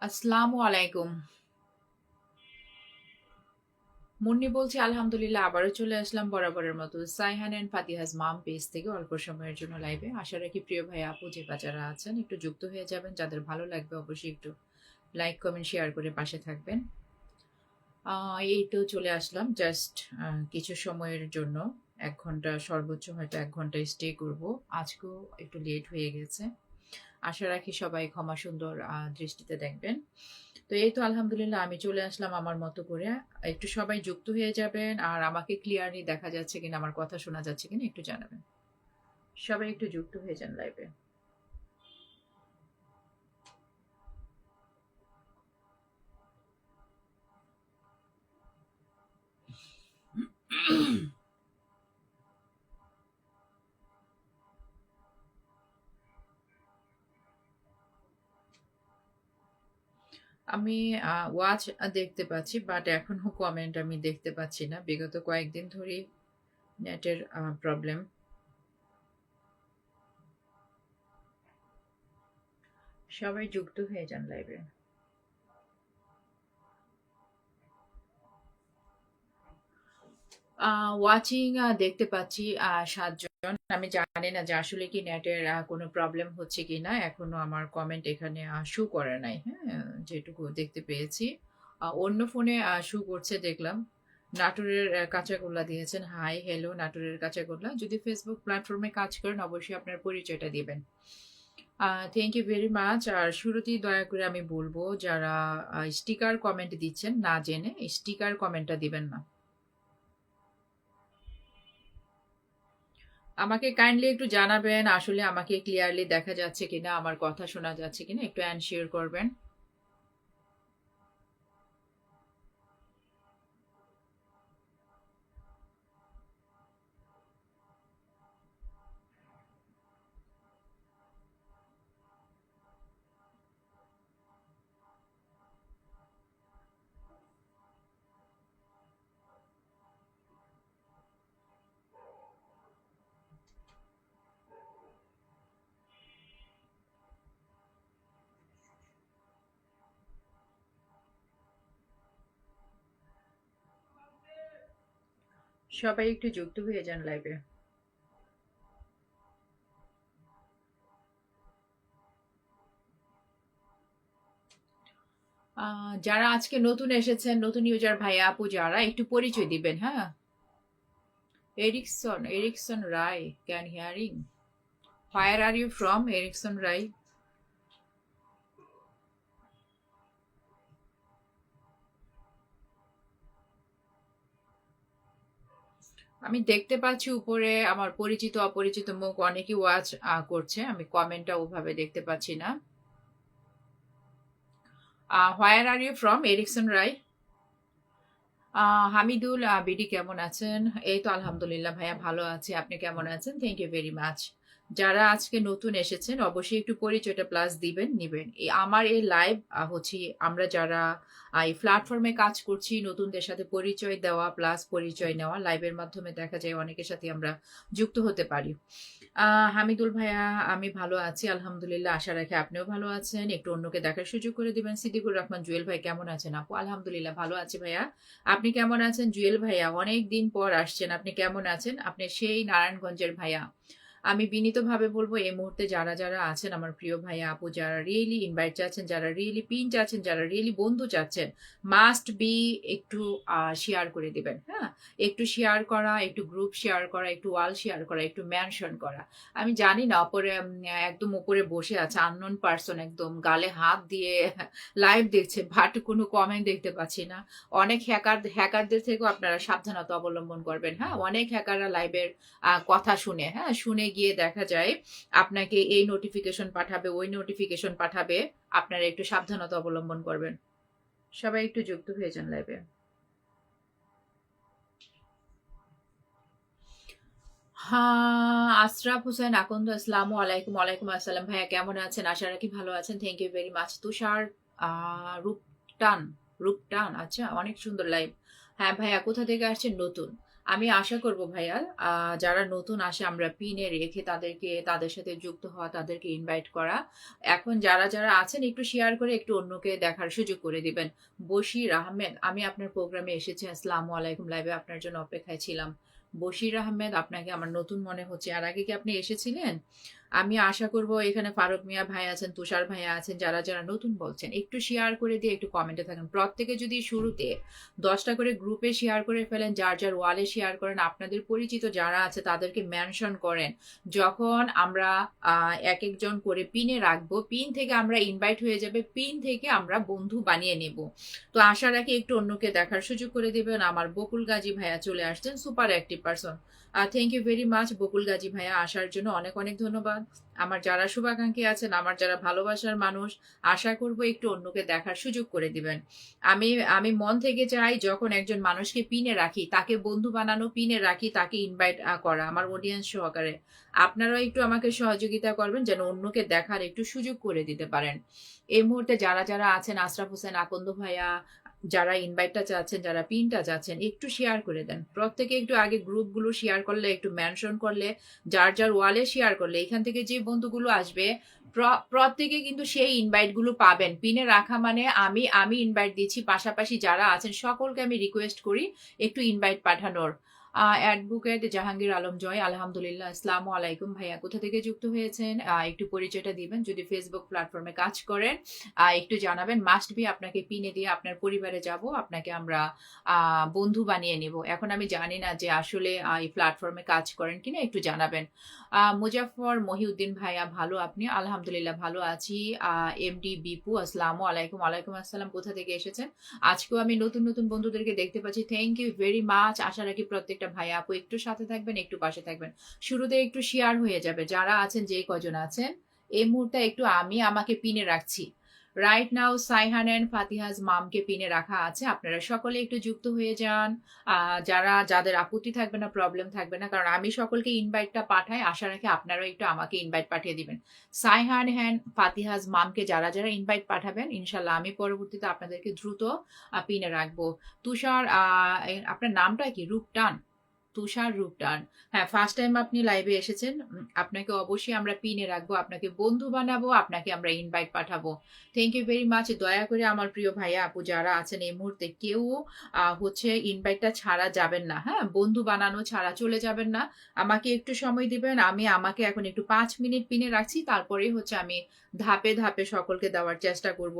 আসসালামু আলাইকুম। মুন্নি বলছি, আলহামদুলিল্লাহ আবারও চলে আসলাম বরাবরের মতো সাইহান অ্যান্ড ফাতিহাস মাম পেজ থেকে অল্প সময়ের জন্য লাইভে। আশা রাখি প্রিয় ভাই আপু যে বাচ্চারা আছেন একটু যুক্ত হয়ে যাবেন, যাদের ভালো লাগবে অবশ্যই একটু লাইক কমেন্ট শেয়ার করে পাশে থাকবেন। এই তো চলে আসলাম জাস্ট কিছু সময়ের জন্য, 1 ঘন্টা সর্বোচ্চ হয়তো 1 ঘন্টা স্টে করব। আজকেও একটু লেট হয়ে গেছে। আশা রাখি সবাই ক্ষমা সুন্দর দৃষ্টিতে দেখবেন। তো এই তো আলহামদুলিল্লাহ আমি চলে আসলাম আমার মতো করে। একটু সবাই যুক্ত হয়ে যাবেন, আর আমাকে ক্লিয়ারলি দেখা যাচ্ছে কিনা, আমার কথা শোনা যাচ্ছে কিনা একটু জানাবেন। সবাই একটু যুক্ত হয়ে যান লাইভে। আমি ওয়াচ দেখতে পাচ্ছি, বাট এখনো কমেন্ট আমি দেখতে পাচ্ছি না। বিগত কয়েকদিন ধরেই নেটের প্রবলেম। সবাই যুক্ত হয়ে যান লাইভে। ওয়াচিং দেখতে পাচ্ছি 7 জন। আমি জানি না যে আসলে কি নেটের কোনো প্রবলেম হচ্ছে কি না। এখনো আমার কমেন্ট এখানে শো করে নাই। হ্যাঁ, যেটুকু দেখতে পেয়েছি। অন্য ফোনে শো করছে দেখলাম। নাটোরের কাঁচাগোল্লা দিয়েছেন, হাই হ্যালো নাটোরের কাঁচাগোল্লা। যদি ফেসবুক প্ল্যাটফর্মে কাজ করেন অবশ্যই আপনার পরিচয়টা দিবেন। Thank you very much. আর শুরুতেই দয়া করে আমি বলবো, যারা স্টিকার কমেন্ট দিচ্ছেন না জেনে, স্টিকার কমেন্টটা দিবেন না। আমাকে কাইন্ডলি একটু জানাবেন আসলে আমাকে ক্লিয়ারলি দেখা যাচ্ছে কিনা, আমার কথা শোনা যাচ্ছে কিনা, একটু এনশিওর করবেন। সবাই একটু যুক্ত হয়ে যান লাইভে। যারা আজকে নতুন এসেছেন, নতুন ইউজার ভাইয়া আপু যারা, একটু পরিচয় দিবেন। হ্যাঁ, Ericsson, Ericsson Roy, can hearing? Where are you from Ericsson Roy? আমি দেখতে পাচ্ছি উপরে আমার পরিচিত অপরিচিত মুখ অনেকেই ওয়াচ করছে, আমি কমেন্টটা ওভাবে দেখতে পাচ্ছি না। Where are you from Ericsson Roy? Hamidul BD কেমন আছেন? এই তো আলহামদুলিল্লাহ ভাইয়া ভালো আছি। আপনি কেমন আছেন? Thank you very much. যারা আজকে নতুন এসেছেন অবশ্যই একটু পরিচয়টা প্লাস দিবেন, নিবেন। আমার এই লাইভ হচ্ছে আমরা যারা এই প্ল্যাটফর্মে কাজ করছি, নতুনদের সাথে পরিচয় দেওয়া প্লাস পরিচয় নেওয়া। লাইভের মাধ্যমে দেখা যায় অনেকের সাথে আমরা যুক্ত হতে পারি। হামিদুল ভাইয়া, আমি ভালো আছি আলহামদুলিল্লাহ। আশা রাখি আপনিও ভালো আছেন। একটু অন্যকে দেখার সুযোগ করে দিবেন। সিদ্দিকুর রহমান জুয়েল ভাই কেমন আছেন আপু? আলহামদুলিল্লাহ ভালো আছি ভাইয়া। আপনি কেমন আছেন জুয়েল ভাইয়া? অনেক দিন পর আসছেন, আপনি কেমন আছেন? আপনি সেই নারায়ণগঞ্জের ভাইয়া। আমি বিনীতভাবে বলবো এই মুহূর্তে যারা যারা আছেন আমার প্রিয় ভাইয়া আপু, যারা রিয়েলি ইনভাইট চাচ্ছেন, যারা রিয়েলি পিন চাচ্ছেন, যারা রিয়েলি বন্ধু চাচ্ছেন, মাস্ট বি একটু শেয়ার করে দিবেন। হ্যাঁ, একটু শেয়ার করা, একটু গ্রুপ শেয়ার করা, একটু ওয়াল শেয়ার করা, একটু মেনশন করা। আমি জানি না উপরে একদম উপরে বসে আছে আননোন পার্সন, একদম গালে হাত দিয়ে লাইভ দেখছে, বাট কোনো কমেন্ট দেখতে পাচ্ছি না। অনেক হ্যাকারদের থেকেও আপনারা সাবধানতা অবলম্বন করবেন। হ্যাঁ, অনেক হ্যাকাররা লাইভের কথা শুনে, হ্যাঁ শুনে গিয়ে দেখা যায় আপনাকে এই নোটিফিকেশন পাঠাবে, ওই নোটিফিকেশন পাঠাবে। আপনারা একটু সাবধানতা অবলম্বন করবেন। সবাই একটু যুক্ত হয়ে যান লাইভে। হ্যাঁ, আশরাফ হোসেন আকন্দ, আসসালামু আলাইকুম। ওয়ালাইকুম আসসালাম ভাইয়া, কেমন আছেন? আশা রাখি ভালো আছেন। Thank you very much. Tushar Ruptan, Ruptan, আচ্ছা অনেক সুন্দর লাইভ। হ্যাঁ ভাইয়া, কোথা থেকে আসছেন? নতুন। আমি আশা করব ভাইয়া, যারা নতুন আসে আমরা পিনে রেখে তাদেরকে, তাদের সাথে যুক্ত হওয়া, তাদেরকে ইনভাইট করা। এখন যারা যারা আছেন একটু শেয়ার করে একটু অন্যকে দেখার সুযোগ করে দিবেন। বশির আহমেদ, আমি আপনার প্রোগ্রামে এসেছি, আসসালামু আলাইকুম, লাইভে আপনার জন্য অপেক্ষায় ছিলাম। বশির আহমেদ, আপনাকে আমার নতুন মনে হচ্ছে, আর আগে কি আপনি এসেছিলেন? আমি আশা করব এখানে ফারুক মিয়া ভাই আছেন, তুষার ভাইয়া আছেন, যারা যারা নতুন বলছেন একটু শেয়ার করে দিয়ে একটু কমেন্টে থাকেন। প্রত্যেকে যদি শুরুতে 10টা করে গ্রুপে শেয়ার করে ফেলেন, যার যার ওয়ালে শেয়ার করেন, আপনাদের পরিচিত যারা আছে তাদেরকে মেনশন করেন। যখন আমরা এক একজন করে পিনে রাখবো, পিন থেকে আমরা ইনভাইট হয়ে যাবে, পিন থেকে আমরা বন্ধু বানিয়ে নেব। তো আশা রাখি একটু অন্যকে দেখার সুযোগ করে দিবেন। আমার বকুল গাজী ভাইয়া চলে আসছেন, super active person. Thank you very much Bakul Gazi ভাইয়া, আসার জন্য অনেক অনেক ধন্যবাদ। আমার যারা শুভাকাঙ্ক্ষী আছেন, আমার যারা ভালোবাসার মানুষ, আশা করব একটু অন্যকে দেখার সুযোগ করে দিবেন। আমি আমি মন থেকে চাই যখন একজন মানুষকে পিনে রাখি, তাকে বন্ধু বানানো, পিনে রাখি তাকে ইনভাইট করা, আমার অডিয়েন্স সহকারে। আপনারাও একটু আমাকে সহযোগিতা করবেন যেন অন্যকে দেখার একটু সুযোগ করে দিতে পারেন। এই মুহূর্তে যারা যারা আছেন, আশরাফ হোসেন আকন্দ ভাইয়া, যারা ইনভাইটটা চাচ্ছেন, যারা পিনটা চাচ্ছেন, একটু শেয়ার করে দেন। প্রত্যেকে একটু আগে গ্রুপগুলো শেয়ার করলে, একটু মেনশন করলে, যার যার ওয়ালে শেয়ার করলে, এখান থেকে যে বন্ধুগুলো আসবে প্রত্যেকে কিন্তু সেই ইনভাইট গুলো পাবেন। পিনে রাখা মানে আমি ইনভাইট দিচ্ছি, পাশাপাশি যারা আছেন সকলকে আমি রিকোয়েস্ট করি একটু ইনভাইট পাঠানোর। অ্যাডভোকেট জাহাঙ্গীর আলম জয়, আলহামদুলিল্লাহ, আসসালামু আলাইকুম ভাইয়া, কোথা থেকে যুক্ত হয়েছেন? একটু পরিচয়টা দিবেন। যদি ফেসবুক প্ল্যাটফর্মে কাজ করেন একটু জানাবেন। মাস্ট বি আপনাকে পিনে দিয়ে আপনার পরিবারে যাব, আপনাকে আমরা বন্ধু বানিয়ে নিব। এখন আমি জানি না যে আসলে এই প্ল্যাটফর্মে কাজ করেন কিনা, একটু জানাবেন। মুজাফর মহিউদ্দিন ভাইয়া, ভালো আপনি? আলহামদুলিল্লাহ ভালো আছি। এমডি বিপু, আসসালামু আলাইকুম। ওয়ালাইকুম আসসালাম, কোথা থেকে এসেছেন? আজকেও আমি নতুন নতুন বন্ধুদেরকে দেখতে পাচ্ছি, থ্যাংক ইউ ভেরি মাচ। আশা রাখি প্রত্যেকটা ভাইয়া আপু একটু সাথে থাকবেন, একটু পাশে থাকবেন। শুরুতে একটু শেয়ার হয়ে যাবে, যারা আছেন, যে কজন আছেন এই মুহূর্তে একটু আমাকে পিনে রাখছি। রাইট নাও সাইহান এন্ড ফাতিহাজ মামকে পিনে রাখা আছে, আপনারা সকলে একটু যুক্ত হয়ে যান। যারা যাদের আপত্তি থাকবে না, প্রবলেম থাকবে না, কারণ আমি সকলকে ইনভাইটটা পাঠাই, আশা রাখি আপনারাও একটু আমাকে ইনভাইট পাঠিয়ে দিবেন। সাইহান হ্যান্ড ফাতিহাজ মামকে যারা যারা ইনভাইট পাঠাবেন, ইনশাল্লাহ আমি পরবর্তীতে আপনাদেরকে দ্রুত পিনে রাখবো। তুষার, আপনার নামটা কি? রূপটান, তুষার রূপটান। হ্যাঁ, ফার্স্ট টাইম আপনি লাইভে এসেছেন, আপনাকে অবশ্যই আমরা পিনে রাখবো, আপনাকে বন্ধু বানাবো, আপনাকে আমরা ইনভাইট পাঠাবো। Thank you very much. দয়া করে আমার প্রিয় ভাইয়া আপু যারা আছেন এই মুহূর্তে কেউ হচ্ছে ইনভাইটটা ছাড়া যাবেন না, হ্যাঁ, বন্ধু বানানো ছাড়া চলে যাবেন না। আমাকে একটু সময় দিবেন, আমাকে এখন একটু 5 মিনিট পিনে রাখছি, তারপরেই হচ্ছে আমি ধাপে ধাপে সকলকে দেওয়ার চেষ্টা করব।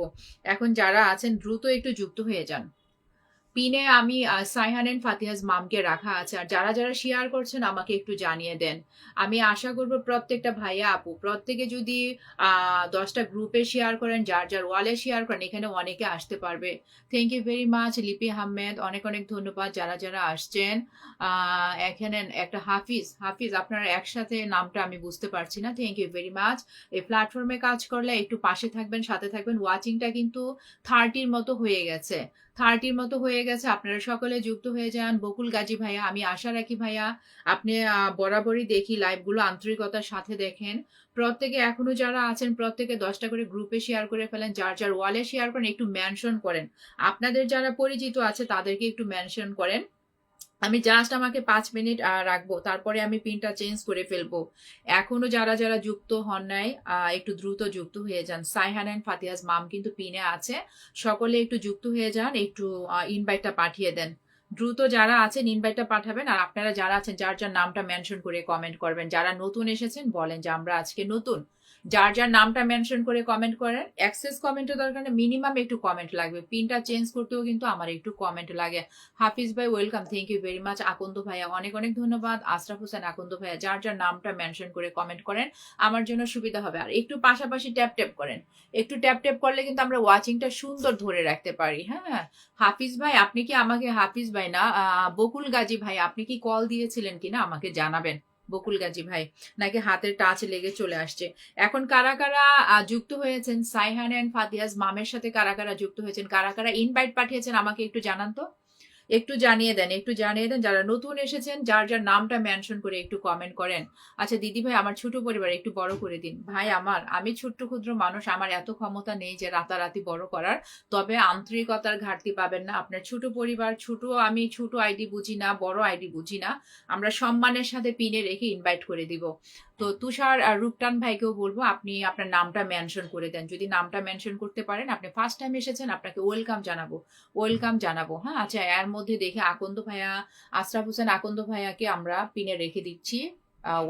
এখন যারা আছেন দ্রুত একটু যুক্ত হয়ে যান। পিনে আমি সাইহান এন্ড ফাতিহাজ মামকে রাখা আছে, আর যারা যারা শেয়ার করছেন আমাকে একটু জানিয়ে দেন। আমি আশা করব প্রত্যেকটা ভাইয়া আপু প্রত্যেকে যদি 10টা গ্রুপে শেয়ার করেন, যার যার ওয়ালে শেয়ার করেন, এখানে অনেকে আসতে পারবে। থ্যাংক ইউ ভেরি মাচ লিপি আহমেদ, অনেক অনেক ধন্যবাদ যারা যারা আসছেন। এখানে একটা হাফিজ, হাফিজ আপনার একসাথে নামটা আমি বুঝতে পারছি না, থ্যাংক ইউ ভেরি মাচ। এই প্ল্যাটফর্মে কাজ করলে একটু পাশে থাকবেন, সাথে থাকবেন। ওয়াচিংটা কিন্তু 30-র মতো হয়ে গেছে, 30-র মতো হয়ে গেছে, আপনারা সকলে যুক্ত হয়ে যান। বকুল গাজী ভাইয়া, আমি আশা রাখি ভাইয়া আপনি বরাবরই দেখি লাইভগুলো আন্তরিকতার সাথে দেখেন। প্রত্যেকে এখনো যারা আছেন প্রত্যেকে 10টা করে গ্রুপে শেয়ার করে ফেলেন, যার যার ওয়ালে শেয়ার করেন, একটু মেনশন করেন। আপনাদের যারা পরিচিত আছে তাদেরকে একটু মেনশন করেন। আমি জাস্ট আমাকে 5 মিনিট রাখবো, তারপরে আমি পিনটা চেঞ্জ করে ফেলবো। এখনো যারা যারা যুক্ত হন নাই একটু দ্রুত যুক্ত হয়ে যান। সাইহান এন্ড ফাতিহাজ মাম কিন্তু পিনে আছে, সকলে একটু যুক্ত হয়ে যান, একটু ইনভাইটটা পাঠিয়ে দেন। দ্রুত যারা আছেন ইনভাইটটা পাঠাবেন, আর আপনারা যারা আছেন যার যার নামটা মেনশন করে কমেন্ট করবেন। যারা নতুন এসেছেন বলেন যে আমরা আজকে নতুন, যার যার নামটা মেনশন করে কমেন্ট করেন। অ্যাক্সেস কমেন্টের দরকার নেই, মিনিমাম একটু কমেন্ট লাগবে, পিনটা চেঞ্জ করতেও কিন্তু আমার একটু কমেন্ট লাগে। হাফিজ ভাই welcome, thank you very much. Akand ভাইয়া অনেক অনেক ধন্যবাদ। আশরাফ হোসেন আকন্দ ভাইয়া, যার যার নামটা মেনশন করে কমেন্ট করেন আমার জন্য সুবিধা হবে। আর একটু পাশাপাশি ট্যাপ ট্যাপ করেন, একটু ট্যাপ ট্যাপ করলে কিন্তু আমরা ওয়াচিংটা সুন্দর ধরে রাখতে পারি। হ্যাঁ, হাফিজ ভাই আপনি কি আমাকে, হাফিজ ভাই না, বকুল গাজী ভাই আপনি কি কল দিয়েছিলেন কিনা আমাকে জানাবেন। বকুল গাজী ভাই, নাকি হাতের টাচ লেগে চলে আসছে? এখন কারা কারা যুক্ত হয়েছেন সাইহান এন্ড ফাতিহাজ মামের সাথে, কারা কারা যুক্ত হয়েছেন, কারা কারা ইনভাইট পাঠিয়েছেন আমাকে একটু জানান তো। একটু জানিয়ে দেন, একটু জানিয়ে দেন। যারা নতুন এসেছেন, যার যার নামটা মেনশন করে একটু কমেন্ট করেন। আচ্ছা দিদি ভাই, আমার ছোট পরিবার একটু বড় করে দিন। ভাই আমার, আমি ছোট্ট ক্ষুদ্র মানুষ, আমার এত ক্ষমতা নেই যে রাতারাতি বড় করার। তবে আন্তরিকতার ঘাটতি পাবেন না। আপনার ছোট পরিবার, ছোট, আমি ছোট আইডি বুঝি না, বড় আইডি বুঝি না, আমরা সম্মানের সাথে পিনে রেখে ইনভাইট করে দিব। তো তুষার আর রূপটান ভাইকেও বলবো আপনি আপনার নামটা মেনশন করে দেন। যদি নামটা মেনশন করতে পারেন, আপনি ফার্স্ট টাইম এসেছেন, আপনাকে ওয়েলকাম জানাবো, ওয়েলকাম জানাবো। হ্যাঁ, আচ্ছা এর মধ্যে দেখে আকন্দ ভাইয়া, আশরাফ হোসেন আকন্দ ভাইয়াকে আমরা পিনে রেখে দিচ্ছি।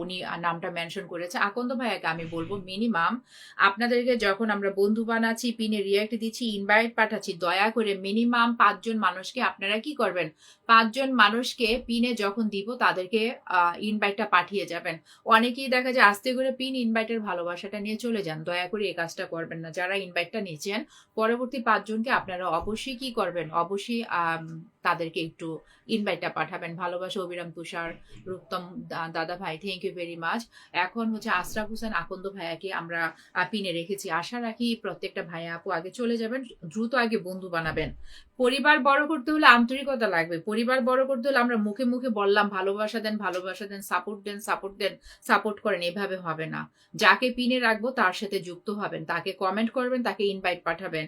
উনি নামটা মেনশন করেছে। আকন্দ ভাইয়াকে আমি বলবো মিনিমাম আপনাদেরকে যখন আমরা বন্ধু বানাচ্ছি, পিনে রিয়াক্ট দিচ্ছি, ইনভাইট পাঠাচ্ছি, দয়া করে মিনিমাম 5 জন মানুষকে আপনারা কি করবেন, 5 জন মানুষকে পিনে যখন দিব তাদেরকে ইনভাইটটা পাঠিয়ে যাবেন। অনেকেই দেখা যায় আস্তে করে পিন ইনভাইটের ভালোবাসাটা নিয়ে চলে যান। দয়া করে এই কাজটা করবেন না। যারা ইনভাইটটা নিচ্ছেন, পরবর্তী 5 জনকে আপনারা অবশ্যই কি করবেন, অবশ্যই তাদেরকে একটু ইনভাইটটা পাঠাবেন। ভালোবাসা অবিরাম তুষার, রূপতম দাদা ভাই, থ্যাংক ইউ ভেরি মাচ। এখন হচ্ছে আশরাফ হোসেন আকন্দ ভাইয়াকে আমরা পিনে রেখেছি। আশা রাখি প্রত্যেকটা ভাইয়া আপু আগে চলে যাবেন, দ্রুত আগে বন্ধু বানাবেন। পরিবার বড় করতে হলে আন্তরিকতা লাগবে। পরিবার বড় করতে হলে আমরা মুখে মুখে বললাম ভালোবাসা দেন, ভালোবাসা দেন, সাপোর্ট দেন, সাপোর্ট দেন, সাপোর্ট করেন, এভাবে হবে না। যাকে পিনে রাখবো তার সাথে যুক্ত হবেন, তাকে কমেন্ট করবেন, তাকে ইনভাইট পাঠাবেন।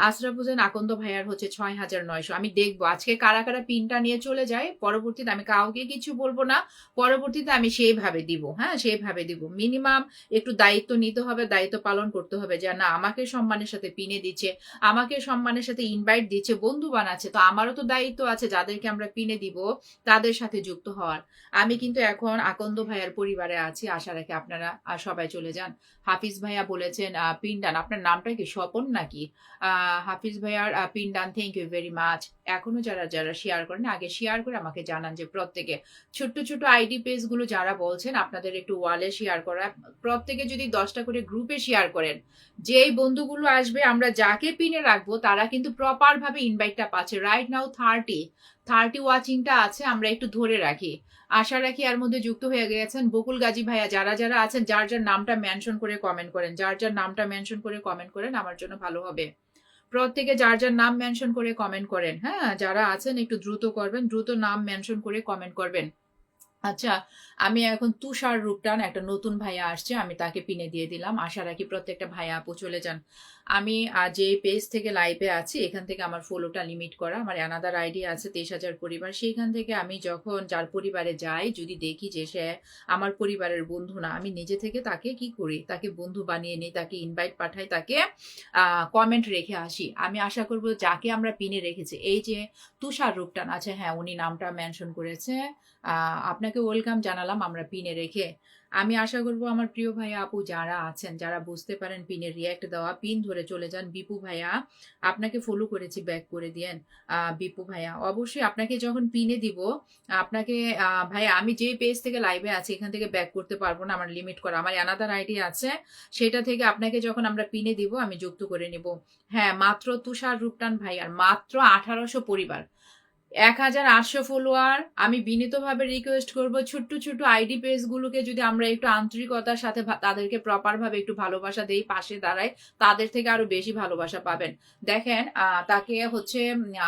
আশরাফ হোসেন আকন্দ ভাইয়ার হচ্ছে 6,900। আমি দেখবো আজকে কারা কারা পিনটা নিয়ে চলে যায়। পরবর্তীতে আমি কাউকে কিছু বলবো না, পরবর্তীতে আমি সেইভাবে দিব। হ্যাঁ, সেইভাবে দিব। মিনিমাম একটু দায়িত্ব নিতে হবে, দায়িত্ব পালন করতে হবে, যে না আমাকে সম্মানের সাথে পিনে দিচ্ছে, আমাকে সম্মানের সাথে ইনভাইট দিচ্ছে, বন্ধু বানাচ্ছে, তো আমারও তো দায়িত্ব আছে যাদেরকে আমরা পিনে দিব তাদের সাথে যুক্ত হওয়ার। আমি কিন্তু এখন আকন্দ ভাইয়ার পরিবারে আছি। আশা রাখি আপনারা সবাই চলে যান। হাফিজ ভাইয়া বলেছেন পিনডান, আপনার নামটা কি স্বপন নাকি? হাফিজ ভাইয়ার পিনডান, থ্যাংক ইউ ভেরি মাচ। এখনো যারা যারা শেয়ার করেন, আগে শেয়ার করে আমাকে জানান যে প্রত্যেকে ছোট্ট ছোট্ট আইডি পেজ গুলো যারা বলছেন আপনাদের একটু ওয়ালে শেয়ার করা, প্রত্যেকে যদি 10টা করে গ্রুপে শেয়ার করেন, যেই বন্ধুগুলো আসবে আমরা যাকে পিনে রাখবো তারা কিন্তু প্রপার ভাবে ইনভাইটটা পাচ্ছে। রাইট নাও 30 ওয়াচিংটা আছে, আমরা একটু ধরে রাখি। আশা রাখি এর মধ্যে যুক্ত হয়ে গেছেন। বকুল গাজী ভাইয়া, যারা যারা আছেন, যার যার নামটা মেনশন করে কমেন্ট করেন, যার যার নামটা মেনশন করে কমেন্ট করেন, আমার জন্য ভালো হবে। প্রত্যেকে যার যার নাম মেনশন করে কমেন্ট করেন। হ্যাঁ, যারা আছেন একটু দ্রুত করবেন, দ্রুত নাম মেনশন করে কমেন্ট করবেন। আচ্ছা, আমি এখন তুষার রূপটান, একটা নতুন ভাইয়া আসছে, আমি তাকে পিনে দিয়ে দিলাম। আশা রাখি প্রত্যেকটা ভাইয়া আপু চলে যান। আমি যে পেজ থেকে লাইভে আছি এখান থেকে আমার ফলোটা লিমিট করা, আমার অ্যানাদার আইডি আছে 23,000 পরিবার, সেইখান থেকে আমি যখন যার পরিবারে যাই, যদি দেখি যে সে আমার পরিবারের বন্ধু না, আমি নিজে থেকে তাকে কি করি, তাকে বন্ধু বানিয়ে নিই, তাকে ইনভাইট পাঠাই, তাকে কমেন্ট রেখে আসি। আমি আশা করব যাকে আমরা পিনে রেখেছি, এই যে তুষার রূপটান আছে, হ্যাঁ উনি নামটা মেনশন করেছে, আপনাকে ওয়েলকাম জানালাম আমরা পিনে রেখে। আমি আশা করব আমার প্রিয় ভাইয়া আপু যারা আছেন, যারা বুঝতে পারেন পিনে রিয়াক্ট দেওয়া, পিন ধরে চলে যান। বিপু ভাইয়া, আপনাকে ফলো করেছি, ব্যাক করে দিয়েন। বিপু ভাইয়া অবশ্যই আপনাকে যখন পিনে দিব, আপনাকে ভাইয়া আমি যে পেজ থেকে লাইভে আছি এখান থেকে ব্যাক করতে পারবো না, আমার লিমিট করা, আমার অ্যানাদার আইডি আছে, সেটা থেকে আপনাকে যখন আমরা পিনে দিব আমি যুক্ত করে নিব। হ্যাঁ, মাত্র তুষার রূপটান ভাইয়ার মাত্র 1800 পরিবার, 1,800 ফলোয়ার। আমি বিনীতভাবে রিকোয়েস্ট করব ছোট্ট ছোট্ট আইডি পেজ গুলোকে যদি আমরা একটু আন্তরিকতার সাথে তাদেরকে প্রপার ভাবে একটু ভালোবাসা দেই, পাশে দাঁড়াই, তাদের থেকে আরো বেশি ভালোবাসা পাবেন। দেখেন তাকে হচ্ছে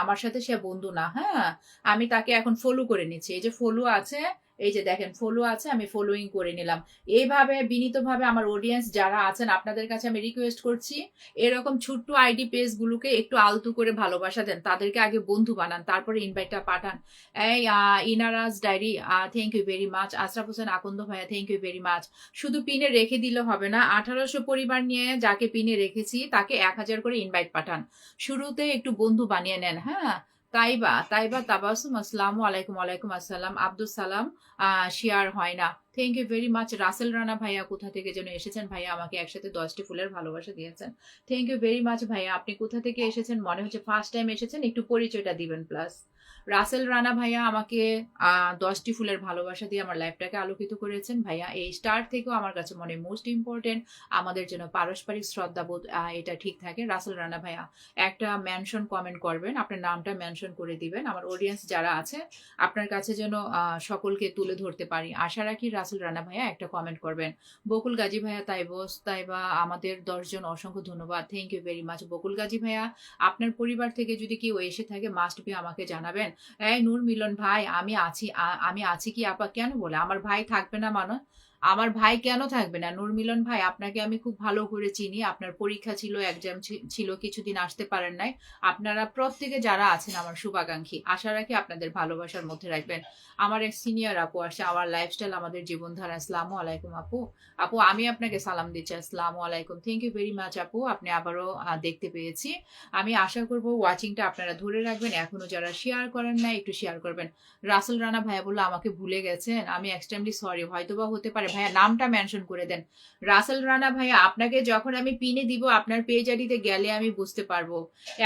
আমার সাথে সে বন্ধু না, হ্যাঁ আমি তাকে এখন ফলো করে নিচ্ছি, এই যে ফলো আছে, এই যে দেখেন ফলো আছে, আমি ফলোইং করে নিলাম। এইভাবে বিনীতভাবে আমার অডিয়েন্স যারা আছেন আপনাদের কাছে আমি রিকোয়েস্ট করছি, এরকম ছোট্ট আইডি পেজ গুলোকে একটু আলতু করে ভালোবাসা দেন, তাদেরকে আগে বন্ধু বানান, তারপরে ইনভাইটটা পাঠান। এই Inaraj diary, thank you very much. Ashraf Hossain Akand ভাইয়া, থ্যাংক ইউ ভেরি মাচ। শুধু পিনে রেখে দিলে হবে না, 1800 পরিবার নিয়ে যাকে পিনে রেখেছি তাকে 1000 করে ইনভাইট পাঠান। শুরুতে একটু বন্ধু বানিয়ে নেন। হ্যাঁ, তাইবা তাইবা তাবাসুম, আসসালামু আলাইকুম। ওয়ালাইকুম আসসালাম। আব্দুল সালাম, শেয়ার হয় না, thank you very much. Rasel Rana ভাইয়া কোথা থেকে যেন এসেছেন, ভাইয়া আমাকে একসাথে 10টি ফুলের ভালোবাসা দিয়েছেন, থ্যাংক ইউ ভেরি মাচ ভাইয়া। আপনি কোথা থেকে এসেছেন, মনে হচ্ছে ফার্স্ট টাইম এসেছেন, একটু পরিচয়টা দিবেন প্লাস। রাসেল রানা ভাইয়া আমাকে 10টি ফুলের ভালোবাসা দিয়ে আমার লাইফটাকে আলোকিত করেছেন ভাইয়া। এই স্টার থেকেও আমার কাছে মনে মোস্ট ইম্পর্টেন্ট আমাদের জন্য পারস্পরিক শ্রদ্ধাবোধ, এটা ঠিক থাকে। রাসেল রানা ভাইয়া একটা মেনশন কমেন্ট করবেন, আপনার নামটা মেনশন করে দিবেন, আমার অডিয়েন্স যারা আছে আপনার কাছে যেন সকলকে তুলে ধরতে পারি। আশা রাখি রাসেল রানা ভাইয়া একটা কমেন্ট করবেন। বকুল গাজী ভাইয়া, তাইবা আমাদের 10 জন অসংখ্য ধন্যবাদ, thank you very much. Bakul Gazi ভাইয়া, আপনার পরিবার থেকে যদি কেউ এসে থাকে মাস্ট বি আমাকে জানাবেন, এই নূর মিলন ভাই আমি আছি, আমি আছি কি আপা? কেন বলে? আমার ভাই থাকবে না মানে? আমার ভাই কেন থাকবে না? নূর মিলন ভাই আপনাকে আমি খুব ভালো করে চিনি। আপনার পরীক্ষা ছিল, এক্সাম ছিল, কিছুদিন আসতে পারেন নাই। আপনারা প্রত্যেকে যারা আছেন আমার শুভাকাঙ্ক্ষী। আশা রাখি আপনাদের ভালোবাসার মধ্যে রাখবেন। আমার এক সিনিয়র আপু আসছে, আমার লাইফস্টাইল আমাদের জীবনধারা। আসসালামু আলাইকুম আপু। আপু আমি আপনাকে সালাম দিচ্ছি। আসসালামু আলাইকুম। থ্যাংক ইউ ভেরি মাচ আপু। আপনি আবারও দেখতে পেয়েছি। আমি আশা করব ওয়াচিংটা আপনারা ধরে রাখবেন। এখনো যারা শেয়ার করেন না একটু শেয়ার করবেন। রাসেল রানা ভাইয়া বললো আমাকে ভুলে গেছেন, আমি এক্সট্রিমলি সরি। হয়তোবা হতে পারে ভাইয়া, নামটা মেনশন করে দেন। রাসেল রানা ভাইয়া আপনাকে যখন আমি পিনে দিব আপনার পেজ আইডিতে গেলে আমি বুঝতে পারবো।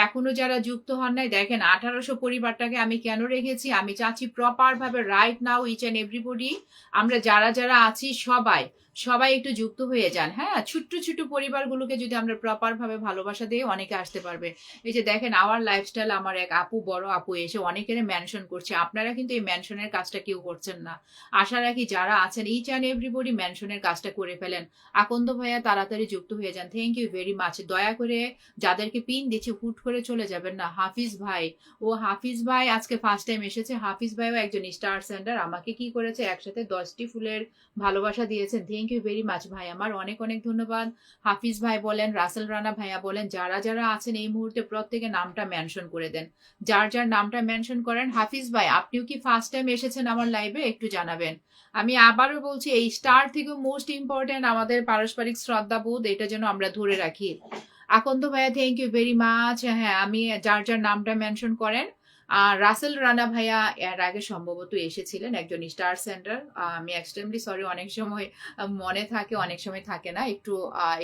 এখনো যারা যুক্ত হন নাই দেখেন 1800 পরিবারটাকে আমি কেন রেখেছি। আমি চাচ্ছি প্রপার ভাবে right now each and everybody, আমরা যারা যারা আছি সবাই সবাই একটু যুক্ত হয়ে যান। হ্যাঁ, ছোট্ট ছোট্ট পরিবারগুলোকে যদি আমরা প্রপার ভাবে ভালোবাসা দিয়ে অনেকে আসতে পারবে। এই যে দেখেন আওয়ার লাইফস্টাইল, আমার এক আপু, বড় আপু এসে অনেকের মেনশন করছে। আপনারা কিন্তু এই মেনশনের কাজটা কেউ করছেন না। আশা রাখি যারা আছেন ইচ অ্যান্ড এভরিবডি মেনশনের কাজটা করে ফেলেন। আকন্দ ভাইয়া তাড়াতাড়ি যুক্ত হয়ে যান। Thank you very much. দয়া করে যাদেরকে পিন দিচ্ছি হুট করে চলে যাবেন না। হাফিজ ভাই, ও হাফিজ ভাই আজকে ফার্স্ট টাইম এসেছে। হাফিজ ভাইও একজন স্টার সেন্টার। আমাকে কি করেছে, একসাথে 10টি ফুলের ভালোবাসা দিয়েছেন। থ্যাংক ইউ ভেরি মাচ ভাই, আমার অনেক অনেক ধন্যবাদ। হাফিজ ভাই বলেন, রাসেল রানা ভাইয়া বলেন, যারা যারা আছেন এই মুহূর্তে প্রত্যেকে নামটা মেনশন করে দেন। যার যার নামটা মেনশন করেন। হাফিজ ভাই আপনিও কি ফার্স্ট টাইম এসেছেন আমার লাইভে? একটু জানাবেন। আমি আবারও বলছি এই স্টার থেকে মোস্ট ইম্পর্টেন্ট আমাদের পারস্পরিক শ্রদ্ধাবোধ, এটা যেন আমরা ধরে রাখি। আকন্দ ভাইয়া থ্যাংক ইউ ভেরি মাচ। হ্যাঁ, আমি যার যার নামটা মেনশন করেন। আর রাসেল রানা ভাইয়া এর আগে সম্ভবত এসেছিলেন, একজন স্টার সেন্টার। আমি এক্সট্রিমলি সরি, অনেক সময় মনে থাকে অনেক সময় থাকে না। একটু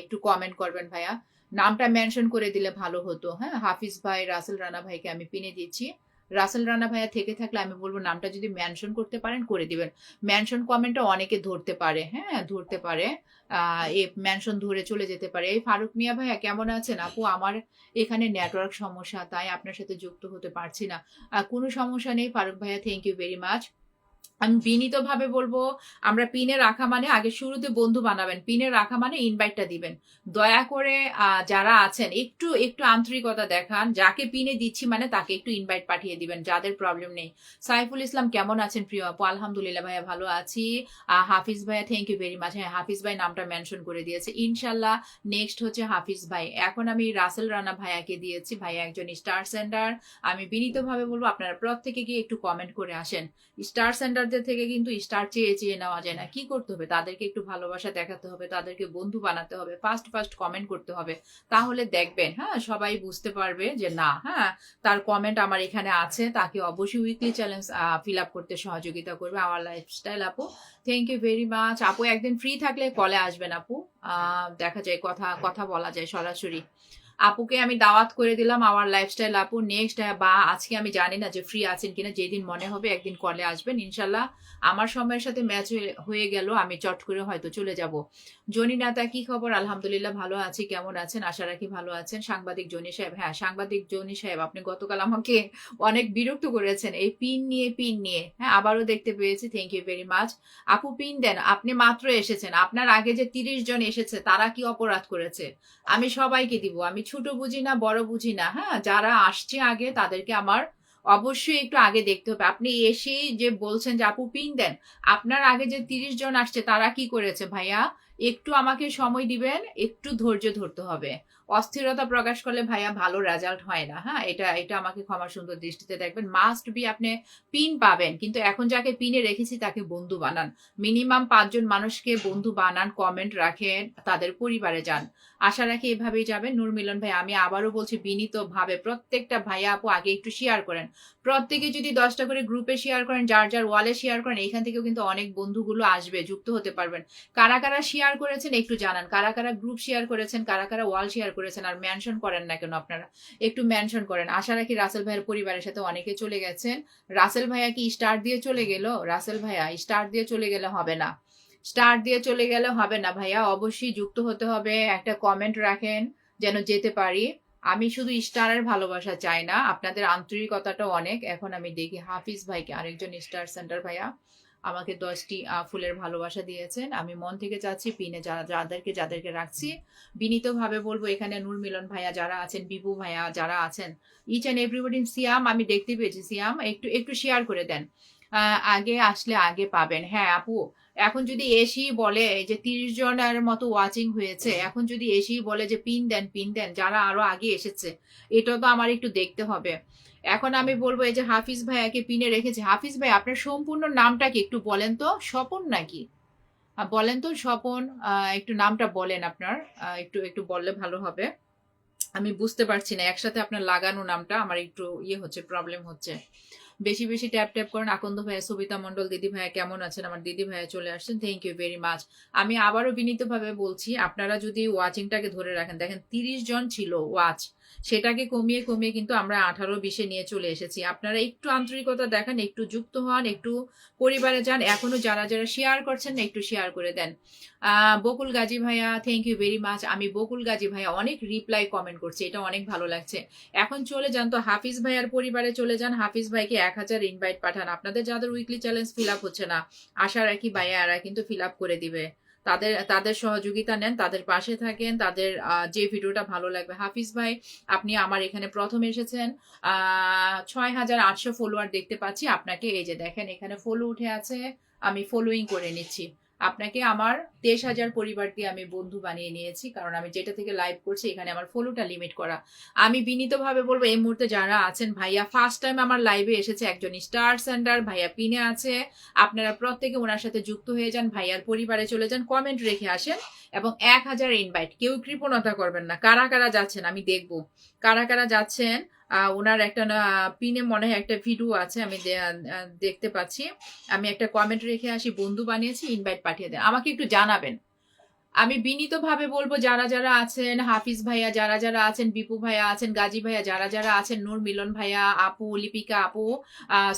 একটু কমেন্ট করবেন ভাইয়া, নামটা মেনশন করে দিলে ভালো হতো। হ্যাঁ, হাফিজ ভাই, রাসেল রানা ভাইকে আমি পিনে দিচ্ছি। রাসেল রানা ভাইয়া থেকে থাকলে আমি বলবো নামটা যদি মেনশন করতে পারেন করে দিবেন। মেনশন কমেন্টটা অনেকে ধরতে পারে, হ্যাঁ ধরতে পারে। এই মেনশন ধরে চলে যেতে পারে। এই ফারুক মিয়া ভাইয়া কেমন আছেন? আপু আমার এখানে নেটওয়ার্ক সমস্যা, তাই আপনার সাথে যুক্ত হতে পারছি না। কোনো সমস্যা নেই ফারুক ভাইয়া, থ্যাংক ইউ ভেরি মাচ। আমি বিনীতভাবে বলবো, আমরা পিনে রাখা মানে আগে শুরুতে বন্ধু বানাবেন, পিনে রাখা মানে ইনভাইটটা দিবেন। দয়া করে যারা আছেন একটু একটু আন্তরিকতা দেখান। যাকে পিনে দিচ্ছি মানে তাকে একটু ইনভাইট পাঠিয়ে দিবেন, যাদের প্রবলেম নেই। সাইফুল ইসলাম কেমন আছেন প্রিয় আপু? আলহামদুলিল্লাহ ভাইয়া ভালো আছি। হাফিজ ভাইয়া থ্যাংক ইউ ভেরি মাচ। হ্যাঁ, হাফিজ ভাই নামটা মেনশন করে দিয়েছে। ইনশাল্লাহ নেক্সট হচ্ছে হাফিজ ভাই। এখন আমি রাসেল রানা ভাইয়াকে দিয়েছি। ভাইয়া একজন স্টার সেন্টার। আমি বিনীতভাবে বলবো আপনারা প্রত্যেকে গিয়ে একটু কমেন্ট করে আসেন। স্টার সেন্টারদের থেকে কিন্তু স্টার চেয়ে চেয়ে নেওয়া যায় না। কি করতে হবে, তাদেরকে একটু ভালোবাসা দেখাতে হবে, তাদেরকে বন্ধু বানাতে হবে, ফার্স্ট ফার্স্ট কমেন্ট করতে হবে। তাহলে দেখবেন হ্যাঁ সবাই বুঝতে পারবে যে না, হ্যাঁ তার কমেন্ট আমার এখানে আছে, তাকে অবশ্যই উইকলি চ্যালেঞ্জ ফিল আপ করতে সহযোগিতা করবে। আমার লাইফস্টাইল আপু থ্যাংক ইউ ভেরি মাচ। আপু একদিন ফ্রি থাকলে কলে আসবেন আপু, দেখা যায় কথা কথা বলা যায় সরাসরি। আপুকে আমি দাওয়াত করে দিলাম আমার লাইফস্টাইল আপু। নেক্সট বা আজকে আমি জানি না যে ফ্রি আছেন কিনা, যেদিন মনে হবে একদিন কলে আসবেন ইনশাল্লাহ। আমার সময়ের সাথে ম্যাচ হয়ে গেল, আমি চট করে হয়তো চলে যাব। জনি নাতা কি খবর? আলহামদুলিল্লাহ ভালো আছি, কেমন আছেন? আশা রাখি ভালো আছেন। সাংবাদিক জনি সাহেব, হ্যাঁ সাংবাদিক জনি সাহেব আপনি গতকাল আমাকে অনেক বিরক্ত করেছেন এই পিন নিয়ে, পিন নিয়ে। হ্যাঁ আবারও দেখতে পেয়েছি, থ্যাংক ইউ ভেরি মাচ। আপু পিন দেন, আপনি মাত্র এসেছেন, আপনার আগে যে 30 জন এসেছে তারা কি অপরাধ করেছে? আমি সবাইকে দিব, আমি ছোট বুঝি না বড় বুঝি না। হ্যাঁ, যারা আসছে আগে তাদেরকে আমার অবশ্যই একটু আগে দেখতে হবে। আপনি এসে যে বলছেন যে আপু পিং দেন, আপনার আগে যে 30 জন আসছে তারা কি করেছে ভাইয়া? একটু আমাকে সময় দিবেন, একটু ধৈর্য ধরতে হবে। অস্থিরতা প্রকাশ করলে ভাইয়া ভালো রেজাল্ট হয় না। হ্যাঁ, এটা এটা আমাকে ক্ষমা সুন্দর দৃষ্টিতে দেখবেন। মাস্ট বি আপনি পিন পাবেন, কিন্তু এখন যাকে পিনে রেখেছি তাকে বন্ধু বানান। মিনিমাম 5 জন মানুষকে বন্ধু বানান, কমেন্ট রাখেন, তাদের পরিবারে যান। আশা রাখি এভাবেই যাবেন। নূর মিলন ভাই আমি আবারও বলছি বিনীত ভাবে প্রত্যেকটা ভাইয়া আপু আগে একটু শেয়ার করেন। প্রত্যেকে যদি 10টা করে গ্রুপে শেয়ার করেন, যার যার ওয়ালে শেয়ার করেন, এইখান থেকেও কিন্তু অনেক বন্ধুগুলো আসবে, যুক্ত হতে পারবেন। কারা কারা শেয়ার করেছেন একটু জানান, কারা কারা গ্রুপ শেয়ার করেছেন, কারা কারা ওয়াল শেয়ার করেছেন। আর মেনশন করেন না কেন আপনারা? একটু মেনশন করেন। আশা রাখি রাসেল ভাইয়ের পরিবারের সাথে অনেকে চলে গেছেন। রাসেল ভাইয়া কি স্টার দিয়ে চলে গেল? রাসেল ভাইয়া স্টার দিয়ে চলে গেলে হবে না, স্টার দিয়ে চলে গেলে হবে না ভাইয়া, অবশ্যই যুক্ত হতে হবে। একটা কমেন্ট রাখেন যেন যেতে পারি। আমি শুধু স্টারের ভালোবাসা চাই না, আপনাদের আন্তরিকতাটাও অনেক। এখন আমি দেখি হাফিজ ভাইকে, আরেকজন স্টার সেন্টার ভাইয়া। আমাকে 10টি ফুলের ভালোবাসা দিয়েছেন। আমি মন থেকে চাচ্ছি পিনে যাদেরকে রাখছি বিনীতভাবে বলবো, এখানে নূর মিলন ভাইয়া যারা আছেন, বিপু ভাইয়া যারা আছেন, ইচ অ্যান্ড এভরিবডি। সিয়াম আমি দেখতে পেয়েছি, সিয়াম একটু একটু শেয়ার করে দেন। আগে আসলে আগে পাবেন। হ্যাঁ আপু, এখন যদি এসেই বলে এই যে 30 জনের মতো ওয়াচিং হয়েছে, এখন যদি এসেই বলে যে পিন দেন পিন দেন যারা আরো আগে এসেছে, এটা তো আমার একটু দেখতে হবে। এখন আমি বলবো এই যে হাফিজ ভাইয়াকে পিনে রেখেছে। হাফিজ ভাই আপনার সম্পূর্ণ নামটা কি একটু বলেন তো? স্বপন নাকি? বলেন তো স্বপন, একটু নামটা বলেন আপনার। একটু একটু বললে ভালো হবে। আমি বুঝতে পারছি না একসাথে আপনার লাগানো নামটা, আমার একটু হচ্ছে, প্রবলেম হচ্ছে। বেশি বেশি ট্যাপ ট্যাপ করেন। আকন্দ ভাইয়া, সবিতা মন্ডল দিদি ভাইয়া কেমন আছেন? আমার দিদি ভাইয়া চলে আসছেন, থ্যাংক ইউ ভেরি মাচ। আমি আবারও বিনীতভাবে বলছি, আপনারা যদি ওয়াচিংটাকে ধরে রাখেন, দেখেন 30 জন ছিল ওয়াচ, সেটাকে কমিয়ে কমিয়ে কিন্তু আমরা 18-20-এ নিয়ে চলে এসেছি। আপনারা একটু আন্তরিকতা দেখান, একটু যুক্ত হন, একটু পরিবারে যান। এখনো যারা যারা শেয়ার করছেন না, একটু শেয়ার করে দেন। বকুল গাজী ভাইয়া, থ্যাংক ইউ ভেরি মাচ। আমি বকুল গাজী ভাইয়া অনেক রিপ্লাই কমেন্ট করছি, এটা অনেক ভালো লাগছে। এখন চলে যান তো হাফিজ ভাইয়ার পরিবারে চলে যান। হাফিজ ভাইকে 1000 ইনভাইট পাঠান। আপনাদের যাদের উইকলি চ্যালেঞ্জ ফিল আপ হচ্ছে না, আশা রাখি ভাইয়ারা কিন্তু ফিল আপ করে দিবে। তাদের তাদের সহযোগিতা নেন, তাদের পাশে থাকেন, তাদের যে ভিডিওটা ভালো লাগবে। হাফিজ ভাই, আপনি আমার এখানে প্রথম এসেছেন। 6800 ফলোয়ার দেখতে পাচ্ছি আপনাকে। এই যে দেখেন এখানে ফলো উঠে আছে, আমি ফলোইং করে নিচ্ছি আপনাকে। আমার 23,000 পরিবার দিয়ে আমি বন্ধু বানিয়ে নিয়েছি, কারণ আমি যেটা থেকে লাইভ করছি এখানে আমার ফলোটা লিমিট করা। আমি বিনীতভাবে বলবো এই মুহূর্তে যারা আছেন, ভাইয়া ফার্স্ট টাইম আমার লাইভে এসেছে, একজন স্টার সেন্টার ভাইয়া পিনে আছে, আপনারা প্রত্যেকে ওনার সাথে যুক্ত হয়ে যান, ভাইয়ার পরিবারে চলে যান, কমেন্ট রেখে আসেন এবং 1000 ইনভাইট। কেউ কৃপণতা করবেন না। কারা কারা যাচ্ছেন আমি দেখবো, কারা কারা যাচ্ছেন। ওনার একটা পিনে মনে হয় একটা ভিডিও আছে, আমি দেখতে পাচ্ছি। আমি একটা কমেন্ট রেখে আসি, বন্ধু বানিয়েছি, ইনভাইট পাঠিয়ে দেন, আমাকে একটু জানাবেন। আমি বিনীতভাবে বলবো যারা যারা আছেন, হাফিজ ভাইয়া যারা যারা আছেন, বিপু ভাইয়া আছেন, গাজী ভাইয়া যারা যারা আছেন, নূর মিলন ভাইয়া, আপু, লিপিকা আপু,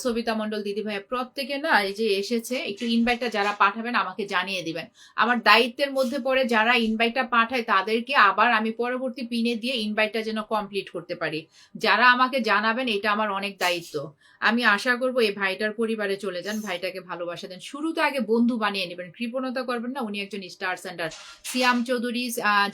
সবিতা মন্ডল দিদি ভাইয়া, প্রত্যেকে না এই যে এসেছে, একটু ইনভাইটটা যারা পাঠাবেন আমাকে জানিয়ে দিবেন। আমার দায়িত্বের মধ্যে পড়ে যারা ইনভাইটটা পাঠায় তাদেরকে আবার আমি পরবর্তী পিনে দিয়ে ইনভাইটটা যেন কমপ্লিট করতে পারি। যারা আমাকে জানাবেন, এটা আমার অনেক দায়িত্ব। আমি আশা করবো এই ভাইটার পরিবারে চলে যান, ভাইটাকে ভালোবাসা দেন, শুরুতে আগে বন্ধু বানিয়ে নেবেন, কৃপণতা করবেন না। উনি একজন স্টার সেন্টার। সিয়াম চৌধুরী,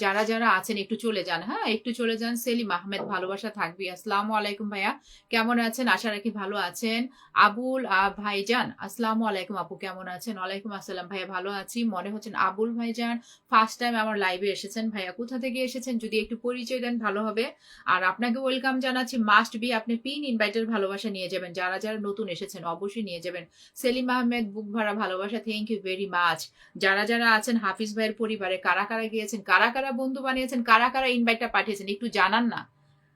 যারা যারা আছেন একটু চলে যান, হ্যাঁ একটু চলে যান। সেলিম আহমেদ, ভালোবাসা থাকবে। আসসালামু আলাইকুম ভাইয়া, কেমন আছেন? আশা রাখি ভালো আছেন। আবুল ভাইজান, আসসালামু আলাইকুম আপু, কেমন আছেন? ওয়ালাইকুম আসসালাম ভাইয়া, ভালো আছি। মনে হচ্ছেন আবুল ভাইজান ফার্স্ট টাইম আমার লাইভে এসেছেন। ভাইয়া কোথা থেকে এসেছেন যদি একটু পরিচয় দেন ভালো হবে। আর আপনাকে ওয়েলকাম জানাচ্ছি, মাস্ট বি আপনি পিন ইনভাইটের ভালোবাসা নিয়ে যাবেন, যারা যারা নতুন এসেছেন অবশ্যই নিয়ে যাবেন। সেলিম আহমেদ, বুক ভরা ভালোবাসা, থ্যাংক ইউ ভেরি মাচ। যারা যারা আছেন হাফিজ ভাইয়ের পরিবারে, কারা কারা গিয়েছেন, কারা কারা বন্ধু বানিয়েছেন, কারা কারা ইনভাইটটা পাঠিয়েছেন, একটু জানান না।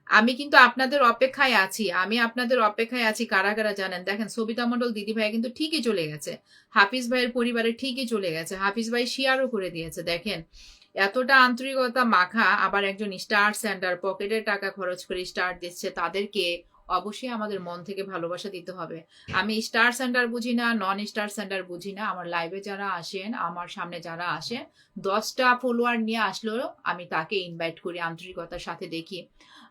আমি কিন্তু আপনাদের অপেক্ষায় আছি, আমি আপনাদের অপেক্ষায় আছি। কারা কারা জানেন? দেখেন সবিতা মন্ডল দিদি ভাই কিন্তু ঠিকই চলে গেছে, হাফিজ ভাইয়ের পরিবারে ঠিকই চলে গেছে। হাফিজ ভাই শেয়ারও করে দিয়েছে। দেখেন এতটা আন্তরিকতা মাখা, আবার একজন স্টার সেন্টার পকেটের টাকা খরচ করে স্টার দিচ্ছে, তাদেরকে অবশ্যই আমাদের মন থেকে ভালোবাসা দিতে হবে। আমি স্টার সেন্টার বুঝি না, নন স্টার সেন্টার বুঝি না। আমার লাইভে যারা আসেন, আমার সামনে যারা আসেন, 10টা ফলোয়ার নিয়ে আসলেও আমি তাকে ইনভাইট করি, আন্তরিকতার সাথে দেখি।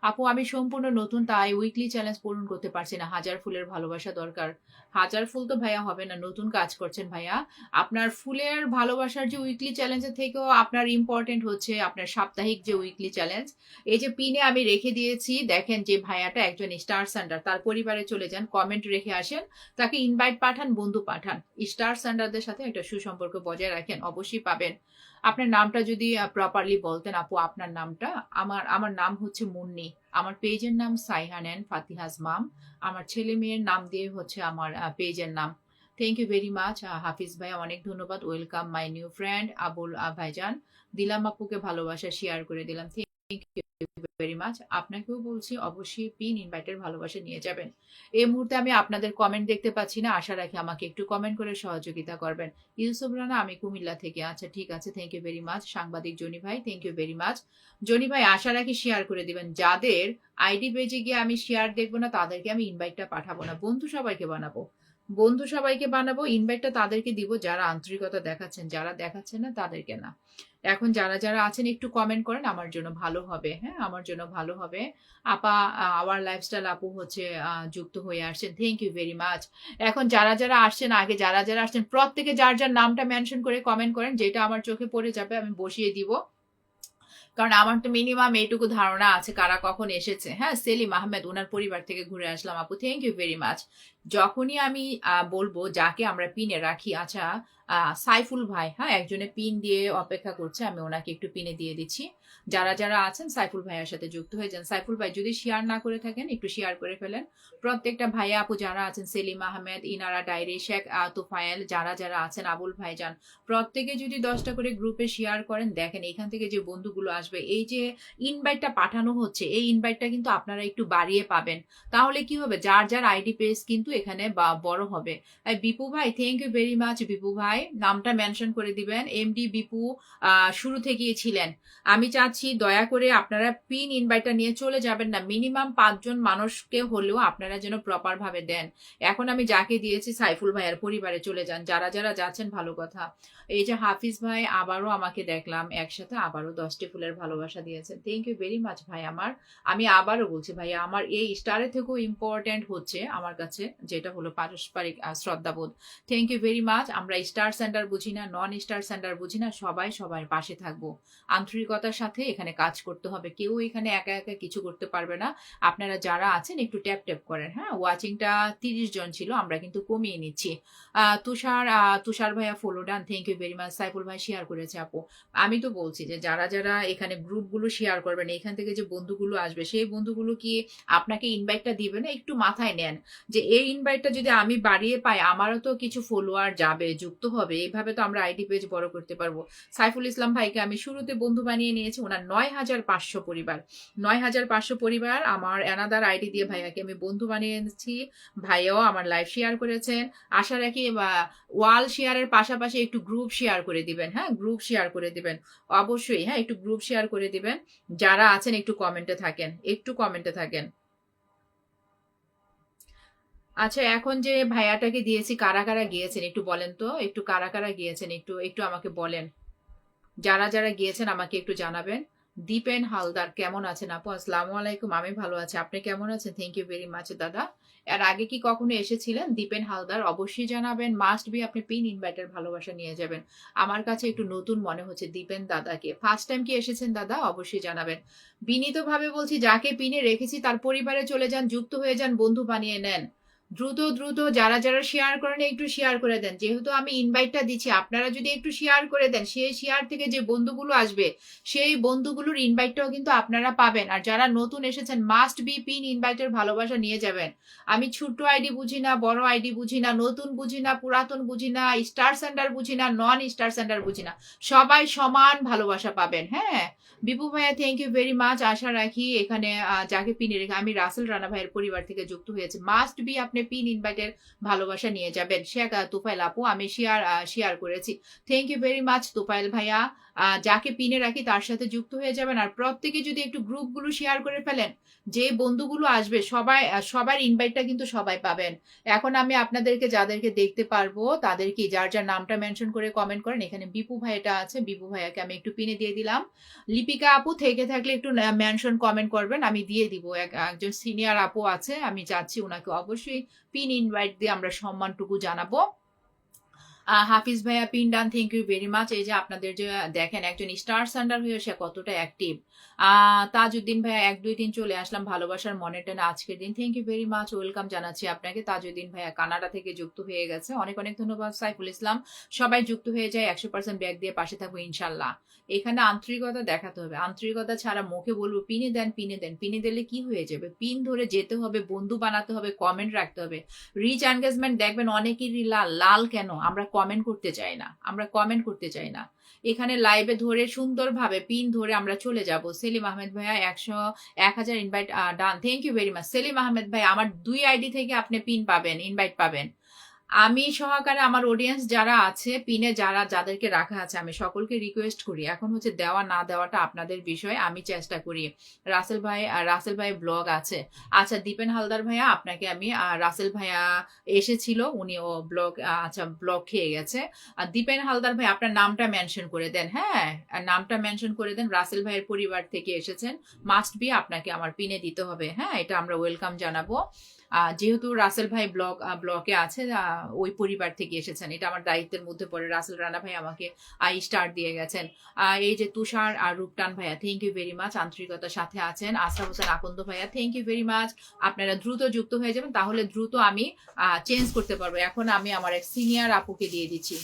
আপু আমি সম্পূর্ণ নতুন, তাই উইকলি চ্যালেঞ্জ পূরণ করতে পারছি না, 1000 ফুলের ভালোবাসা দরকার। 1000 ফুল তো ভাইয়া হবে না, নতুন কাজ করছেন ভাইয়া। আপনার ফুলের ভালোবাসার যে উইকলি চ্যালেঞ্জের থেকেও আপনার ইম্পর্টেন্ট হচ্ছে আপনার সাপ্তাহিক যে উইকলি চ্যালেঞ্জ। এই যে পিনে আমি রেখে দিয়েছি, দেখেন যে ভাইয়াটা একজন স্টার সেন্টার, তার পরিবারে চলে যান, কমেন্ট রেখে আসেন, তাকে ইনভাইট পাঠান, বন্ধু পাঠান, স্টার সেন্টারদের সাথে একটা সুসম্পর্ক বজায় রাখেন, অবশ্যই পাবেন। আপনার নামটা যদি প্রপারলি বলতেন আপু, আপনার নামটা। আমার নাম হচ্ছে মুন্নি, আমার পেজের নাম সাইহান এন্ড ফাতিহাজ মাম, আমার ছেলে মেয়ের নাম দিয়ে হচ্ছে আমার পেজের নাম। থ্যাংক ইউ ভেরি মাচ হাফিজ ভাই, অনেক ধন্যবাদ। Welcome my new friend Abul ভাইজান। দিলাম আপুকে ভালোবাসা, শেয়ার করে দিলাম, থ্যাংক ইউ ভেরি মাচ। আপনাকেও বলছি অবশ্যই পিন ইনভাইটের ভালোবাসা নিয়ে যাবেন। এই মুহূর্তে আমি আপনাদের কমেন্ট দেখতে পাচ্ছি না, আশা রাখি আমাকে একটু কমেন্ট করে সহযোগিতা করবেন। ইউসুফ রানা, আমি কুমিল্লা থেকে। আচ্ছা ঠিক আছে, থ্যাংক ইউ ভেরি মাচ। সাংবাদিক জনি ভাই, thank you very much. Jony ভাই আশা রাখি শেয়ার করে দিবেন। যাদের আইডি পেজে গিয়ে আমি শেয়ার দেখবো না, তাদেরকে আমি ইনভাইটটা পাঠাবো না, বন্ধু সবাইকে বানাবো, বন্ধু সবাইকে বানাবো, ইনভাইটটা তাদেরকে দিব যারা আন্তরিকতা দেখাচ্ছেন, যারা দেখাচ্ছেন না তাদেরকে না। এখন যারা যারা আছেন একটু কমেন্ট করেন, আমার জন্য ভালো হবে। হ্যাঁ, আমার জন্য ভালো হবে। আপা আওয়ার লাইফস্টাইল আপু হচ্ছে যুক্ত হয়ে আসছেন, থ্যাংক ইউ ভেরি মাচ। এখন যারা যারা আসছেন, আগে যারা যারা আসছেন প্রত্যেকে যার যার নামটা মেনশন করে কমেন্ট করেন, যেটা আমার চোখে পড়ে যাবে আমি বসিয়ে দিব। কারণ আমার তো মিনিমাম এইটুকু ধারণা আছে কারা কখন এসেছে। হ্যাঁ, সেলিম আহমেদ ওনার পরিবার থেকে ঘুরে আসলাম আপু, থ্যাংক ইউ ভেরি মাচ। যখনই আমি বলবো যাকে আমরা পিনে রাখি, আচ্ছা সাইফুল ভাই, হ্যাঁ একজনে পিন দিয়ে অপেক্ষা করছে, আমি ওনাকে একটু পিনে দিয়ে দিচ্ছি। যারা যারা আছেন সাইফুল ভাইয়ের সাথে যুক্ত হয়ে যান। সাইফুল ভাই যদি শেয়ার না করে থাকেন একটু শেয়ার করে ফেলেন। প্রত্যেকটা ভাইয়া আপু যারা আছেন, সেলিম আহমেদ, ইনারা ডায়েরি, শেখ তোফায়েল, যারা যারা আছেন, আবুল ভাইজান, প্রত্যেকে যদি 10টা করে গ্রুপে শেয়ার করেন, দেখেন এখান থেকে যে বন্ধুগুলো আসবে, এই যে ইনভাইটটা পাঠানো হচ্ছে, এই ইনভাইটটা কিন্তু আপনারা একটু বাড়িয়ে পাবেন। তাহলে কি হবে, যার যার আইডি পেজ কিন্তু এখানে বড় হবে। বিপু ভাই, thank you very much. Bipu ভাই নামটা মেনশন করে দিবেন, এমডি বিপু শুরু থেকেই ছিলেন। আমি চাচ্ছি দয়া করে আপনারা পিন ইনভাইটটা নিয়ে চলে যাবেন না, মিনিমাম 5জন মানুষকে হলেও আপনারা যেন প্রপার ভাবে দেন। এখন আমি যাকে দিয়েছি সাইফুল ভাইয়ের পরিবারে চলে যান, যারা যারা যাচ্ছেন ভালো কথা। এই যে হাফিজ ভাই আবারও আমাকে দেখলাম একসাথে আবারও 10টি ফুলের ভালোবাসা দিয়েছেন, থ্যাংক ইউ ভেরি মাচ ভাই আমার। আমি আবারও বলছি ভাইয়া, আমার এই স্টারের থেকেও ইম্পর্টেন্ট হচ্ছে আমার কাছে যেটা হলো পারস্পরিক শ্রদ্ধাবোধ। Thank you very much. আমরা স্টার সেন্টার বুঝি না, নন স্টার সেন্টার বুঝি না, সবাই সবার পাশে থাকবো। আন্তরিকতার সাথে এখানে কাজ করতে হবে, কেউ এখানে একা একা কিছু করতে পারবে না। আপনারা যারা আছেন একটু ট্যাপ ট্যাপ করেন। হ্যাঁ, ওয়াচিংটা 30 জন ছিল, আমরা কিন্তু কমিয়ে নিচ্ছি। তুষার ভাইয়া follow done, thank you very much. Saiful ভাই শেয়ার করেছে আপু। আমি তো বলছি যে যারা যারা এখানে গ্রুপগুলো শেয়ার করবেন, এখান থেকে যে বন্ধুগুলো আসবে, সেই বন্ধুগুলো কি আপনাকে ইনভাইটটা দিবে না? একটু মাথায় নেন যে এই ইনভাইটটা যদি আমি বাড়িয়ে পাই, আমারও তো কিছু ফলোয়ার যাবে, যুক্ত হবে, এইভাবে তো আমরা আইডি পেজ বড় করতে পারবো। সাইফুল ইসলাম ভাইকে আমি শুরুতে বন্ধু বানিয়ে নিয়েছি, ওনার 9,500 পরিবার, 9,500 পরিবার আমার অ্যানাদার আইডি দিয়ে ভাইয়াকে আমি বন্ধু বানিয়ে এনেছি। ভাইয়াও আমার লাইভ শেয়ার করেছেন। আশা রাখি ওয়াল শেয়ারের পাশাপাশি একটু গ্রুপ শেয়ার করে দিবেন। হ্যাঁ, গ্রুপ শেয়ার করে দিবেন অবশ্যই। হ্যাঁ, একটু গ্রুপ শেয়ার করে দিবেন। যারা আছেন একটু কমেন্টে থাকেন, একটু কমেন্টে থাকেন। আচ্ছা, এখন যে ভাইয়াটাকে দিয়েছি কারা কারা গিয়েছেন একটু বলেন তো, একটু কারা কারা গিয়েছেন একটু একটু আমাকে বলেন। যারা যারা গিয়েছেন আমাকে একটু জানাবেন। দীপেন হালদার, কেমন আছেন আপু? আসসালামু আলাইকুম, আমি ভালো আছি, আপনি কেমন আছেন? থ্যাংক ইউ ভেরি মাচ দাদা। এর আগে কি কখনো এসেছিলেন? দীপেন হালদার অবশ্যই জানাবেন, মাস্ট বি আপনি পিন ইনভাইটের ভালোবাসা নিয়ে যাবেন। আমার কাছে একটু নতুন মনে হচ্ছে দীপেন দাদাকে, ফার্স্ট টাইম কি এসেছেন দাদা? অবশ্যই জানাবেন। বিনীতভাবে বলছি, যাকে পিনে রেখেছি তার পরিবারে চলে যান, যুক্ত হয়ে যান, বন্ধু বানিয়ে নেন। দ্রুত দ্রুত যারা যারা শেয়ার করেন একটু শেয়ার করে দেন, যেহেতু আমি ইনভাইটটা দিচ্ছি, আপনারা যদি একটু শেয়ার করে দেন, সেই শেয়ার থেকে যে বন্ধুগুলো আসবে, সেই বন্ধুগুলোর ইনভাইটটাও কিন্তু আপনারা পাবেন। আর যারা নতুন এসেছেন, মাস্ট বি পিন ইনভাইটের ভালোবাসা নিয়ে যাবেন। আমি ছোট্ট আইডি বুঝি না, বড় আইডি বুঝি না, নতুন বুঝি না, পুরাতন বুঝি না, স্টার সেন্টার বুঝি না, নন স্টার সেন্টার বুঝি না, সবাই সমান ভালোবাসা পাবেন। হ্যাঁ, বিপু ভাইয়া থ্যাংক ইউ ভেরি মাচ। আশা রাখি এখানে যাকে পিনে রেখে আমি রাসেল রানা ভাইয়ের পরিবার থেকে যুক্ত হয়েছে, মাস্ট বি আপনি পিন ইনভাইটের ভালোবাসা নিয়ে যাবেন। শেখ তুফাইল আপু, আমি শেয়ার করেছি, thank you very much Tufail ভাইয়া। যাকে পিনে রাখি তার সাথে যুক্ত হয়ে যাবেন। আর প্রত্যেকে যদি একটু গ্রুপগুলো শেয়ার করে ফেলেন, যে বন্ধুগুলো আসবে সবাই সবার ইনভাইটটা কিন্তু সবাই পাবেন। এখন আমি আপনাদেরকে যাদেরকে দেখতে পারবো তাদেরকে যার যার নামটা মেনশন করে কমেন্ট করেন। এখানে বিপু ভাইটা আছে, বিপু ভাইয়াকে আমি একটু পিনে দিয়ে দিলাম। লিপিকা আপু থেকে থাকলে একটু মেনশন কমেন্ট করবেন, আমি দিয়ে দিব। একজন সিনিয়র আপু আছে, আমি চাচ্ছি ওনাকে অবশ্যই পিন ইনভাইট দিয়ে আমরা সম্মানটুকু জানাবো। হাফিজ ভাইয়া pin done, thank you very much. এই যে আপনাদের যে দেখেন একজন স্টার সান্ডার হয়ে সে কতটা অ্যাক্টিভ। তাজউদ্দিন ভাইয়া 1-2-3 চলে আসলাম, ভালোবাসার মনে টেনে আজকের দিন, thank you very much, welcome জানাচ্ছি আপনাকে। তাজউদ্দিন ভাইয়া কানাডা থেকে যুক্ত হয়ে গেছে, অনেক অনেক ধন্যবাদ। সাইফুল ইসলাম, সবাই যুক্ত হয়ে যায়, 100% ব্যাগ দিয়ে পাশে থাকবো ইনশাল্লাহ। এখানে আন্তরিকতা দেখাতে হবে, আন্তরিকতা ছাড়া মুখে বলবো পিনে দেন পিনে দেন, পিনে দিলে কি হয়ে যাবে? পিন ধরে যেতে হবে, বন্ধু বানাতে হবে, কমেন্ট রাখতে হবে। রিচ এনগেজমেন্ট দেখবেন অনেকেরই লাল লাল, কেন? আমরা কমেন্ট করতে চাই না, আমরা কমেন্ট করতে চাই না। এখানে লাইভে ধরে সুন্দরভাবে পিন ধরে আমরা চলে যাব। সেলিম আহমেদ ভাইয়া 1,000 invite done, thank you very much. Selim Ahmed ভাই, আমার 2 আইডি থেকে আপনি পিন পাবেন, ইনভাইট পাবেন। আমি সহকারে আমার অডিয়েন্স যারা আছে, পিনে যাদেরকে রাখা আছে, আমি সকলকে রিকোয়েস্ট করি, এখন হচ্ছে দেওয়া না দেওয়াটা আপনাদের বিষয়। আমি চেষ্টা করি। রাসেল ভাই ব্লগ আছে। আচ্ছা দীপেন হালদার ভাইয়া, আপনাকে আমি রাসেল ভাইয়া এসেছিল, উনিও ব্লগ, আচ্ছা ব্লগ খেয়ে গেছে। আর দীপেন হালদার ভাই আপনার নামটা মেনশন করে দেন, হ্যাঁ আর নামটা মেনশন করে দেন। রাসেল ভাইয়ের পরিবার থেকে এসেছেন, মাস্ট বি আপনাকে আমার পিনে দিতে হবে, হ্যাঁ এটা আমরা ওয়েলকাম জানাবো। যেহেতু রাসেল ভাই ব্লকে আছে, ওই পরিবার থেকে এসেছেন, এটা আমার দায়িত্বের মধ্যে পড়ে। রাসেল রানা ভাই আমাকে স্টার দিয়ে গেছেন। এই যে তুষার আর রূপটান ভাইয়া, থ্যাংক ইউ ভেরি মাচ, আন্তরিকতার সাথে আছেন। আশরাফ হোসেন আকন্দ ভাইয়া, থ্যাংক ইউ ভেরি মাচ। আপনারা দ্রুত যুক্ত হয়ে যাবেন, তাহলে দ্রুত আমি চেঞ্জ করতে পারবো। এখন আমি আমার এক সিনিয়র আপুকে দিয়ে দিচ্ছি,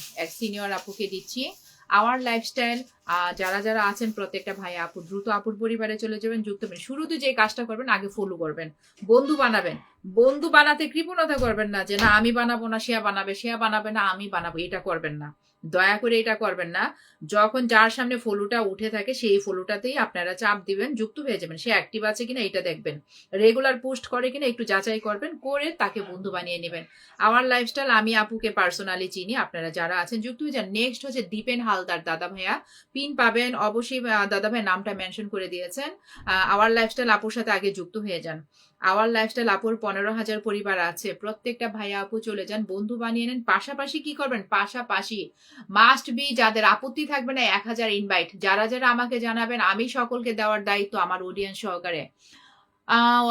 দিচ্ছি আওয়ার লাইফস্টাইল। যারা যারা আছেন প্রত্যেকটা ভাই আপু, দ্রুত আপুর পরিবারে চলে যাবেন, যুক্ত হবেন। শুরুতে যে কাজটা করবেন, আগে ফলো করবেন, বন্ধু বানাবেন। বন্ধু বানাতে কৃপণতা করবেন না, যে না আমি বানাবো না, সে বানাবে না আমি বানাবো, এটা করবেন না, দয়া করে এটা করবেন না। যখন যার সামনে ফলোটা উঠে থাকে, সেই ফলোটাতেই আপনারা চাপ দিবেন, যুক্ত হয়ে যাবেন। সে অ্যাক্টিভ আছে কিনা এটা দেখবেন, রেগুলার পোস্ট করে কিনা একটু যাচাই করবেন, করে তাকে বন্ধু বানিয়ে নেবেন। আমার লাইফস্টাইল, আমি আপুকে পার্সোনালি চিনি, আপনারা যারা আছেন যুক্ত হয়ে যান। নেক্সট হচ্ছে দীপেন হালদার দাদা ভাইয়া, পিন পাবেন অবশ্যই। দাদা ভাই নামটা মেনশন করে দিয়েছেন। আওয়ার লাইফস্টাইল আপুর সাথে আগে যুক্ত হয়ে যান। আওয়ার লাইফস্টাইল আপুর 15,000 পরিবার আছে, প্রত্যেকটা ভাইয়া আপু চলে যান, বন্ধু বানিয়ে নেন। পাশাপাশি কি করবেন, পাশাপাশি মাস্ট বি, যাদের আপত্তি থাকবে না, 1000 ইনভাইট। যারা যারা আমাকে জানাবেন, আমি সকলকে দেওয়ার দায়িত্ব আমার অডিয়েন্স সহকারে।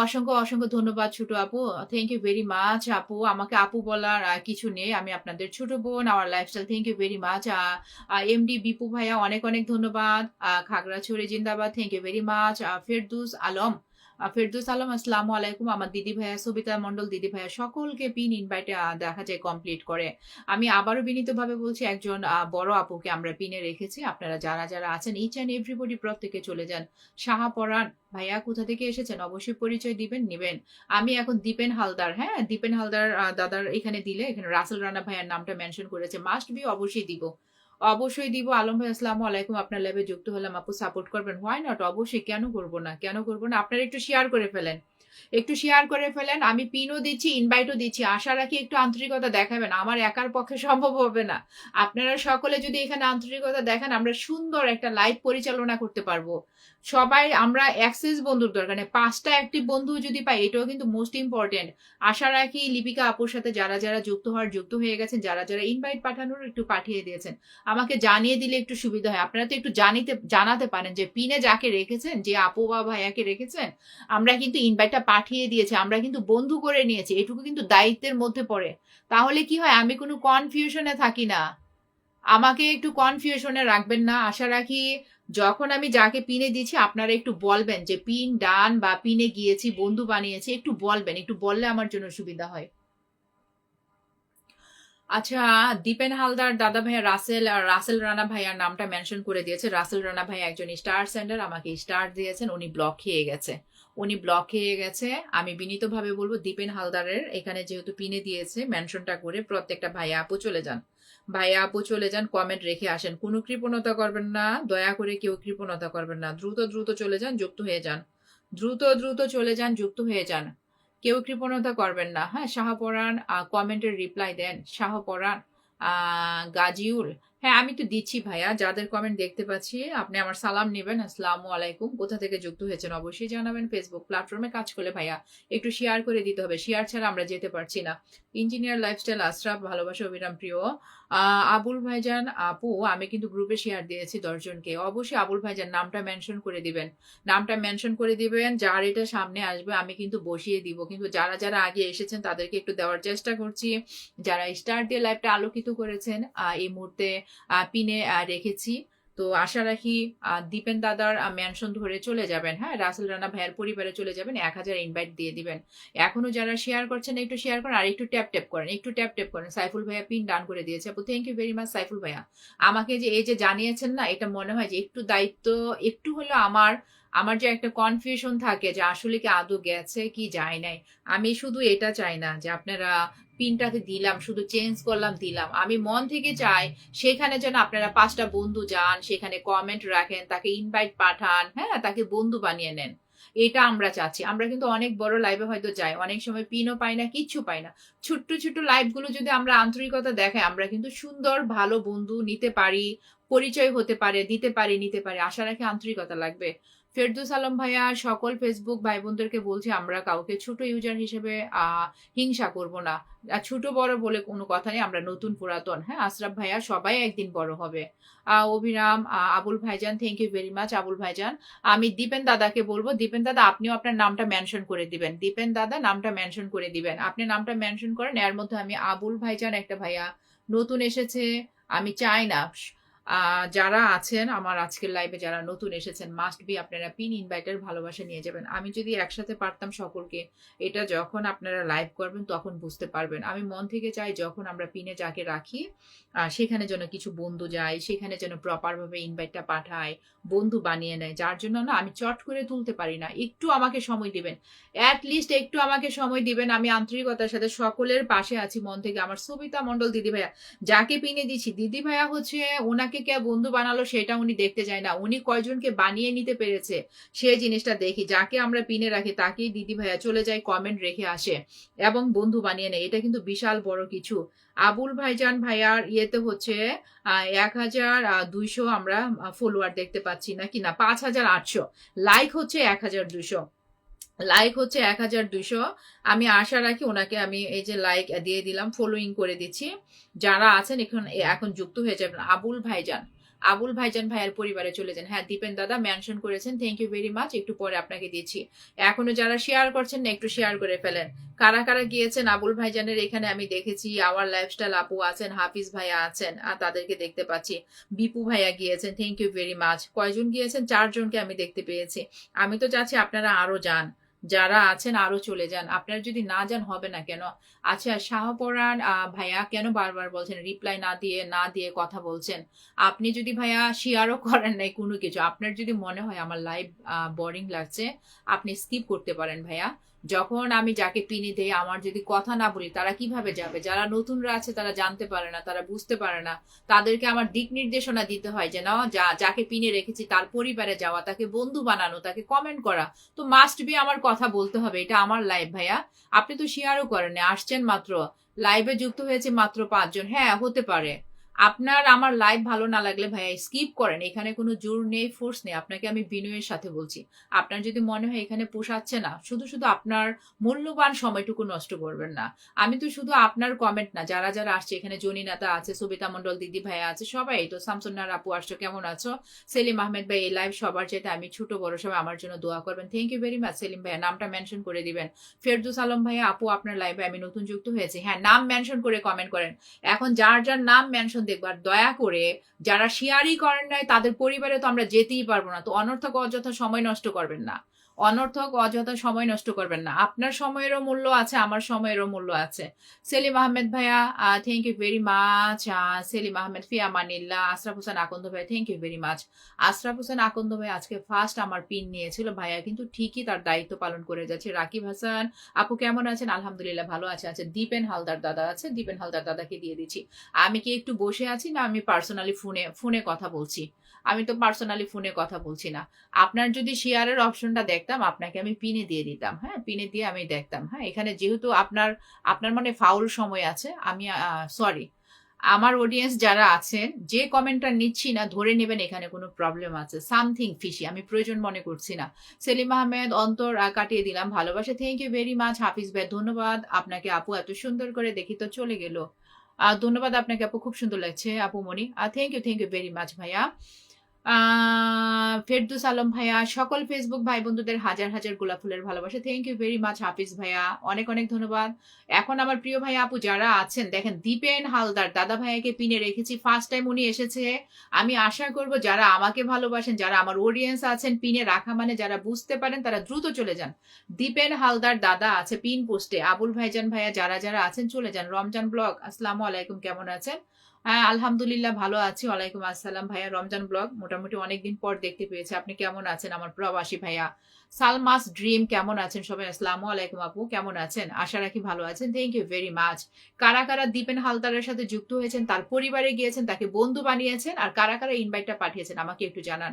অসংখ্য অসংখ্য ধন্যবাদ ছোট আপু, থ্যাংক ইউ ভেরি মাচ আপু। আমাকে আপু বলার কিছু নেই, আমি আপনাদের ছোট বোন। Our lifestyle, thank you very much. MD Bipu ভাইয়া অনেক অনেক ধন্যবাদ। খাগড়াছড়ি জিন্দাবাদ, thank you very much. Ferdous Alam আসসালামু আলাইকুম। আমার দিদি ভাইয়া, সবিতা মন্ডল দিদি ভাইয়া, সকলকে পিন ইনভাইটে দেখা যায় কমপ্লিট করে। আমি আবারও বিনীতভাবে বলছি, একজন বড় আপুকে আমরা পিনে রেখেছি। আপনারা যারা যারা আছেন, ইচ অ্যান্ড এভরিবডি প্রত্যেকে চলে যান। শাহপরান ভাইয়া কোথা থেকে এসেছেন, অবশ্যই পরিচয় দিবেন, নিবেন। আমি এখন দীপেন হালদার, হ্যাঁ দীপেন হালদার দাদার এখানে দিলে, এখানে রাসেল রানা ভাইয়ার নামটা মেনশন করেছে, মাস্ট বি অবশ্যই দিব, অবশ্যই দিব। আলম ভাই আসসালামু আলাইকুম, আপনার লাইভে যুক্ত হলাম আপু, সাপোর্ট করবেন, হোয়াই নট, অবশ্যই, কেন করবো না, কেন করবো না। আপনারা একটু শেয়ার করে ফেলেন, একটু শেয়ার করে ফেলেন। আমি পিনও দিচ্ছি, ইনভাইটও দিচ্ছি, আশা রাখি একটু আন্তরিকতা দেখাবেন, আমার একার পক্ষে সম্ভব হবে না। আপনারা সকলে যদি এখানে আন্তরিকতা দেখান, আমরা সুন্দর একটা লাইভ পরিচালনা করতে পারবো। সবাই আমরা অ্যাক্সেস বন্ধুর দরকার নেই, 5টা অ্যাক্টিভ বন্ধু যদি পাই, এটাও কিন্তু মোস্ট ইম্পর্টেন্ট। আশা রাখি লিপিকা আপুর সাথে যারা যারা যুক্ত হয়ে গেছেন, যারা যারা ইনভাইট পাঠানোর একটু পাঠিয়ে দিয়েছেন, আমাকে জানিয়ে দিলে একটু সুবিধা হয়। আপনারা তো একটু জানাতে পারেন যে পিনে যাকে রেখেছেন, যে আপু বা ভাইয়াকে রেখেছেন, আমরা কিন্তু ইনভাইটটা পাঠিয়ে দিয়েছি, আমরা কিন্তু বন্ধু করে নিয়েছি, এটুকু কিন্তু দায়িত্বের মধ্যে পড়ে। তাহলে কি হয়, আমি কোনো কনফিউশনে থাকি না, আমাকে একটু কনফিউশনে রাখবেন না। আশা রাখি যখন আমি যাকে পিনে দিচ্ছি, আপনারা একটু বলবেন যে পিন ডান বা পিনে গিয়েছি, বন্ধু বানিয়েছি, একটু বলবেন, একটু বললে আমার জন্য সুবিধা হয়। আচ্ছা দীপেন হালদার দাদা ভাইয়া রাসেল রানা ভাইয়ার নামটা মেনশন করে দিয়েছে। রাসেল রানা ভাই একজন স্টার সেন্ডার, আমাকে স্টার দিয়েছেন, উনি ব্লক খেয়ে গেছে, আমি বিনীতভাবে বলবো দীপেন হালদারের এখানে যেহেতু পিনে দিয়েছে মেনশনটা করে, প্রত্যেকটা ভাইয়া আপু চলে যান, কমেন্ট রেখে আসেন, কোনো কৃপণতা করবেন না, দয়া করে কেউ কৃপণতা করবেন না, দ্রুত দ্রুত চলে যান, যুক্ত হয়ে যান, দ্রুত দ্রুত চলে যান, যুক্ত হয়ে যান, কেউ কৃপণতা করবেন না। হ্যাঁ শাহপরান কমেন্টের রিপ্লাই দেন, শাহপরান গাজিউল, হ্যাঁ আমি তো দিচ্ছি ভাইয়া, যাদের কমেন্ট দেখতে পাচ্ছি আপনি আমার সালাম নেবেন। আসসালামু আলাইকুম, কোথা থেকে যুক্ত হয়েছেন অবশ্যই জানাবেন। ফেসবুক প্ল্যাটফর্মে কাজ করলে ভাইয়া একটু শেয়ার করে দিতে হবে, শেয়ার ছাড়া আমরা যেতে পারছি না। ইঞ্জিনিয়ার লাইফস্টাইল আশরাফ, ভালোবাসা অবিরাম প্রিয়। আবুল ভাইজান আপু, আমি কিন্তু গ্রুপে শেয়ার দিয়েছি 10 জনকে, অবশ্যই আবুল ভাইজান নামটা মেনশন করে দিবেন, যার এটা সামনে আসবে আমি কিন্তু বসিয়ে দিব। কিন্তু যারা যারা আগে এসেছেন তাদেরকে একটু দেওয়ার চেষ্টা করছি, যারা স্টার দিয়ে লাইভটা আলোকিত করেছেন এই মুহূর্তে পিনে রেখেছি। তো আশা রাখি দীপেন দাদার মেনশন ধরে চলে যাবেন, হ্যাঁ রাসেল রানা ভাইয়ের পরিবারে চলে যাবেন, 1000 ইনভাইট দিয়ে দিবেন। এখনো যারা শেয়ার করছেন একটু শেয়ার করেন, আর একটু ট্যাপ ট্যাপ করেন। সাইফুল ভাইয়া পিন ডান করে দিয়েছে আপু, thank you very much Saiful ভাইয়া। আমাকে যে এই যে জানিয়েছেন না, এটা মনে হয় যে একটু দায়িত্ব, একটু হলো আমার যে একটা কনফিউশন থাকে যে আসলে কি আদৌ গেছে কি যায় নাই, আমি শুধু এটা চাই না যে আপনারা পিনটাতে দিলাম, শুধু চেঞ্জ করলাম দিলাম, আমি মন থেকে চাই সেখানে যেন আপনারা 5টা বন্ধু যান, সেখানে কমেন্ট রাখেন, তাকে ইনভাইট পাঠান, হ্যাঁ তাকে বন্ধু বানিয়ে নেন। এটা আমরা চাচ্ছি। আমরা কিন্তু অনেক বড় লাইভে হয়তো যাই, অনেক সময় পিনও পাই না, কিচ্ছু পাই না। ছোট্ট ছোট্ট লাইভগুলো যদি আমরা আন্তরিকতা দেখাই, আমরা কিন্তু সুন্দর ভালো বন্ধু নিতে পারি, পরিচয় হতে পারে, দিতে পারি, নিতে পারি। আশা রাখি আন্তরিকতা লাগবে। ফেরদৌস আলম ভাইয়া, সকল ফেসবুক ভাই বোনদেরকে বলছি, আমরা কাউকে ছোট ইউজার হিসেবে হিংসা করব না। ছোট বড় বলে কোনো কথা নেই, আমরা নতুন পুরাতন। হ্যাঁ, আশরাফ ভাইয়া, সবাই একদিন বড় হবে। অভিরাম, আবুল ভাইজান, thank you very much Abul ভাইজান। আমি দীপেন দাদাকে বলবো, দীপেন দাদা আপনিও আপনার নামটা মেনশন করে দিবেন। দীপেন দাদা নামটা মেনশন করে দিবেন, আপনি নামটা মেনশন করেন। এর মধ্যে আমি আবুল ভাইজান, একটা ভাইয়া নতুন এসেছে, আমি চাই না যারা আছেন আমার আজকের লাইভে, যারা নতুন এসেছেন, মাস্ট বি আপনারা পিন ইনভাইটের ভালোবাসা নিয়ে যাবেন। আমি যদি একসাথে পারতাম সকলকে, এটা যখন আপনারা লাইভ করবেন তখন বুঝতে পারবেন। আমি মন থেকে চাই যখন আমরা পিনে যাকে রাখি সেখানে যেন কিছু বন্ধু যায়, সেখানে যেন প্রপারভাবে ইনভাইটটা পাঠায়, বন্ধু বানিয়ে নেয়। যার জন্য না আমি চট করে তুলতে পারি না, একটু আমাকে সময় দিবেন, অ্যাটলিস্ট একটু আমাকে সময় দিবেন। আমি আন্তরিকতার সাথে সকলের পাশে আছি মন থেকে। আমার সবিতা মণ্ডল দিদি ভাইয়া, যাকে পিনে দিচ্ছি, দিদি ভাইয়া হচ্ছে ওনাকে কে বন্ধু বানালো সেটা উনি দেখতে যায় না, উনি কয়জনকে বানিয়ে নিতে পেরেছে সেই জিনিসটা দেখি। যাকে আমরা পিনে রাখি তাকেই দিদি ভাইয়া চলে যায়, কমেন্ট রেখে আসে এবং বন্ধু বানিয়ে নেয়। এটা কিন্তু বিশাল বড় কিছু। আবুল ভাইজান ভাইয়ার ইয়েতে হচ্ছে 1200 আমরা ফলোয়ার দেখতে পাচ্ছি, নাকি না 5800, লাইক হচ্ছে 1200, লাইক হচ্ছে 1200। আমি আশা রাখি ওনাকে আমি এই যে লাইক দিয়ে দিলাম, ফলোইং করে দিচ্ছি। যারা আছেন এখন যুক্ত হয়ে যাবেন। আবুল ভাইজান, আবুল ভাইজান ভাইয়ের পরিবারে চলে যান। হ্যাঁ, দীপেন দাদা মেনশন করেছেন, থ্যাংক ইউ ভেরি মাচ। একটু পরে আপনাকে দিচ্ছি। এখনো যারা শেয়ার করছেন না, একটু শেয়ার করে ফেলেন। কারা কারা গিয়েছেন আবুল ভাইজানের এখানে? আমি দেখেছি আওয়ার লাইফস্টাইল আপু আছেন, হাফিজ ভাইয়া আছেন, আর তাদেরকে দেখতে পাচ্ছি। বিপু ভাইয়া গিয়েছেন, থ্যাংক ইউ ভেরি মাচ। কয়জন গিয়েছেন? 4 জনকে আমি দেখতে পেয়েছি। আমি তো চাচ্ছি আপনারা আরো যান, যারা আছেন আরো চলে যান। আপনারা যদি না যান হবে না কেন? আচ্ছা, শাহপরান ভাইয়া কেন বারবার বলছেন রিপ্লাই না দিয়ে কথা বলছেন? আপনি যদি ভাইয়া শেয়ারও করেন নাই কোনো কিছু, আপনার যদি মনে হয় আমার লাইভ বোরিং লাগছে, আপনি স্কিপ করতে পারেন ভাইয়া। যখন আমি যাকে পিনি দেই, আমার যদি কথা না বলি তারা কিভাবে যাবে? যারা নতুনরা আছে তারা জানতে পারে না, তারা বুঝতে পারে না, তাদেরকে আমার দিক নির্দেশনা দিতে হয় যে না, যাকে পিনে রেখেছি তার পরিবারে যাওয়া, তাকে বন্ধু বানানো, তাকে কমেন্ট করা। তো মাস্ট বি আমার কথা বলতে হবে, এটা আমার লাইভ ভাইয়া। আপনি তো শেয়ারও করেন, আসছেন মাত্র, লাইভে যুক্ত হয়েছে মাত্র 5 জন। হ্যাঁ, হতে পারে আপনার আমার লাইভ ভালো না লাগলে ভাইয়া স্কিপ করেন, এখানে কোনো জোর নেই, ফোর্স নেই। আপনাকে আমি বিনয়ের সাথে বলছি, আপনার যদি মনে হয় এখানে পোষাচ্ছে না, শুধু শুধু আপনার মূল্যবান সময়টুকু নষ্ট করবেন না। আমি তো শুধু আপনার কমেন্ট না, যারা যারা আসছে এখানে, জনিনাতা আছে, সবিতা মন্ডল দিদি ভাইয়া আছে, সবাই তো, শামসুন্নার আপু আসছো, কেমন আছো? সেলিম আহমেদ ভাই, এই লাইভ সবার যেটা, আমি ছোট বড় সবাই আমার জন্য দোয়া করবেন। Thank you very much Selim ভাইয়া, নামটা মেনশন করে দিবেন। ফেরদৌস আলম ভাইয়া, আপু আপনার লাইভে আমি নতুন যুক্ত হয়েছি। হ্যাঁ, নাম মেনশন করে কমেন্ট করেন। এখন যার যার নাম মেনশন দেখবার, দয়া করে যারা শেয়ারই করেন নাই তাদের পরিবারে তো আমরা যেতেই পারবো না। তো অনর্থক অযথা সময় নষ্ট করবেন না, অনর্থক অযথা সময় নষ্ট করবেন না। আপনার সময়েরও মূল্য আছে, আমার সময়েরও মূল্য আছে। সেলিম আহমেদ ভাইয়া, thank you very much. Selim Ahmed, ফিয়া মানিল্লা, আশরাফ হোসেন আকন্দ ভাই, thank you very much. Ashraf Hossain Akand ভাই আজকে ফার্স্ট আমার পিন নিয়েছিল, ভাইয়া কিন্তু ঠিকই তার দায়িত্ব পালন করে যাচ্ছে। রাকিব হাসান আপু কেমন আছেন? আলহামদুলিল্লাহ ভালো আছে। আচ্ছা, দীপেন হালদার দাদা আছে, দীপেন হালদার দাদাকে দিয়ে দিচ্ছি। আমি কি একটু বসে আছি না আমি পার্সোনালি ফোনে কথা বলছি? আমি তো পার্সোনালি ফোনে কথা বলছি না। আপনার যদি শেয়ারের অপশনটা দেখতাম, আপনাকে আমি পিনে দিয়ে দিতাম। হ্যাঁ, পিনে দিয়ে আমি দেখতাম। হ্যাঁ, এখানে যেহেতু আপনার আপনার মানে ফাউল সময় আছে, আমি সরি, আমার অডিয়েন্স যারা আছেন, যে কমেন্টটা নিচ্ছি না ধরে নেবেন এখানে কোনো প্রবলেম আছে, সামথিং ফিশি, আমি প্রয়োজন মনে করছি না। সেলিম আহমেদ, অন্তর কাটিয়ে দিলাম ভালোবাসা, থ্যাংক ইউ ভেরি মাচ। হাফিজ ভাই ধন্যবাদ আপনাকে আপু, এত সুন্দর করে দেখি তো চলে গেল। ধন্যবাদ আপনাকে আপু, খুব সুন্দর লাগছে আপু মনি। থ্যাংক ইউ ভেরি মাচ ভাইয়া। ফেরদৌস আলম ভাইয়া, সকল ফেসবুক ভাই বন্ধুদের হাজার হাজার গোলাপ ফুলের ভালোবাসা, থ্যাংক ইউ ভেরি মাচ। হাফিজ ভাইয়া, অনেক অনেক ধন্যবাদ। এখন আমার প্রিয় ভাইয়া আপু যারা আছেন, দেখেন দীপেন হালদার দাদা ভাইয়াকে পিনে রেখেছি, ফার্স্ট টাইম উনি এসেছে। আমি আশা করব যারা আমাকে ভালোবাসেন, যারা আমার অডিয়েন্স আছেন, পিনে রাখা মানে যারা বুঝতে পারেন তারা দ্রুত চলে যান। দীপেন হালদার দাদা আছে পিন পোস্টে। আবুল ভাইজান ভাইয়া যারা যারা আছেন চলে যান। রমজান ব্লগ, আসসালামু আলাইকুম, কেমন আছেন? হ্যাঁ, আলহামদুলিল্লাহ ভালো আছি। ওয়ালাইকুম আসসালাম ভাইয়া। রমজান ব্লগ মোটামুটি অনেকদিন পর দেখতে পেয়েছি, আপনি কেমন আছেন আমার প্রবাসী ভাইয়া? সালমাস ড্রিম কেমন আছেন সবাই? আসসালামু আলাইকুম আপু, কেমন আছেন? আশা রাখি ভালো আছেন, থ্যাংক ইউ ভেরি মাচ। কারা কারা দীপেন হালদারের সাথে যুক্ত হয়েছেন, তার পরিবারে গিয়েছেন, তাকে বন্ধু বানিয়েছেন, আর কারা কারা ইনভাইটটা পাঠিয়েছেন আমাকে একটু জানান।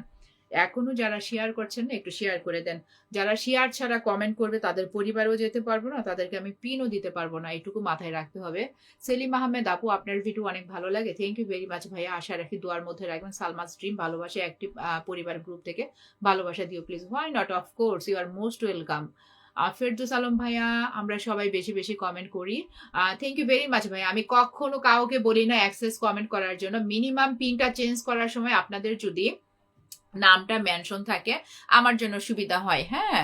এখনো যারা শেয়ার করছেন না একটু শেয়ার করে দেন। যারা শেয়ার ছাড়া কমেন্ট করবে তাদের পরিবারেও যেতে পারবো না, তাদেরকে আমি পিনও দিতে পারবো না, এটুকু মাথায় রাখতে হবে। সেলিম আহমেদ আপু, আপনার ভিডিও অনেক ভালো লাগে, থ্যাংক ইউ ভেরি মাচ ভাইয়া। আশা রাখি দোয়ার মধ্যে রাখবেন। সালমাস ড্রিম ভালোবাসা অ্যাক্টিভ পরিবার গ্রুপ থেকে ভালোবাসা দিও please. Why not, of course, you are most welcome. Ferdous Alam ভাইয়া, আমরা সবাই বেশি বেশি কমেন্ট করি। থ্যাংক ইউ ভেরি মাচ ভাইয়া। আমি কখনো কাউকে বলি না অ্যাক্সেস কমেন্ট করার জন্য। মিনিমাম পিনটা চেঞ্জ করার সময় আপনাদের যদি নামটা মেনশন থাকে আমার জন্য সুবিধা হয়। হ্যাঁ,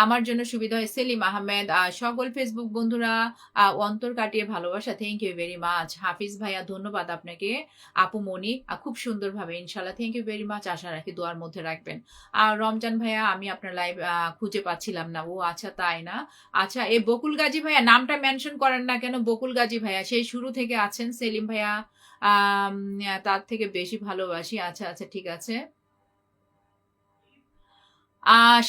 আমার জন্য সুবিধা হয়। সেলিম আহমেদ, সকল ফেসবুক বন্ধুরা অন্তর কাটিয়ে ভালোবাসা, থ্যাংক ইউ ভেরি মাচ। হাফিজ ভাইয়া ধন্যবাদ আপনাকে। আপু মনি খুব সুন্দরভাবে ইনশাল্লাহ, থ্যাংক ইউ ভেরি মাচ। আশা রাখি দোয়ার মধ্যে রাখবেন। আর রমজান ভাইয়া, আমি আপনার লাইভ খুঁজে পাচ্ছিলাম না। ও আচ্ছা, তাই না? আচ্ছা, এই বকুল গাজী ভাইয়া নামটা মেনশন করেন না কেন? বকুল গাজী ভাইয়া সেই শুরু থেকে আছেন। সেলিম ভাইয়া তার থেকে বেশি ভালোবাসি। আচ্ছা আচ্ছা, ঠিক আছে।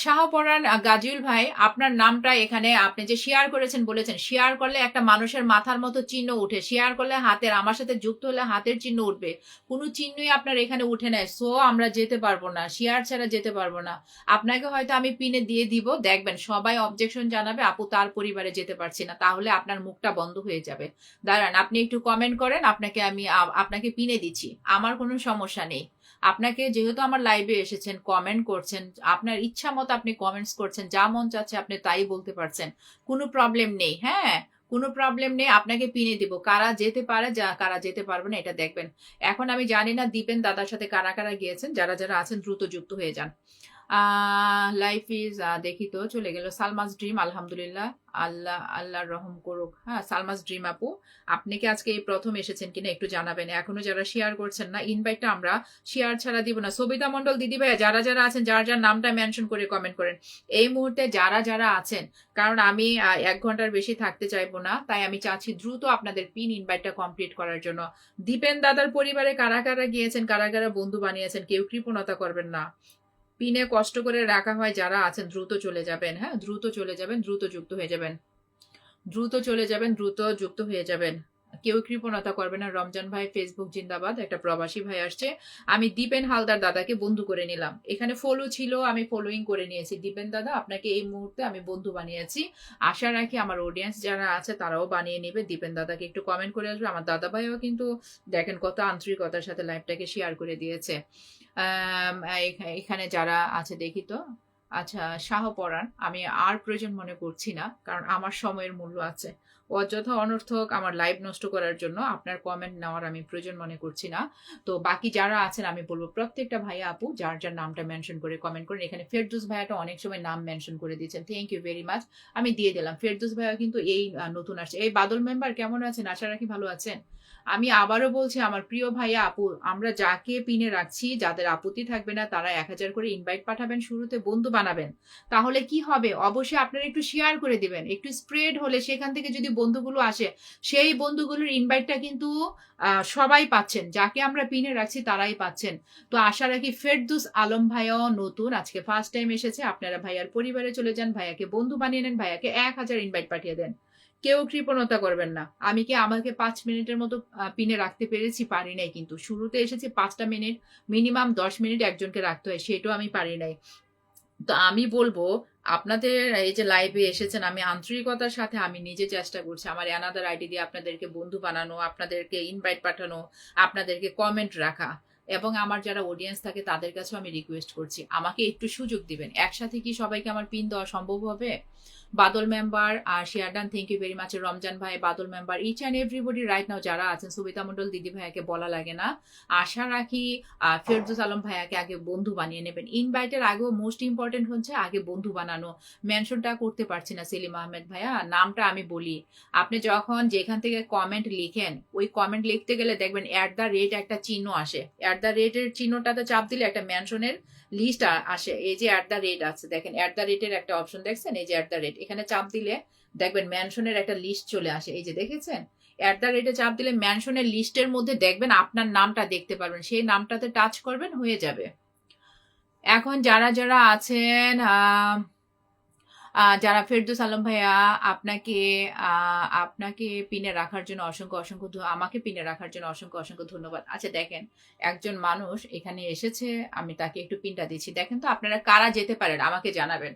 শাহপরান গাজীউল ভাই, আপনার নামটা এখানে আপনি যে শেয়ার করেছেন, বলেছেন শেয়ার করলে একটা মানুষের মাথার মতো চিহ্ন উঠে, শেয়ার করলে হাতের, আমার সাথে যুক্ত হলে হাতের চিহ্ন উঠবে, কোনো চিহ্নই আপনার এখানে উঠে নেয়। সো আমরা যেতে পারবো না, শেয়ার ছাড়া যেতে পারবো না। আপনাকে হয়তো আমি পিনে দিয়ে দিব, দেখবেন সবাই অবজেকশন জানাবে, আপু তার পরিবারে যেতে পারছি না, তাহলে আপনার মুখটা বন্ধ হয়ে যাবে। দাঁড়ান, আপনি একটু কমেন্ট করেন, আপনাকে পিনে দিচ্ছি, আমার কোনো সমস্যা নেই। আপনাকে যেহেতু আমার লাইভে এসেছেন, কমেন্ট করছেন, আপনার ইচ্ছা মতো আপনি কমেন্টস করছেন, যা মন চাচ্ছে আপনি তাই বলতে পারছেন, কোনো প্রবলেম নেই। হ্যাঁ, কোনো প্রবলেম নেই, আপনাকে পিনে দিব। কারা যেতে পারে, কারা যেতে পারবে না এটা দেখবেন। এখন আমি জানি না দীপেন দাদার সাথে কারা কারা গিয়েছেন, যারা যারা আছেন দ্রুত যুক্ত হয়ে যান। লাইফ ইজ, দেখি তো চলে গেল। সালমাস ড্রিম, আলহামদুলিল্লাহ, আল্লাহ আল্লাহর রহম করুক। হ্যাঁ, সালমাস ড্রিম আপু, আপনি কি আজকে এই প্রথম এসেছেন কিনা একটু জানাবেন। এখনো যারা শেয়ার করছেন না, ইনভাইটটা আমরা শেয়ার ছাড়া দিব না। সবিতা মন্ডল দিদি ভাইয়া, যারা যারা আছেন, যার যার নামটা মেনশন করে কমেন্ট করেন এই মুহূর্তে, যারা যারা আছেন। কারণ আমি 1 ঘন্টার বেশি থাকতে চাইবো না, তাই আমি চাচ্ছি দ্রুত আপনাদের পিন ইনভাইটটা কমপ্লিট করার জন্য। দীপেন দাদার পরিবারে কারা কারা গিয়েছেন, কারা কারা বন্ধু বানিয়েছেন, কেউ কৃপণতা করবেন না। পিনে কষ্ট করে রাখা হয়, যারা আছেন দ্রুত চলে যাবেন। হ্যাঁ, দ্রুত চলে যাবেন, দ্রুত যুক্ত হয়ে যাবেন, দ্রুত চলে যাবেন, দ্রুত যুক্ত হয়ে যাবেন। কেউ কৃপণতা করবে না। রমজান ভাই ফেসবুক জিন্দাবাদ, একটা প্রবাসী ভাই আসছে। আমি দীপেন হালদার দাদাকে বন্ধু করে নিলাম, এখানে ফলো ছিল, আমি ফলোইং করে নিয়েছি। দীপেন দাদা, আপনাকে এই মুহূর্তে আমি বন্ধু বানিয়েছি। আশা রাখি আমার অডিয়েন্স যারা আছে তারাও বানিয়ে নেবে। দীপেন দাদাকে একটু কমেন্ট করে আসবে। আমার দাদা ভাইও কিন্তু দেখেন কত আন্তরিকতার সাথে লাইভটাকে শেয়ার করে দিয়েছে। এখানে যারা আছে দেখি তো। আচ্ছা, শাহপরাণ, আমি আর প্রয়োজন মনে করছি না, কারণ আমার সময়ের মূল্য আছে। অযথা অনর্থক আমার লাইভ নষ্ট করার জন্য আপনার কমেন্ট নেওয়ার আমি প্রয়োজন মনে করছি না। তো বাকি যারা আছেন আমি বলবো প্রত্যেকটা ভাইয়া আপু যার যার নামটা মেনশন করে কমেন্ট করেন। এখানে ফেরদৌস ভাইয়াটা অনেক সময় নাম মেনশন করে দিয়েছেন, থ্যাংক ইউ ভেরি মাচ। আমি দিয়ে দিলাম। ফেরদৌস ভাইয়া কিন্তু এই নতুন আসছে। এই বাদল মেম্বার কেমন আছেন? আশা রাখি ভালো আছেন। আমি আবারও বলছি আমার প্রিয় ভাইয়া আপু, আমরা যাকে পিনে রাখছি, যাদের আপত্তি থাকবে না তারা 1000 করে ইনভাইট পাঠাবেন, শুরুতে বন্ধু বানাবেন। তাহলে কি হবে, অবশ্যই আপনারা একটু শেয়ার করে দিবেন, একটু স্প্রেড হলে সেখান থেকে যদি বন্ধুগুলো আসে, সেই বন্ধুগুলোর ইনভাইটটা কিন্তু সবাই পাচ্ছেন, যাকে আমরা পিনে রাখছি তারাই পাচ্ছেন। তো আশা রাখি ফেরদৌস আলম ভাইয়াও নতুন, আজকে ফার্স্ট টাইম এসেছে। আপনারা ভাইয়ার পরিবারে চলে যান, ভাইয়াকে বন্ধু বানিয়ে নেন, ভাইয়াকে 1000 ইনভাইট পাঠিয়ে দেন। কেউ কৃপণতা করবেন না। আমি কি আমাকে 5 মিনিটের মতো পিনে রাখতে পেরেছি? পারি নাই। কিন্তু শুরুতে এসেছি 5টা মিনিট, মিনিমাম 10 মিনিট একজনকে রাখতে হয়, সেটাও আমি পারি নাই। তো আমি বলবো আপনাদের এই যে লাইভে এসেছেন, আমি আন্তরিকতার সাথে আমি নিজে চেষ্টা করছি আমার অ্যানাদার আইডি দিয়ে আপনাদেরকে বন্ধু বানানো, আপনাদেরকে ইনভাইট পাঠানো, আপনাদেরকে কমেন্ট রাখা, এবং আমার যারা অডিয়েন্স থাকে তাদের কাছেও আমি রিকোয়েস্ট করছি আমাকে একটু সুযোগ দিবেন। একসাথে কি সবাইকে আমার পিন দেওয়া সম্ভব হবে? বাদল মেম্বার আর share done, thank you very much. Ramzan ভাই, Badal member, each and everybody right now যারা আছেন, সুবিতা মন্ডল দিদি ভাইয়াকে বলা লাগে না। আশা রাখি ফেরদৌস আলম ভাইয়াকে আগে বন্ধু বানিয়ে নেবেন। ইনভাইটের আগেও মোস্ট ইম্পর্টেন্ট হচ্ছে আগে বন্ধু বানানো। মেনশনটা করতে পারছি না সেলিম আহমেদ ভাইয়া, নামটা আমি বলি। আপনি যখন যেখান থেকে কমেন্ট লিখেন, ওই কমেন্ট লিখতে গেলে দেখবেন @ একটা চিহ্ন আসে। @এর চিহ্নটাতে চাপ দিলে একটা মেনশনের লিস্ট আসে। এই যে @ আছে, দেখেন @এর একটা অপশন দেখছেন, এই যে @ এখানে চাপ দিলে দেখবেন মেনশনের একটা লিস্ট চলে আসে। এই যে দেখেছেন, @এ চাপ দিলে মেনশনের লিস্টের মধ্যে দেখবেন আপনার নামটা দেখতে পারবেন, সেই নামটাতে টাচ করবেন, হয়ে যাবে। এখন যারা যারা আছেন যারা ফেরদৌস আলম ভাইয়া, আপনাকে আপনাকে পিনে রাখার জন্য অসংখ্য অসংখ্য আমাকে পিনে রাখার জন্য অসংখ্য অসংখ্য ধন্যবাদ। আচ্ছা দেখেন, একজন মানুষ এখানে এসেছে, আমি তাকে একটু পিনটা দিচ্ছি। দেখেন তো আপনারা কারা যেতে পারেন আমাকে জানাবেন।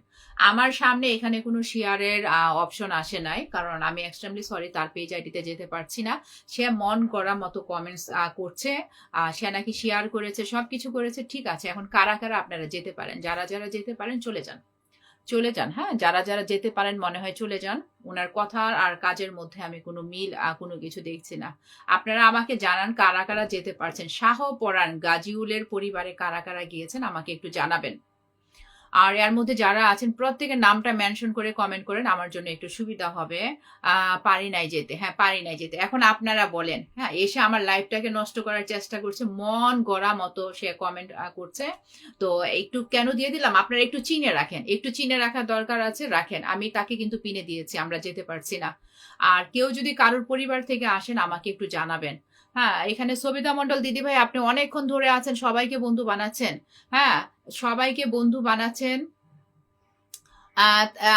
আমার সামনে এখানে কোনো শেয়ারের অপশন আসে নাই, কারণ আমি এক্সট্রিমলি সরি, তার পেজ আইডিতে যেতে পারছি না। সে মন করা মতো কমেন্টস করছে, সে নাকি শেয়ার করেছে, সবকিছু করেছে, ঠিক আছে। এখন কারা কারা আপনারা যেতে পারেন, যারা যারা যেতে পারেন চলে যান, চলে যান। হ্যাঁ, যারা যারা যেতে পারেন মনে হয় চলে যান। ওনার কথা আর কাজের মধ্যে আমি কোনো মিল কোনো কিছু দেখছি না। আপনারা আমাকে জানান কারা কারা যেতে পারছেন। শাহ পরাণ গাজীউলের পরিবারে কারা কারা গিয়েছেন আমাকে একটু জানাবেন। আর এর মধ্যে যারা আছেন প্রত্যেকের নামটা মেনশন করে কমেন্ট করেন, আমার জন্য একটু সুবিধা হবে। পারি নাই যেতে, হ্যাঁ পারি নাই যেতে। এখন আপনারা বলেন, হ্যাঁ এসে আমার লাইফটাকে নষ্ট করার চেষ্টা করছে, মন গড়া মতো সে কমেন্ট করছে। তো একটু কেন দিয়ে দিলাম, আপনারা একটু চিনে রাখেন, একটু চিনে রাখার দরকার আছে, রাখেন। আমি তাকে কিন্তু পিনে দিয়েছি, আমরা যেতে পারছি না। আর কেউ যদি কারোর পরিবার থেকে আসেন আমাকে একটু জানাবেন। হ্যাঁ, এখানে সবিতা মন্ডল দিদি ভাই, আপনি অনেকক্ষণ ধরে আছেন, সবাইকে বন্ধু বানাচ্ছেন। হ্যাঁ, সবাইকে বন্ধু বানাচ্ছেন।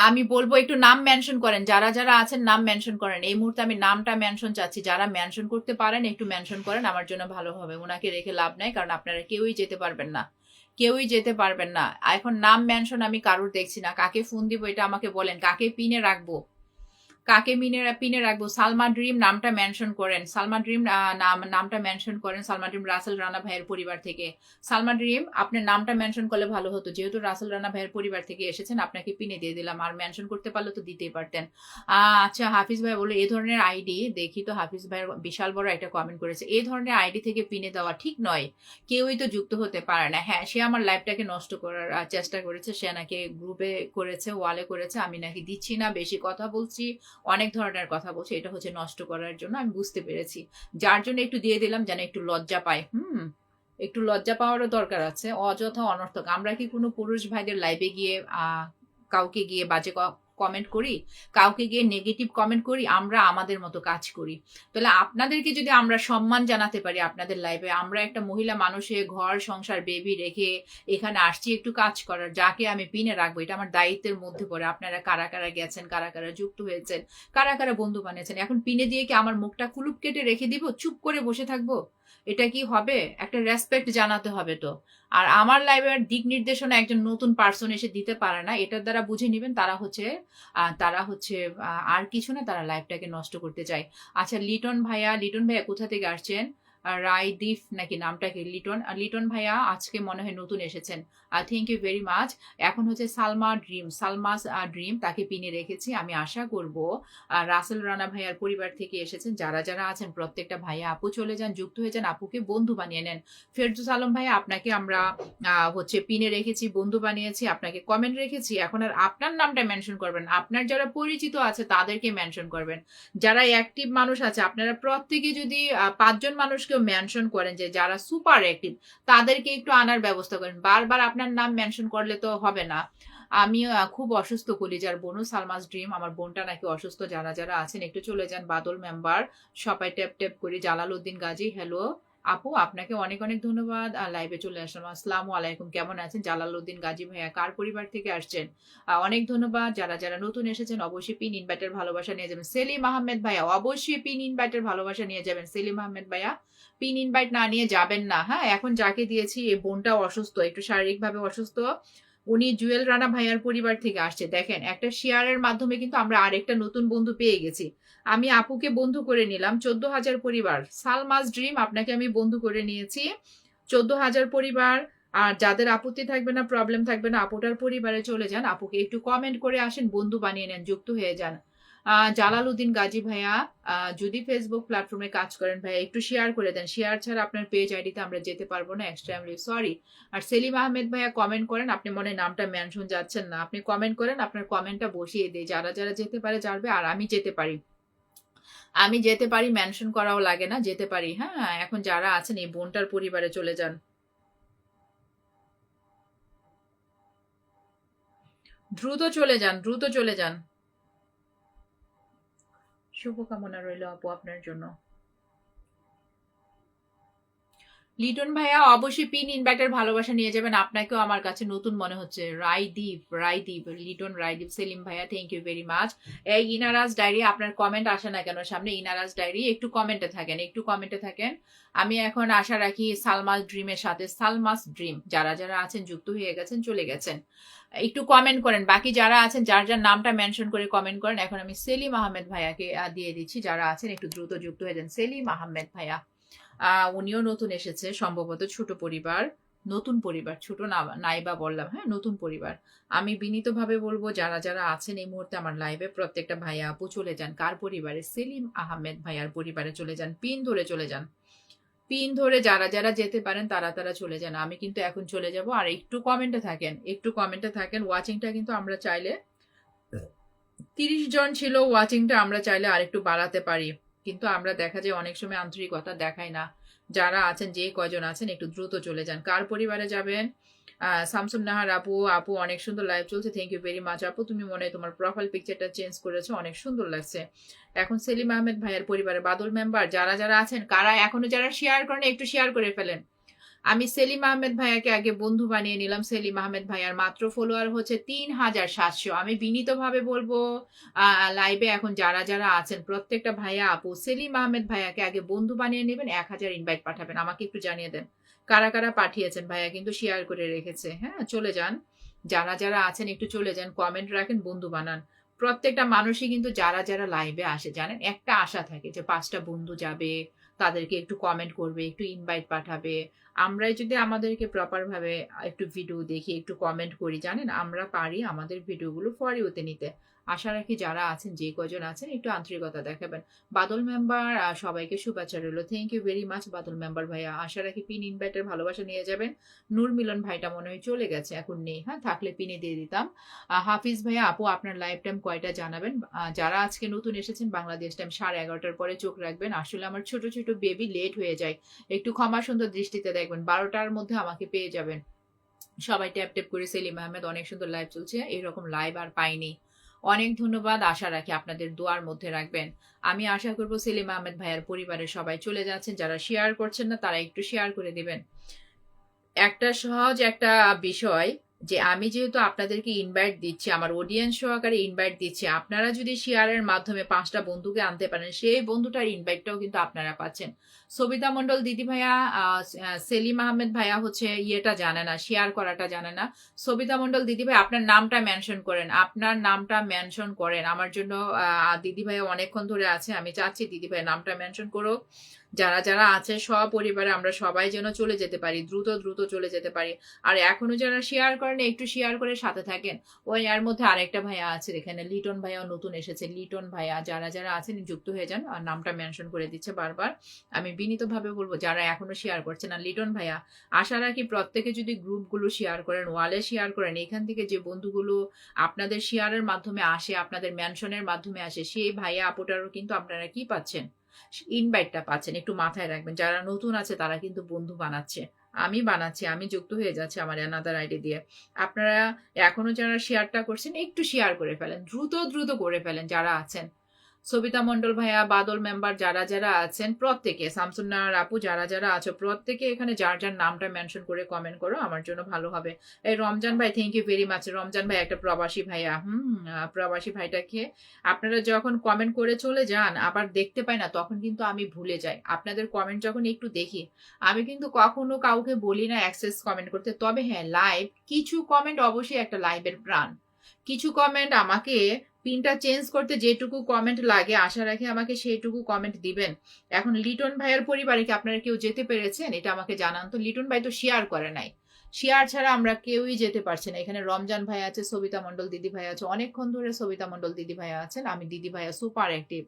আমি বলবো একটু নাম মেনশন করেন, যারা যারা আছেন নাম মেনশন করেন। এই মুহূর্তে আমি নামটা মেনশন চাচ্ছি, যারা মেনশন করতে পারেন একটু মেনশন করেন, আমার জন্য ভালো হবে। ওনাকে রেখে লাভ নাই, কারণ আপনারা কেউই যেতে পারবেন না, কেউই যেতে পারবেন না। এখন নাম মেনশন আমি কারোর দেখছি না। কাকে ফোন দিব এটা আমাকে বলেন, কাকে পিনে রাখবো, কাকে পিনে রাখবো। সালমা ড্রিম নামটা মেনশন করেন, সালমা ড্রিম নামটা মেনশন করেন। সালমা ড্রিম রাসেল রানা ভাইয়ের পরিবার থেকে। সালমা ড্রিম আপনার নামটা মেনশন করলে ভালো হতো, যেহেতু রাসেল রানা ভাইয়ের পরিবার থেকে এসেছেন, আপনাকে পিনে দিয়ে দিলাম। আর মেনশন করতে পারলে তো দিতেই পারতেন। আচ্ছা, হাফিজ ভাই বলো এই ধরনের আইডি, দেখি তো হাফিজ ভাইয়ের বিশাল বড় একটা কমেন্ট করেছে, এই ধরনের আইডি থেকে পিনে দেওয়া ঠিক নয়, কেউই তো যুক্ত হতে পারে না। হ্যাঁ, সে আমার লাইফটাকে নষ্ট করার চেষ্টা করেছে, সে নাকি গ্রুপে করেছে, ওয়ালে করেছে, আমি নাকি দিচ্ছি না, বেশি কথা বলছি, অনেক ধরনের কথা বলছে, এটা হচ্ছে নষ্ট করার জন্য। আমি বুঝতে পেরেছি, যার জন্য একটু দিয়ে দিলাম, যেন একটু লজ্জা পায়। একটু লজ্জা পাওয়ারও দরকার আছে। অযথা অনর্থক আমরা কি কোনো পুরুষ ভাইদের লাইভে গিয়ে কাউকে গিয়ে বাজে কমেন্ট করি, কাউকে গিয়ে নেগেটিভ কমেন্ট করি? আমরা আমাদের মতো কাজ করি। তাহলে আপনাদেরকে যদি আমরা সম্মান জানাতে পারি আপনাদের লাইফে, আমরা একটা মহিলা মানুষের ঘর সংসার বেবি রেখে এখানে আসছি একটু কাজ করার, যাকে আমি পিনে রাখবো, এটা আমার দায়িত্বের মধ্যে পড়ে। আপনারা কারা কারা গেছেন, কারা কারা যুক্ত হয়েছেন, কারা কারা বন্ধু বানিয়েছেন, এখন পিনে দিয়ে কি আমার মুখটা কুলুপ কেটে রেখে দিব, চুপ করে বসে থাকবো? এটা কি হবে? একটা রেসপেক্ট জানাতে হবে তো। আর আমার লাইফের দিক নির্দেশনা একজন নতুন পার্সন এসে দিতে পারে না, এটার দ্বারা বুঝে নেবেন তারা হচ্ছে আর কিছু না, তারা লাইফটাকে নষ্ট করতে চায়। আচ্ছা, লিটন ভাইয়া কোথা থেকে আসছেন? রায়দীপ নাকি নামটা কি? লিটন ভাইয়া আজকে মনে হয় নতুন এসেছেন। Thank you very much. এখন হচ্ছে সালমাস ড্রিম, তাকে পিনে রেখেছি। আমি আশা করব রাসেল রানা ভাইয়ার পরিবার থেকে এসেছেন, যারা যারা আছেন প্রত্যেকটা ভাইয়া আপু চলে যান, যুক্ত হয়ে যান, আপুকে বন্ধু বানিয়ে নেন। ফেরদৌস আলম ভাইয়া, আপনাকে আমরা হচ্ছে পিনে রেখেছি, বন্ধু বানিয়েছি, আপনাকে কমেন্ট রেখেছি। এখন আর আপনার নামটা মেনশন করবেন, আপনার যারা পরিচিত আছে তাদেরকে মেনশন করবেন। যারা অ্যাক্টিভ মানুষ আছে আপনারা প্রত্যেকে যদি 5 জন মানুষকেও মেনশন করেন, যে যারা সুপার অ্যাক্টিভ তাদেরকে একটু আনার ব্যবস্থা করেন। বারবার আপনার নাম মেনশন করলে তো হবে না। আমি খুব অসুস্থ, কলিজার বোনু সালমাস ড্রিম, আমার বোনটা নাকি অসুস্থ। যারা যারা আছেন একটু চলে যান। বাদল মেম্বার, সবাই ট্যাপ ট্যাপ করি। জালাল উদ্দিন গাজী, হ্যালো আপু, আপনাকে অনেক অনেক ধন্যবাদ, লাইভে চলে আসলাম। আসসালামু আলাইকুম, কেমন আছেন? জালাল উদ্দিন গাজী ভাইয়া কার পরিবার থেকে আসছেন? অনেক ধন্যবাদ। যারা যারা নতুন এসেছেন অবশ্যই পিন ইনভাইটের ভালোবাসা নিয়ে যাবেন। সেলিম আহমেদ ভাইয়া অবশ্যই পিন ইনভাইটের ভালোবাসা নিয়ে যাবেন। সেলিম আহমেদ ভাইয়া পিন ইনভাইট না নিয়ে যাবেন না। হ্যাঁ, এখন যাকে দিয়েছি এই বোনটাও অসুস্থ, একটু শারীরিকভাবে অসুস্থ। উনি জুয়েল রানা ভাইয়ার পরিবার থেকে আসছে। দেখেন, একটা শেয়ারের মাধ্যমে কিন্তু আমরা আরেকটা নতুন বন্ধু পেয়ে গেছি। আমি আপুকে বন্ধু করে নিলাম। 14,000 পরিবার, সালমাস ড্রিম, আপনাকে আমি বন্ধু করে নিয়েছি। 14,000 পরিবার। আর যাদের আপত্তি থাকবে না, প্রবলেম থাকবে না, আপুটার পরিবারে চলে যান, আপুকে একটু কমেন্ট করে আসেন, বন্ধু বানিয়ে নেন, যুক্ত হয়ে যান। জালাল উদ্দিন গাজী ভাইয়া, যদি ফেসবুক প্ল্যাটফর্মে কাজ করেন ভাইয়া একটু শেয়ার করে দেন, শেয়ার ছাড়া আপনার পেজ আইডিতে আমরা যেতে পারবো না, এক্সট্রিমলি সরি। আর সেলিম আহমেদ ভাইয়া কমেন্ট করেন, আপনি মনে হয় নামটা মেনশন যাচ্ছেন না, আপনি কমেন্ট করেন, আপনার কমেন্টটা বসিয়ে দিই, যারা যারা যেতে পারে যাবে। আর আমি যেতে পারি, আমি যেতে পারি, মেনশন করাও লাগে না, যেতে পারি। হ্যাঁ, এখন যারা আছেন এই বোনটার পরিবারে চলে যান, দ্রুত চলে যান, দ্রুত চলে যান। শুভকামনা রইল আপু আপনার জন্য। লিটন ভাইয়া অবশ্যই পিন ইনভাইটের ভালোবাসা নিয়ে যাবেন। আপনাকেও আমার কাছে নতুন মনে হচ্ছে। রায়দীপ, লিটন রায়দীপ, সেলিম ভাইয়া থ্যাংক ইউ ভেরি মাচ। এই ইনারাজ ডায়েরি আপনার কমেন্ট আসে না কেন সামনে? ইনারাজ ডায়েরি একটু কমেন্টে থাকেন, একটু কমেন্টে থাকেন। আমি এখন আশা রাখি সালমাস ড্রিমের সাথে, সালমাস ড্রিম যারা যারা আছেন যুক্ত হয়ে গেছেন, চলে গেছেন, একটু কমেন্ট করেন। বাকি যারা আছেন যার যার নামটা মেনশন করে কমেন্ট করেন। এখন আমি সেলিম আহমেদ ভাইয়াকে দিয়ে দিচ্ছি। যারা আছেন একটু দ্রুত যুক্ত হয়ে যান। সেলিম আহমেদ ভাইয়া, উনিও নতুন এসেছে সম্ভবত। ছোট পরিবার, নতুন পরিবার, ছোট না নাইবা বললাম, হ্যাঁ নতুন পরিবার। আমি বিনীতভাবে বলবো যারা যারা আছেন এই মুহূর্তে আমার লাইভে, প্রত্যেকটা ভাইয়া আপু চলে যান কার পরিবারে? সেলিম আহমেদ ভাইয়ার পরিবারে চলে যান, পিন ধরে চলে যান, পিন ধরে যারা যারা যেতে পারেন তারা তারা চলে যান। আমি কিন্তু এখন চলে যাব। আর একটু কমেন্টে থাকেন, একটু কমেন্টে থাকেন। ওয়াচিংটা কিন্তু আমরা চাইলে 30 জন ছিল, ওয়াচিংটা আমরা চাইলে আরেকটু বাড়াতে পারি, কিন্তু আমরা দেখা যায় অনেক সময় আন্তরিকতা দেখাই না। যারা আছেন, যে কয়জন আছেন একটু দ্রুত চলে যান। কার পরিবারে যাবেন? শামসুন নাহার আপু, আপু অনেক সুন্দর লাইভ চলছে, থ্যাংক ইউ ভেরি মাচ আপু। তুমি মনে হয় তোমার প্রোফাইল পিকচারটা চেঞ্জ করেছো, অনেক সুন্দর লাগছে। এখন সেলিম আহমেদ ভাইয়ের পরিবারে বাদল মেম্বার যারা যারা আছেন, কারা এখনো যারা শেয়ার করেন একটু শেয়ার করে ফেলেন। আমি সেলিম আহমেদ ভাইয়াকে আগে বন্ধু বানিয়ে নিলাম। সেলিম আহমেদ ভাইয়ার মাত্র ফলোয়ার হচ্ছে 3700। আমি বিনীতভাবে বলবো লাইভে এখন যারা যারা আছেন প্রত্যেকটা ভাইয়া আপু সেলিম আহমেদ ভাইয়াকে আগে বন্ধু বানিয়ে নেবেন, 1000 ইনভাইট পাঠাবেন। আমাকে একটু জানিয়ে দেন কারা কারা পাঠিয়েছেন। ভাইয়া কিন্তু শেয়ার করে রেখেছে। হ্যাঁ চলে যান, যারা যারা আছেন একটু চলে যান, কমেন্ট রাখেন, বন্ধু বানান। প্রত্যেকটা মানুষই কিন্তু যারা যারা লাইভে আসে জানেন একটা আশা থাকে যে 5টা বন্ধু যাবে, তাদেরকে একটু কমেন্ট করবে, একটু ইনভাইট পাঠাবে। আমরাই যদি আমাদেরকে প্রপার ভাবে একটু ভিডিও দেখি, একটু কমেন্ট করি, জানেন আমরা পারি আমাদের ভিডিওগুলো ফর ইউতে নিতে। আশা রাখি যারা আছেন, যে কজন আছেন একটু আন্তরিকতা দেখাবেন। বাদল মেম্বার সবাইকে শুভেচ্ছা রইল, thank you very much Badal member ভাইয়া। আশা রাখি পিন ইনভাইটের ভালোবাসা নিয়ে যাবেন। নূর মিলন ভাইটা মনে হয় চলে গেছে, এখন নেই, হ্যাঁ থাকলে পিনে দিয়ে দিতাম। হাফিজ ভাইয়া আপু আপনার লাইভ টাইম কয়টা জানাবেন। যারা আজকে নতুন এসেছেন বাংলাদেশ টাইম 11:30টার পরে চোখ রাখবেন। আসলে আমার ছোট ছোট বেবি লেট হয়ে যায়, একটু ক্ষমা সুন্দর দৃষ্টিতে দেখবেন। 12টার মধ্যে আমাকে পেয়ে যাবেন। সবাই ট্যাপ ট্যাপ করে। সেলিম আহমেদ অনেক সুন্দর লাইভ চলছে, এরকম লাইভ আর পাইনি। অনেক ধন্যবাদ। আশা রাখি আপনাদের দোয়ার মধ্যে রাখবেন। আমি আশা করব সেলিম আহমেদ ভাইয়ের পরিবারের সবাই চলে যাচ্ছেন। যারা শেয়ার করছেন না তারা একটু শেয়ার করে দিবেন। একটা সহজ একটা বিষয়, যে আমি যেহেতু আপনাদেরকে ইনভাইট দিচ্ছি, আমার অডিয়েন্স সহকারে ইনভাইট দিচ্ছি, আপনারা যদি শেয়ারের মাধ্যমে 5টা বন্ধুকে আনতে পারেন, সেই বন্ধুটার ইনভাইটটাও কিন্তু আপনারা পাচ্ছেন। সবিতা মন্ডল দিদি ভাইয়া, সেলিম আহমেদ ভাইয়া হচ্ছে ইয়েটা জানে না, শেয়ার করাটা জানে না। সবিতা মন্ডল দিদি ভাই আপনার নামটা মেনশন করেন, আপনার নামটা মেনশন করেন আমার জন্য। দিদি ভাইয়া অনেকক্ষণ ধরে আছে, আমি চাচ্ছি দিদি ভাইয়ের নামটা মেনশন করো। যারা যারা আছে সপরিবারে আমরা সবাই যেন চলে যেতে পারি, দ্রুত দ্রুত চলে যেতে পারি। আর এখনো যারা শেয়ার করেন একটু শেয়ার করে সাথে থাকেন। ওই এর মধ্যে আরেকটা ভাইয়া আছে এখানে, লিটন ভাইয়াও নতুন এসেছে। লিটন ভাইয়া যারা যারা আছেন যুক্ত হয়ে যান। আর নামটা মেনশন করে দিচ্ছে বারবার। আমি বিনীতভাবে বলবো যারা এখনো শেয়ার করছে না, লিটন ভাইয়া আশা রাখি প্রত্যেকে যদি গ্রুপগুলো শেয়ার করেন, ওয়ালে শেয়ার করেন, এখান থেকে যে বন্ধুগুলো আপনাদের শেয়ারের মাধ্যমে আসে, আপনাদের মেনশনের মাধ্যমে আসে, সেই ভাইয়া আপুটারও কিন্তু আপনারা কি পাচ্ছেন? ইনভাইটটা পাচ্ছেন। একটু মাথায় রাখবেন যারা নতুন আছে তারা কিন্তু বন্ধু বানাচ্ছে, আমি বানাচ্ছি, আমি যুক্ত হয়ে যাচ্ছি আমার অ্যানাদার আইডি দিয়ে। আপনারা এখনো যারা শেয়ারটা করছেন একটু শেয়ার করে ফেলেন, দ্রুত দ্রুত করে ফেলেন যারা আছেন। সবিতা মন্ডল ভাইয়া, বাদল মেম্বার যারা যারা আছেন প্রত্যেকে, শামসুন্নাহার আপু যারা যারা আছো প্রত্যেকে এখানে যার যার নামটা মেনশন করে কমেন্ট করো, আমার জন্য ভালো হবে। এই রমজান ভাই thank you very much. Ramzan ভাই একটা প্রবাসী ভাইয়া, প্রবাসী ভাইটাকে আপনারা যখন কমেন্ট করে চলে যান আবার দেখতে পাই না, তখন কিন্তু আমি ভুলে যাই। আপনাদের কমেন্ট যখন একটু দেখি, আমি কিন্তু কখনো কাউকে বলি না অ্যাক্সেস কমেন্ট করতে। তবে হ্যাঁ লাইভ কিছু কমেন্ট অবশ্যই একটা লাইভের প্রাণ। কিছু কমেন্ট আমাকে পিনটা চেঞ্জ করতে যেটুকু কমেন্ট লাগে, আশা রাখি আমাকে সেইটুকু কমেন্ট দিবেন। এখন লিটন ভাইয়ের পরিবারে কি আপনারা কেউ যেতে পেরেছেন এটা আমাকে জানান তো। লিটন ভাই তো শেয়ার করে নাই, শেয়ার ছাড়া আমরা কেউই যেতে পারছি না। এখানে রমজান ভাই আছে, সবিতা মন্ডল দিদি ভাই আছে, অনেকক্ষণ ধরে সবিতা মন্ডল দিদি ভাই আছেন। আমি দিদি ভাইয়া সুপার অ্যাক্টিভ।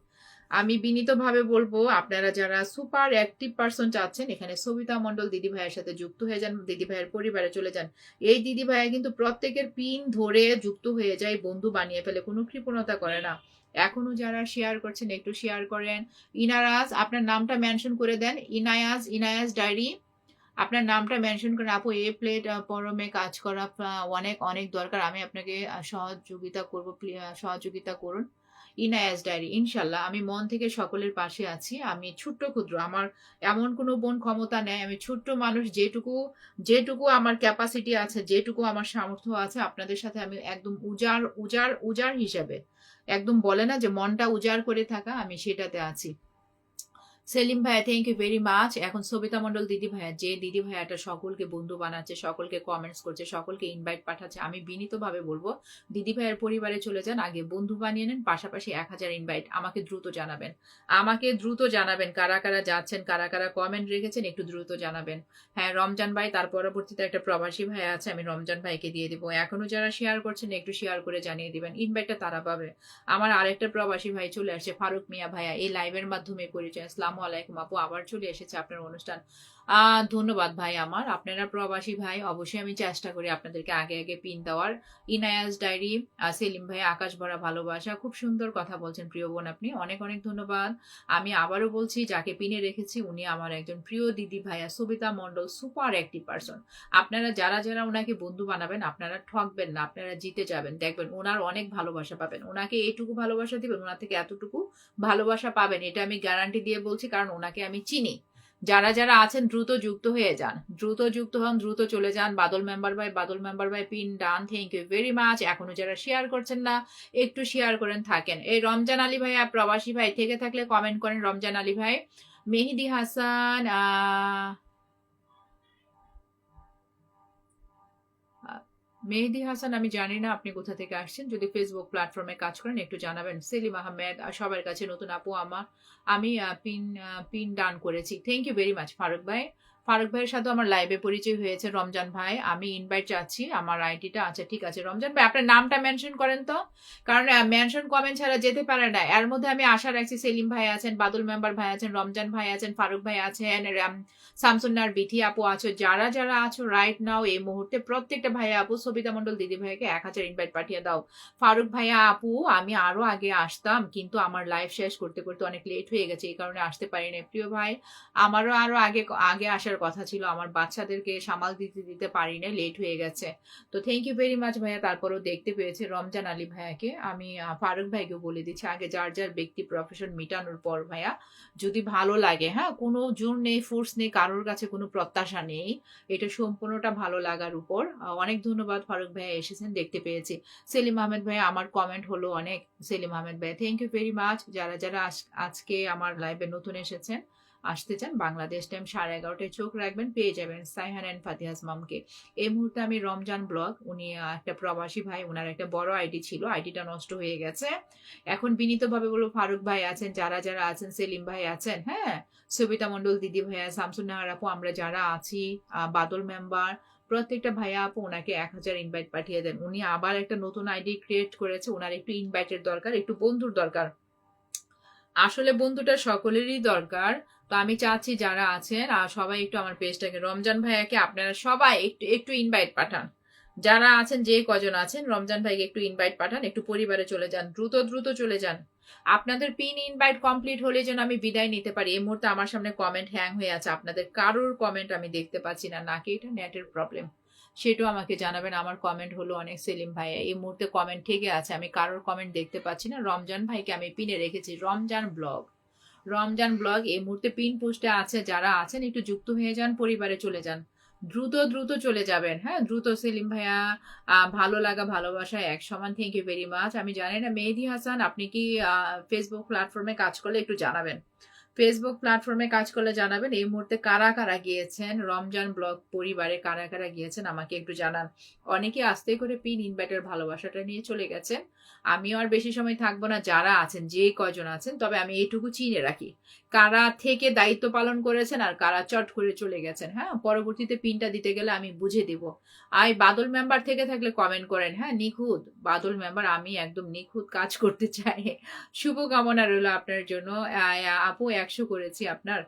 আমি বিনীতভাবে বলবো আপনারা যারা সুপার অ্যাক্টিভ পারসন চাচ্ছেন, এখানে সবিতা মন্ডল দিদি ভাইয়ের সাথে যুক্ত হয়ে যান, দিদি ভাইয়ের পরিবারে চলে যান। এই দিদি ভাইয়া কিন্তু প্রত্যেকের পিন ধরে যুক্ত হয়ে যায়, বন্ধু বানিয়ে ফেলে, কোনো কৃপণতা করে না। এখনো যারা শেয়ার করছেন একটু শেয়ার করেন। ইনারাজ আপনার নামটা মেনশন করে দেন। ইনায়াজ ডায়েরি আপনার নামটা মেনশন করেন। আপু এ প্লেট পরমে কাজ করা অনেক অনেক দরকার, আমি আপনাকে সহযোগিতা করব, সহযোগিতা করুন। ইনায়াস ডায়েরি, ইনশাল্লাহ আমি মন থেকে সকলের পাশে আছি। আমি ছোট্ট ক্ষুদ্র, আমার এমন কোনো বোন ক্ষমতা নেই, আমি ছোট্ট মানুষ, যেটুকু যেটুকু আমার ক্যাপাসিটি আছে, যেটুকু আমার সামর্থ্য আছে, আপনাদের সাথে আমি একদম উজাড় উজাড় উজাড় হিসাবে, একদম বলে না যে মনটা উজাড় করে থাকা, আমি সেটাতে আছি। সেলিম ভাইয়া থ্যাংক ইউ ভেরি মাচ। এখন সবিতা মন্ডল দিদি ভাইয়া, যে দিদি ভাইয়াটা সকলকে বন্ধু বানাচ্ছে, সকলকে কমেন্টস করছে, সকলকে ইনভাইট পাঠাচ্ছে, আমি বিনীতভাবে বলবো দিদি ভাইয়ের পরিবারে চলে যান, আগে বন্ধু বানিয়ে নেন, পাশাপাশি 1000 ইনভাইট আমাকে দ্রুত জানাবেন। আমাকে দ্রুত জানাবেন কারা কারা যাচ্ছেন, কারা কারা কমেন্ট রেখেছেন, একটু দ্রুত জানাবেন। হ্যাঁ রমজান ভাই, তার পরবর্তীতে একটা প্রবাসী ভাই আছে, আমি রমজান ভাইকে দিয়ে দিব। এখনো যারা শেয়ার করছেন একটু শেয়ার করে জানিয়ে দিবেন, ইনভাইটটা তারা পাবে। আমার আরেকটা প্রবাসী ভাই চলে আসছে, ফারুক মিয়া ভাইয়া, এই লাইভের মাধ্যমে পরিচয়। আসসালামু আলাইকুম আপু, আবার চলে এসেছে আপনার অনুষ্ঠান। ধন্যবাদ ভাই আমার, আপনারা প্রবাসী ভাই, অবশ্যই আমি চেষ্টা করি আপনাদেরকে আগে আগে পিন দেওয়ার। ইনায়াস ডায়েরি, সেলিম ভাই আকাশ ভরা ভালোবাসা, খুব সুন্দর কথা বলছেন প্রিয় বোন, আপনি অনেক অনেক ধন্যবাদ। আমি আবারও বলছি, যাকে পিনে রেখেছি উনি আমার একজন প্রিয় দিদি ভাইয়া Sabita Mondal, super active person. আপনারা যারা যারা ওনাকে বন্ধু বানাবেন, আপনারা ঠকবেন না, আপনারা জিতে যাবেন, দেখবেন ওনার অনেক ভালোবাসা পাবেন। ওনাকে এইটুকু ভালোবাসা দিবেন, ওনার থেকে এতটুকু ভালোবাসা পাবেন, এটা আমি গ্যারান্টি দিয়ে বলছি, কারণ ওনাকে আমি চিনি। যারা যারা আছেন দ্রুত যুক্ত হয়ে যান, দ্রুত যুক্ত হন, দ্রুত চলে যান। বাদল মেম্বার ভাই, বাদল মেম্বার ভাই pin done, thank you very much. এখনো যারা শেয়ার করছেন না একটু শেয়ার করেন থাকেন। এই রমজান আলী ভাই, প্রবাসী ভাই থেকে থাকলে কমেন্ট করেন রমজান আলী ভাই। মেহেদি হাসান, মেহেদি হাসান, আমি জানি না আপনি কোথা থেকে আসছেন, যদি ফেসবুক প্ল্যাটফর্মে কাজ করেন একটু জানাবেন। সেলিম আহমেদ, সবার কাছে নতুন আপু আমি পিন পিন ডান করেছি, thank you very much Faruk ভাই। ফারুক ভাইয়ের সাথে আমার লাইভে পরিচয় হয়েছে রমজান ভাই, আমি ইনভাইট চাচ্ছি, আমার আইডিটা আচ্ছা ঠিক আছে। রমজান ভাই আপনার নামটা মেনশন করেন তো, কারণ মেনশন কমেন্ট ছাড়া যেতে পারে না। এর মধ্যে আমি আশা রাখছি সেলিম ভাই আছেন, বাদল মেম্বার ভাই আছেন, রমজান ভাই আছেন, ফারুক ভাই আছেন, শামসুন্নার বিথি আপু আছো, যারা যারা আছো রাইট নাও এই মুহূর্তে, প্রত্যেকটা ভাইয়া আপু সবিতা মন্ডল দিদি ভাইকে 1000 ইনভাইট পাঠিয়ে দাও। ফারুক ভাইয়া আপু, আমি আরো আগে আসতাম, কিন্তু আমার লাইভ শেষ করতে করতে অনেক লেট হয়ে গেছে, এই কারণে আসতে পারিনি। প্রিয় ভাই, আমারও আরো আগে আগে আসার কথা ছিল, আমার বাচ্চাদেরকে সামাল দিতে দিতে পারিনি, লেট হয়ে গেছে। তো থ্যাংক ইউ ভেরি মাচ ভাইয়া, তারপরও দেখতে পেয়েছে রমজান আলী ভাইয়াকে। আমি ফারুক ভাইকে বলে দিচ্ছি, আগে যার যার ব্যক্তি প্রফেশন মিটানোর পর ভাইয়া, যদি ভালো লাগে, হ্যাঁ কোনো জোর নেই, ফোর্স নেই, কারোর কাছে কোনো প্রত্যাশা নেই, এটা সম্পূর্ণটা ভালো লাগার উপর। অনেক ধন্যবাদ ফারুক ভাইয়া, এসেছেন দেখতে পেয়েছি। সেলিম আহমেদ ভাইয়া, আমার কমেন্ট হলো অনেক। সেলিম আহমেদ ভাইয়া থ্যাংক ইউ ভেরি মাচ। যারা যারা আজকে আমার লাইভে নতুন এসেছেন, আসতে চান, বাংলাদেশ টাইম 11:30টায় চোখ রাখবেন, পেয়ে যাবেন সাইহান এন্ড ফাতিহাস মামকে। এই মুহূর্তে আমি রমজান ব্লগ, উনি একটা প্রবাসী ভাই, ওনার একটা বড় আইডি ছিল, আইডিটা নষ্ট হয়ে গেছে। এখন বিনীতভাবে বলবো ফারুক ভাই আছেন, যারা যারা আছেন, সেলিম ভাই আছেন, হ্যাঁ সবিতা মন্ডল দিদি ভাইয়া, শামসুন নাহার আপু, আমরা যারা আছি, বাদল মেম্বার, প্রত্যেকটা ভাইয়া আপু ওনাকে 1000 ইনভাইট পাঠিয়ে দেন। উনি আবার একটা নতুন আইডি ক্রিয়েট করেছে, ওনার একটু ইনভাইটের দরকার, একটু বন্ধুর দরকার। আসলে বন্ধুটা সকলেরই দরকার। তো আমি চাচ্ছি যারা আছেন সবাই একটু আমার পেজটাকে, রমজান ভাইয়াকে আপনারা সবাই একটু একটু ইনভাইট পাঠান। যারা আছেন, যে কজন আছেন, রমজান ভাইকে একটু ইনভাইট পাঠান, একটু পরিবারে চলে যান, দ্রুত দ্রুত চলে যান। আপনাদের পিন ইনভাইট কমপ্লিট হলে যেন আমি বিদায় নিতে পারি। এই মুহূর্তে আমার সামনে কমেন্ট হ্যাং হয়ে আছে, আপনাদের কারোর কমেন্ট আমি দেখতে পাচ্ছি না, নাকি এটা নেটের প্রবলেম, সেটাও আমাকে জানাবেন। আমার কমেন্ট হলো অনেক। সেলিম ভাইয়া, এই মুহূর্তে কমেন্ট থেকে আছে, আমি কারোর কমেন্ট দেখতে পাচ্ছি না। রমজান ভাইকে আমি পিনে রেখেছি, রমজান ব্লগ, রমজান ব্লগ এই মুহূর্তে পিন পোস্টে আছে। যারা আছেন একটু যুক্ত হয়ে যান, পরিবারে চলে যান, দ্রুত দ্রুত চলে যাবেন, হ্যাঁ দ্রুত। সেলিম ভাইয়া, ভালো লাগা ভালোবাসা এক সমান, থ্যাংক ইউ ভেরি মাচ। আমি জানি না মেহেদি হাসান, আপনি কি ফেসবুক প্ল্যাটফর্মে কাজ করলে একটু জানাবেন, ফেসবুক প্ল্যাটফর্মে কাজ করলে জানাবেন। এই মুহূর্তে কারা কারা গিয়েছেন রমজান ব্লগ পরিবারে, কারা কারা গিয়েছেন আমাকে একটু জানান। অনেকে আস্তে করে পিন ইনভাইটের ভালোবাসাটা নিয়ে চলে গেছেন, আমিও আর বেশি সময় থাকবো না। যারা আছেন, যে কজন আছেন, তবে আমি এইটুকু চিনে রাখি, কারা থেকে দায়িত্ব পালন করেছেন আর কারা চট করে চলে গেছেন। হ্যাঁ পরবর্তীতে পিনটা দিতে গেলে আমি বুঝে দিব। আই বাদল মেম্বার থেকে থাকলে কমেন্ট করেন, হ্যাঁ নিখুঁত বাদল মেম্বার, আমি একদম নিখুঁত কাজ করতে চাই। শুভকামনা রইল আপনার জন্য। আপু 100 করেছি আপনার,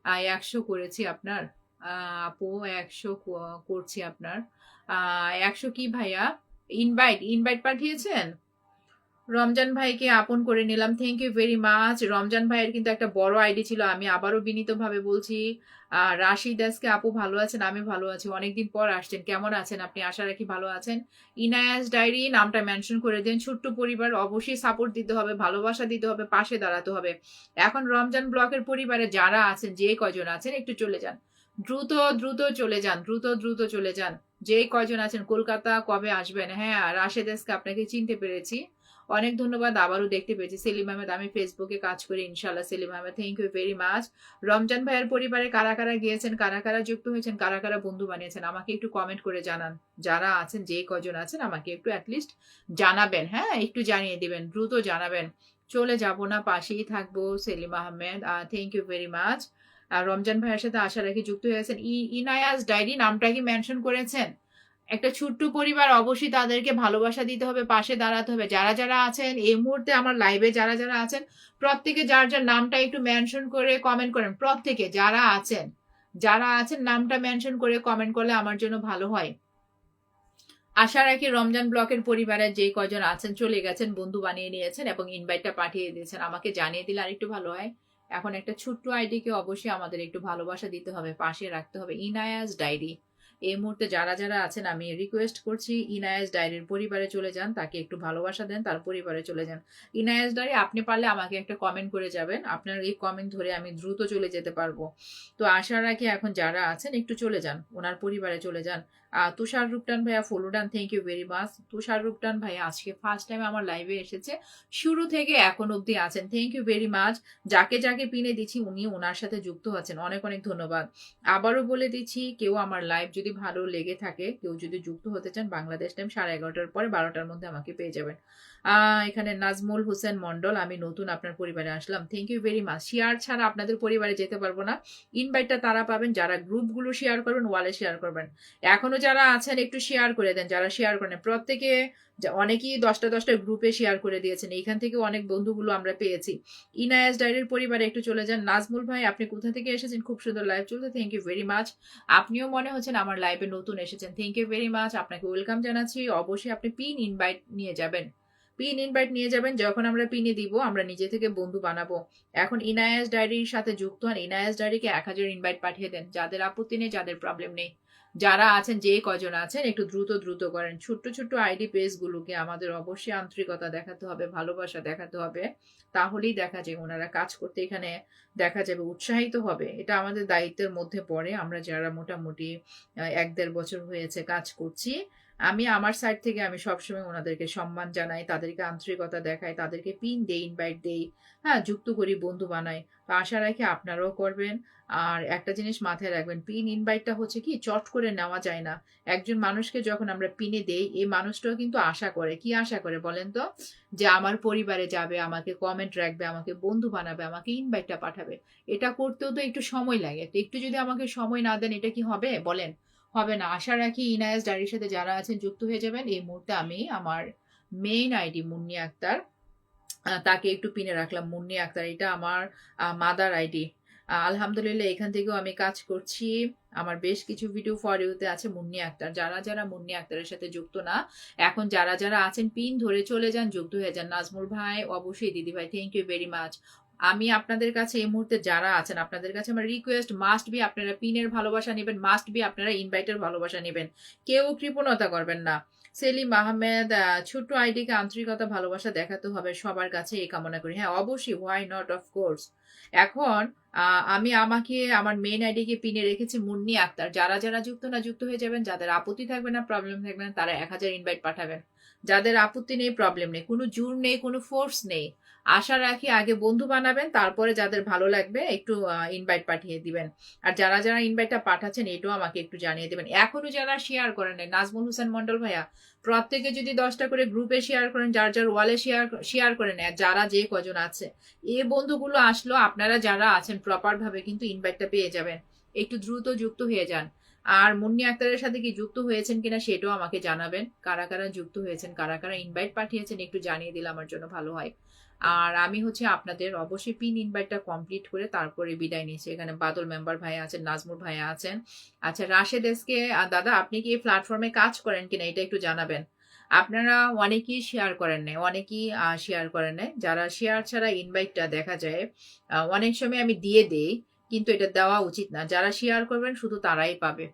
100 করেছি আপনার, আপু 100 করছি আপনার। 100 কি ভাইয়া, ইনভাইট ইনভাইট পাঠিয়েছেন? রমজান ভাইকে আপন করে নিলাম। Thank you very much. রমজান ভাইয়ের কিন্তু একটা বড় আইডি ছিল। আমি আবারও বিনীতভাবে বলছি, রাশিদ আজকে আপু ভালো আছেন? আমি ভালো আছি। অনেকদিন পর আসছেন। কেমন আছেন আপনি? আশা রাখি ভালো আছেন। ইনায়াস ডায়েরি নামটা মেনশন করে দেন। ছোট্ট পরিবার, অবশ্যই সাপোর্ট দিতে হবে, ভালোবাসা দিতে হবে, পাশে দাঁড়াতে হবে। এখন রমজান ব্লকের পরিবারে যারা আছেন, যে কয়জন আছেন একটু চলে যান। দ্রুত দ্রুত চলে যান, দ্রুত দ্রুত চলে যান। যে কয়জন আছেন কলকাতা কবে আসবেন? হ্যাঁ, রাশেদ আজকে আপনাকে চিনতে পেরেছি। অনেক ধন্যবাদ, আবারও দেখতে পেয়েছি। সেলিম আহমেদ, আমি ফেসবুকে কাজ করি ইনশাল্লাহ। Selim Ahmed, thank you very much. রমজান ভাইয়ের পরিবারে কারা কারা গিয়েছেন, কারা কারা যুক্ত হয়েছেন, কারা কারা বন্ধু বানিয়েছেন, আমাকে একটু কমেন্ট করে জানান। যারা আছেন, যে কজন আছেন, আমাকে একটু অ্যাটলিস্ট জানাবেন। হ্যাঁ, একটু জানিয়ে দিবেন, দ্রুত জানাবেন। চলে যাব না, পাশেই থাকবো। Selim Ahmed, thank you very much. আর রমজান ভাইয়ের সাথে আশা রাখি যুক্ত হয়েছেন। ইনায়াস ডায়েরি নামটা কি মেনশন করেছেন? একটা ছোট্ট পরিবার, অবশ্যই তাদেরকে ভালোবাসা দিতে হবে, পাশে দাঁড়াতে হবে। যারা যারা আছেন এই মুহূর্তে আমার লাইভে, যারা যারা আছেন প্রত্যেকে যার যার নামটা একটু মেনশন করে কমেন্ট করেন। প্রত্যেকে যারা আছেন, যারা আছেন নামটা মেনশন করে কমেন্ট করলে আমার জন্য ভালো হয়। আশা রাখি রমজান ব্লকের পরিবারের যে কজন আছেন চলে গেছেন, বন্ধু বানিয়ে নিয়েছেন এবং ইনভাইটটা পাঠিয়ে দিয়েছেন। আমাকে জানিয়ে দিলে আরেকটু ভালো হয়। এখন একটা ছোট্ট আইডিকে অবশ্যই আমাদের একটু ভালোবাসা দিতে হবে, পাশে রাখতে হবে। ইনায়াস ডায়েরি এই মুহূর্তে যারা যারা আছেন আমি রিকোয়েস্ট করছি, ইনায়াস ডায়েরির পরিবারে চলে যান, তাকে একটু ভালোবাসা দেন, তার পরিবারে চলে যান। ইনায়াস ডায়েরি, আপনি পারলে আমাকে একটা কমেন্ট করে যাবেন। আপনার এই কমেন্ট ধরে আমি দ্রুত চলে যেতে পারবো। তো আশা রাখি এখন যারা আছেন একটু চলে যান, ওনার পরিবারে চলে যান। তুষার রূপটান ভাইয়া follow done, thank you very much. Tushar Ruptan ভাইয়া আজকে ফার্স্ট টাইম আমার লাইভে এসেছে, শুরু থেকে এখন অব্দি আছেন, থ্যাংক ইউ ভেরি মাচ। যাকে যাকে পিনে দিচ্ছি উনি ওনার সাথে যুক্ত আছেন, অনেক অনেক ধন্যবাদ। আবারও বলে দিচ্ছি, কেউ আমার লাইভ যদি ভালো লেগে থাকে, কেউ যদি যুক্ত হতে চান, বাংলাদেশ টাইম 11:30 পরে 12টার মধ্যে আমাকে পেয়ে যাবেন। এখানে নাজমুল হোসেন মন্ডল, আমি নতুন আপনার পরিবারে আসলাম, thank you very much. Share ছাড়া আপনাদের পরিবারে যেতে পারবো না। ইনভাইটটা তারা পাবেন যারা গ্রুপগুলো শেয়ার করবেন, ওয়ালে শেয়ার করবেন। এখনো যারা আছেন একটু শেয়ার করে দেন, যারা শেয়ার করেন প্রত্যেকে। অনেকেই 10টা গ্রুপে শেয়ার করে দিয়েছেন, এইখান থেকে অনেক বন্ধুগুলো আমরা পেয়েছি। ইনায়াস ডায়েরির পরিবারে একটু চলে যান। নাজমুল ভাই, আপনি কোথা থেকে এসেছেন? খুব সুন্দর লাইভ চলছে, থ্যাংক ইউ ভেরি মাচ। আপনিও মনে হচ্ছেন আমার লাইভে নতুন এসেছেন, থ্যাংক ইউ ভেরি মাচ। আপনাকে ওয়েলকাম জানাচ্ছি। অবশ্যই আপনি পিন ইনভাইট নিয়ে যাবেন, পিন ইনভাইট নিয়ে যাবেন। যখন আমরা পিনে দিব, আমরা নিজে থেকে বন্ধু বানাবো। এখন ইনায়াস ডায়েরির সাথে যুক্ত হন, ইনায়াস ডায়েরিকে 1000 ইনভাইট পাঠিয়ে দেন, যাদের আপত্তি নেই, যাদের প্রবলেম নেই। যারা আছেন, যে কজন আছেন একটু দ্রুত দ্রুত করেন। ছোট্ট ছোট্ট আইডি পেজগুলোকে আমাদের অবশ্যই আন্তরিকতা দেখাতে হবে, ভালোবাসা দেখাতে হবে। তাহলেই দেখা যায় ওনারা কাজ করতে এখানে দেখা যাবে উৎসাহিত হবে। এটা আমাদের দায়িত্বের মধ্যে পড়ে। আমরা যারা মোটামুটি 1-1.5 বছর হয়েছে কাজ করছি, আমি আমার সাইড থেকে আমি সবসময় ওনাদেরকে সম্মান জানাই, তাদেরকে আন্তরিকতা দেখাই, তাদেরকে পিন দেই, ইনভাইট দেই, হ্যাঁ, যুক্ত করি, বন্ধু বানাই। তো আশা রাখি আপনারাও করবেন। আর একটা জিনিস মাথায় রাখবেন, পিন ইনভাইটটা হচ্ছে কি চট করে নেওয়া যায় না। একজন মানুষকে যখন আমরা পিনে দেই, এই মানুষটাও কিন্তু আশা করে, কি আশা করে বলেন তো? যে আমার পরিবারে যাবে, আমাকে কমেন্ট রাখবে, আমাকে বন্ধু বানাবে, আমাকে ইনভাইটটা পাঠাবে। এটা করতেও তো একটু সময় লাগে। তো একটু যদি আমাকে সময় না দেন, এটা কি হবে বলেন? হবে না। আশা রাখি ইনায়াস ডায়েরির সাথে যারা আছেন যুক্ত হয়ে যাবেন। এই মুহূর্তে আমি আমার মেইন আইডি মুন্নি আক্তার, তাকে একটু পিনে রাখলাম। মুন্নি আক্তার, এটা আমার মাদার আইডি। আলহামদুলিল্লাহ এখান থেকেও আমি কাজ করছি। আমার বেশ কিছু ভিডিও ফর ইউতে আছে মুন্নি আক্তার। যারা যারা মুন্নি আক্তারের সাথে যুক্ত না, এখন যারা যারা আছেন পিন ধরে চলে যান, যুক্ত হয়ে যান। নাজমুল ভাই, অবশ্যই দিদি ভাই, থ্যাংক ইউ ভেরি মাচ। আমি আপনাদের কাছে এই মুহূর্তে যারা আছেন, আপনাদের কাছে আমার রিকোয়েস্ট, মাস্ট বি আপনারা পিনের ভালোবাসা নেবেন, মাস্ট বি আপনারা ইনভাইটের ভালোবাসা নেবেন। কেউ কৃপণতা করবেন না। সেলিম আহমেদ, ছোট্ট আইডিকে আন্তরিকতা ভালোবাসা দেখাতে হবে সবার কাছে, এই কামনা করি। হ্যাঁ, অবশ্যই, হোয়াই নট, অফ কোর্স। এখন আমি আমাকে আমার মেইন আইডিকে পিনে রেখেছি মুন্নি আক্তার। যারা যারা যুক্ত না, যুক্ত হয়ে যাবেন। যাদের আপত্তি থাকবে না, প্রবলেম থাকবে না, তারা 1000 ইনভাইট পাঠাবেন। যাদের আপত্তি নেই, প্রবলেম নেই, কোনো জোর নেই, কোনো ফোর্স নেই। আশা রাখি আগে বন্ধু বানাবেন, তারপরে যাদের ভালো লাগবে একটু ইনভাইট পাঠিয়ে দিবেন। আর যারা যারা ইনভাইটটা পাঠাচ্ছেন এটাও আমাকে একটু জানিয়ে দেবেন। এখনো যারা শেয়ার করেন নাই, নাজমুল হোসেন মন্ডল ভাইয়া, প্রত্যেকে যদি 10টা করে গ্রুপে শেয়ার করেন, যার যার ওয়ালে শেয়ার করেন, যারা যে কজন আছে, এই বন্ধুগুলো আসলো, আপনারা যারা আছেন প্রপার ভাবে কিন্তু ইনভাইটটা পেয়ে যাবেন। একটু দ্রুত যুক্ত হয়ে যান। আর মুন্নি আক্তারের সাথে কি যুক্ত হয়েছেন কিনা সেটাও আমাকে জানাবেন। কারা কারা যুক্ত হয়েছেন, কারা কারা ইনভাইট পাঠিয়েছেন একটু জানিয়ে দিলে আমার জন্য ভালো হয়। আর আমি হচ্ছে আপনাদের অবশ্যই পিন ইনভাইটটা কমপ্লিট করে তারপরে বিদায় নিচ্ছি। এখানে বাদল মেম্বার ভাইয়া আছেন, নাজমুল ভাইয়া আছেন। আচ্ছা, রাশেদ এসকে, দাদা আপনি কি এই প্ল্যাটফর্মে কাজ করেন কিনা এটা একটু জানাবেন। আপনারা অনেকেই শেয়ার করেন নাই, অনেকেই শেয়ার করেন নাই। যারা শেয়ার ছাড়া ইনভাইটটা দেখা যায় অনেক সময় আমি দিয়ে দেই, কিন্তু এটা দেওয়া উচিত না। যারা শেয়ার করবেন শুধু তারাই পাবে।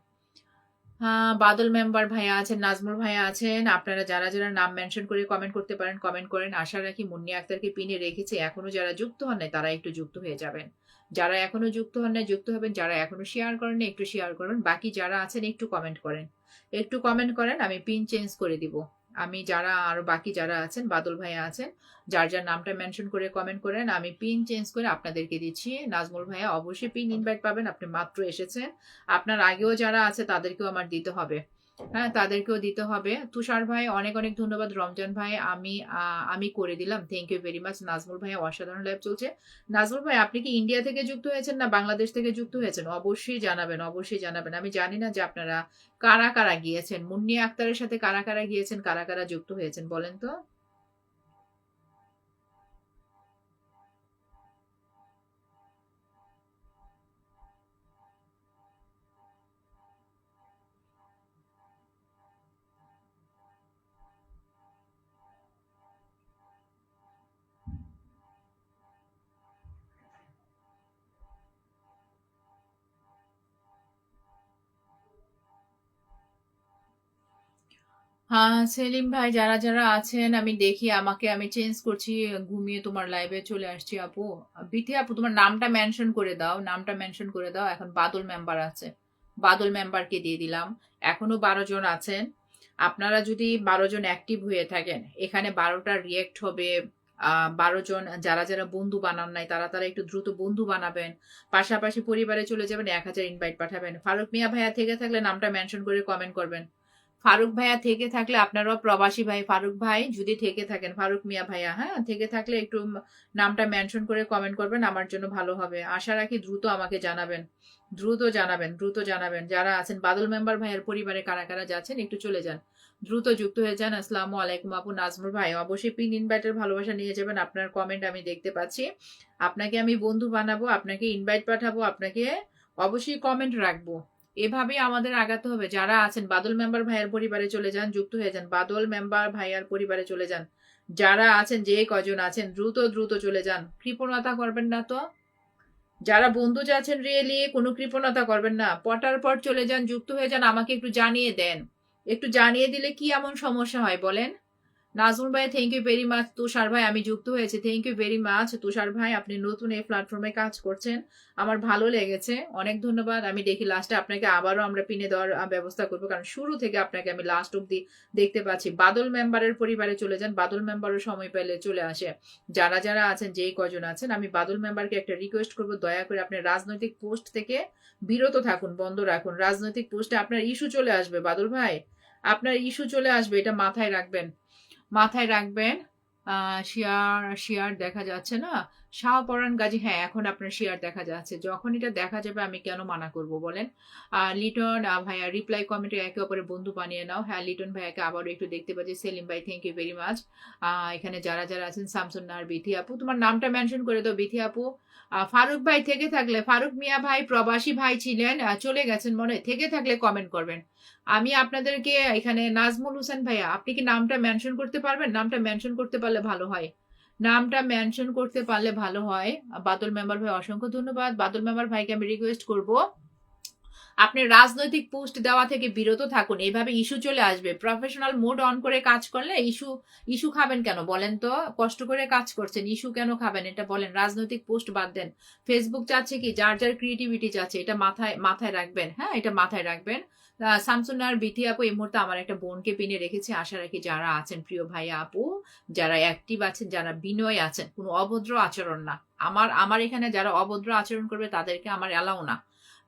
বাদল মেম্বার ভাইয়া আছেন, নাজমুল ভাইয়া আছেন। আপনারা যারা যারা নাম মেনশন করে কমেন্ট করতে পারেন কমেন্ট করেন। আশা রাখি মুন্নি আক্তারকে পিনে রেখেছি, এখনো যারা যুক্ত হন নাই তারা একটু যুক্ত হয়ে যাবেন। যারা এখনো যুক্ত হন নাই যুক্ত হবেন, যারা এখনো শেয়ার করেন নাই একটু শেয়ার করুন। বাকি যারা আছেন একটু কমেন্ট করেন, একটু কমেন্ট করেন, আমি পিন চেঞ্জ করে দিব। আমি যারা আরো বাকি যারা আছেন, বাদল ভাইয়া আছেন, যার যার নামটা মেনশন করে কমেন্ট করেন, আমি পিন চেঞ্জ করে আপনাদেরকে দিচ্ছি। নাজমুল ভাইয়া অবশ্যই পিন ইনভাইট পাবেন, আপনি মাত্র এসেছেন। আপনার আগেও যারা আছে তাদেরকেও আমার দিতে হবে, হ্যাঁ তাদেরকেও দিতে হবে। তুষার ভাই অনেক অনেক ধন্যবাদ। রমজান ভাই আমি করে দিলাম, thank you very much. Nazmul ভাই অসাধারণ লাইভ চলছে। নাজমুল ভাই আপনি কি ইন্ডিয়া থেকে যুক্ত হয়েছেন না বাংলাদেশ থেকে যুক্ত হয়েছেন? অবশ্যই জানাবেন, অবশ্যই জানাবেন। আমি জানি না যে আপনারা কারা কারা গিয়েছেন, মুন্নি আক্তারের সাথে কারা কারা গিয়েছেন, কারা কারা যুক্ত হয়েছেন বলেন তো। হ্যাঁ সেলিম ভাই, যারা যারা আছেন আমি দেখি, আমি চেঞ্জ করছি। ঘুমিয়ে তোমার লাইভে চলে আসছি আপু। বিথি আপু তোমার নামটা মেনশন করে দাও, নামটা মেনশন করে দাও। এখন বাদল মেম্বার আছে, বাদল মেম্বারকে দিয়ে দিলাম। এখনো 12 জন আছেন। আপনারা যদি 12 জন অ্যাক্টিভ হয়ে থাকেন, এখানে 12টা রিয়েক্ট হবে। 12 জন যারা যারা বন্ধু বানান নাই তারা তারা একটু দ্রুত বন্ধু বানাবেন। পাশাপাশি পরিবারে চলে যাবেন, 1000 ইনভাইট পাঠাবেন। ফারুক মিয়া ভাইয়া থেকে থাকলে নামটা মেনশন করে কমেন্ট করবেন। ফারুক ভাইয়া থেকে থাকলে, আপনারাও প্রবাসী ভাই, ফারুক ভাই যদি থেকে থাকেন, ফারুক মিয়া ভাইয়া হ্যাঁ থেকে থাকলে একটু নামটা মেনশন করে কমেন্ট করবেন, আমার জন্য ভালো হবে। আশা রাখি দ্রুত আমাকে জানাবেন, দ্রুত জানাবেন, দ্রুত জানাবেন। যারা আছেন বাদল মেম্বার ভাইয়ের পরিবারে কারা কারা যাচ্ছেন একটু চলে যান, দ্রুত যুক্ত হয়ে যান। আসসালামু আলাইকুম আপু। নাজমুল ভাই অবশ্যই পিন ইনভাইটের ভালোবাসা নিয়ে যাবেন। আপনার কমেন্ট আমি দেখতে পাচ্ছি, আপনাকে আমি বন্ধু বানাবো, আপনাকে ইনভাইট পাঠাবো, আপনাকে অবশ্যই কমেন্ট রাখবো। এভাবেই আমাদের আগাতে হবে। যারা আছেন বাদল মেম্বার ভাইয়ার পরিবারে চলে যান, যুক্ত হয়ে যান, বাদল মেম্বার ভাইয়ার পরিবারে চলে যান। যারা আছেন, যে কজন আছেন দ্রুত দ্রুত চলে যান, কৃপণতা করবেন না তো। যারা বন্ধু যাচ্ছেন রিয়েলি কোনো কৃপণতা করবেন না, পটার পর চলে যান, যুক্ত হয়ে যান। আমাকে একটু জানিয়ে দেন, একটু জানিয়ে দিলে কি এমন সমস্যা হয় বলেন। নাজমুল ভাই থ্যাংক ইউ ভেরি মাচ। তুষার ভাই আমি যুক্ত হয়েছি, থ্যাংক ইউ ভেরি মাচ। তুষার ভাই আপনি নতুন এই প্ল্যাটফর্মে কাজ করছেন, আমার ভালো লেগেছে, অনেক ধন্যবাদ। আমি দেখি লাস্টে আপনাকে আবারও আমরা পিনে দেওয়ার ব্যবস্থা করবো, কারণ শুরু থেকে আপনাকে আমি লাস্ট অব্দি দেখতে পাচ্ছি। বাদল মেম্বারের পরিবারে চলে যান, বাদল মেম্বারও সময় পেলে চলে আসে। যারা যারা আছেন, যেই কজন আছেন, আমি বাদল মেম্বারকে একটা রিকোয়েস্ট করবো, দয়া করে আপনি রাজনৈতিক পোস্ট থেকে বিরত থাকুন, বন্ধ রাখুন। রাজনৈতিক পোস্টে আপনার ইস্যু চলে আসবে বাদল ভাই, আপনার ইস্যু চলে আসবে, এটা মাথায় রাখবেন, মাথায় রাখবেন। শিয়ার শিয়ার দেখা যাচ্ছে না। শাহপরান গাজী, হ্যাঁ এখন আপনার শিয়ার দেখা যাচ্ছে। যখন এটা দেখা যাবে আমি কেন মানা করব বলেন। লিটন ভাইয়া রিপ্লাই কমেন্টে একে অপরের বন্ধু বানিয়ে নাও। হ্যাঁ লিটন ভাইয়াকে আবারও একটু দেখতে পাচ্ছি। সেলিম ভাই থ্যাংক ইউ ভেরি মাচ। এখানে যারা যারা আছেন, শামসুন নাহার, বিথি আপু তোমার নামটা মেনশন করে দাও বিথি আপু। ফারুক ভাই থেকে থাকলে, ফারুক মিয়া ভাই প্রবাসী ভাই ছিলেন, চলে গেছেন মনে, থেকে থাকলে কমেন্ট করবেন। আমি আপনাদেরকে এখানে নাজমুল হোসেন ভাইয়া, আপনি কি নামটা মেনশন করতে পারবেন? নামটা মেনশন করতে পারলে ভালো হয়, নামটা মেনশন করতে পারলে ভালো হয়। বাদল মেম্বার ভাই অসংখ্য ধন্যবাদ। বাদল মেম্বার ভাইকে আমি রিকোয়েস্ট করব, আপনি রাজনৈতিক পোস্ট দেওয়া থেকে বিরত থাকুন। এইভাবে ইস্যু চলে আসবে। প্রফেশনাল মোড অন করে কাজ করলে ইস্যু ইস্যু খাবেন কেন বলেন তো। কষ্ট করে কাজ করছেন, ইস্যু কেন খাবেন এটা বলেন। রাজনৈতিক পোস্ট বাদ দেন। ফেসবুক চাচ্ছে কি, যার যার ক্রিয়েটিভিটি চাচ্ছে, এটা মাথায় মাথায় রাখবেন, হ্যাঁ এটা মাথায় রাখবেন। শামসুন্নার বিথি আপু এই মুহূর্তে আমার একটা বোনকে পিনে রেখেছি। আশা রাখি যারা আছেন প্রিয় ভাইয়া আপু, যারা অ্যাক্টিভ আছেন, যারা বিনয় আছেন, কোনো অভদ্র আচরণ না। আমার আমার এখানে যারা অভদ্র আচরণ করবে তাদেরকে আমার এলাও না।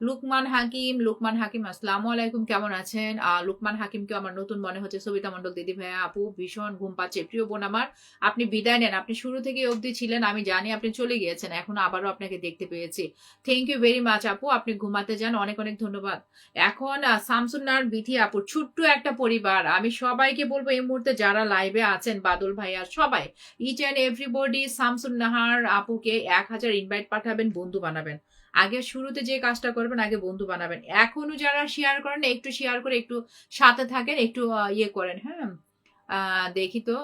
লুকমান হাকিম, লুকমান হাকিম আসসালামু আলাইকুম, কেমন আছেন? লুকমান হাকিমকে আমার নতুন মনে হচ্ছে। সবিতা মন্ডল দিদি ভাইয়া আপু ভীষণ ঘুম পাচ্ছে। প্রিয় বোন আমার, আপনি বিদায় নেন। আপনি শুরু থেকে অবধি ছিলেন, আমি জানি আপনি চলে গিয়েছেন, এখন আবারও আপনাকে দেখতে পেয়েছি। থ্যাংক ইউ ভেরি মাচ আপু, আপনি ঘুমাতে যান, অনেক অনেক ধন্যবাদ। এখন শামসুন্নার বিথি আপু ছোট্ট একটা পরিবার, আমি সবাইকে বলবো এই মুহূর্তে যারা লাইভে আছেন, বাদল ভাইয়া সবাই, ইচ অ্যান্ড এভরিবডি শামসুন্নাহার আপুকে 1000 ইনভাইট পাঠাবেন, বন্ধু বানাবেন। আগে শুরুতে যে কাজটা করবেন, আগে বন্ধু বানাবেন। এখনো যারা শেয়ার করেন একটু শেয়ার করে একটু সাথে থাকেন, একটু ইয়ে করেন, হ্যাঁ দেখি তো,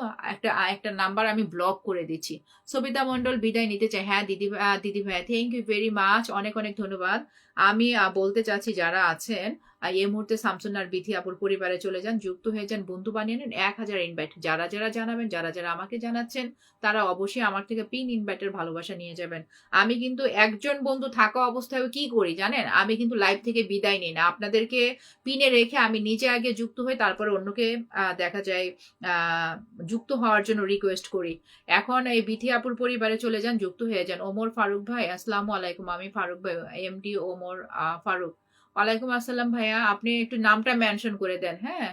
একটা নাম্বার আমি ব্লক করে দিচ্ছি। সবিতা মন্ডল বিদায় নিতে চাই। হ্যাঁ দিদি, দিদি ভাইয়া থ্যাংক ইউ ভেরি মাচ, অনেক অনেক ধন্যবাদ। আমি বলতে চাচ্ছি যারা আছেন এই মুহূর্তে শামসুন্নার বিথি আপুর পরিবারে চলে যান, যুক্ত হয়ে যান, বন্ধু বানিয়ে নেন। 1000 ইনভাইট যারা যারা জানাবেন, যারা যারা আমাকে জানাচ্ছেন, তারা অবশ্যই আমার থেকে পিন ইনভাইটের ভালোবাসা নিয়ে যাবেন। আমি কিন্তু একজন বন্ধু থাকা অবস্থায় কি করি জানেন, আমি কিন্তু লাইভ থেকে বিদায় নিই না, আপনাদেরকে পিনে রেখে আমি নিজে আগে যুক্ত হই, তারপরে অন্যকে দেখা যায় যুক্ত হওয়ার জন্য রিকোয়েস্ট করি। এখন এই বিথি আপুর পরিবারে চলে যান, যুক্ত হয়ে যান। ওমর ফারুক ভাই আসসালামু আলাইকুম, আমি ফারুক ভাই, এমডি ওমর ফারুক। ওয়ালাইকুম আসসালাম ভাইয়া, আপনি একটু নামটা মেনশন করে দেন। হ্যাঁ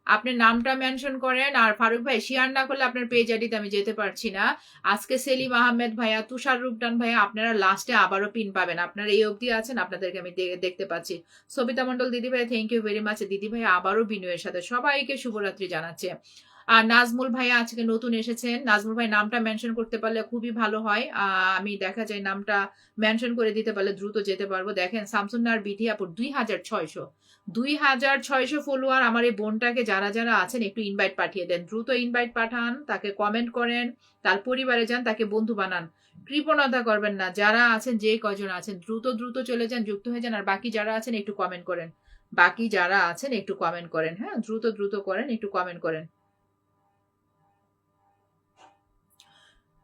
আপনি নামটা মেনশন করেন। আর ফারুক ভাই শেয়ার না করলে আপনার পেজ আইডিতে আমি যেতে পারছি না। আজকে সেলিম আহমেদ ভাইয়া, তুষার রূপটান ভাইয়া, আপনারা লাস্টে আবারও পিন পাবেন। আপনারা এই অবধি আছেন, আপনাদেরকে আমি দেখতে পাচ্ছি। সবিতা মন্ডল দিদি ভাই থ্যাংক ইউ ভেরি মাচ। দিদি ভাই আবারও বিনয়ের সাথে সবাইকে শুভরাত্রি জানাচ্ছে। আর নাজমুল ভাইয়া আজকে নতুন এসেছেন, নাজমুল ভাই নামটা মেনশন করতে পারলে খুবই ভালো হয়। আমি দেখা যায় নামটা মেনশন করে দিতে পারলে দ্রুত যেতে পারবো। দেখেন শামসুন্নার বিথি আপুর 2600 ফলোয়ার। আমার এই বোনটাকে যারা যারা আছেন একটু ইনভাইট পাঠিয়ে দেন, দ্রুত ইনভাইট পাঠান, তাকে কমেন্ট করেন, তার পরিবারে যান, তাকে বন্ধু বানান, কৃপণতা করবেন না। যারা আছেন যে কজন আছেন দ্রুত দ্রুত চলে যান, যুক্ত হয়ে যান। আর বাকি যারা আছেন একটু কমেন্ট করেন, বাকি যারা আছেন একটু কমেন্ট করেন। হ্যাঁ দ্রুত দ্রুত করেন, একটু কমেন্ট করেন।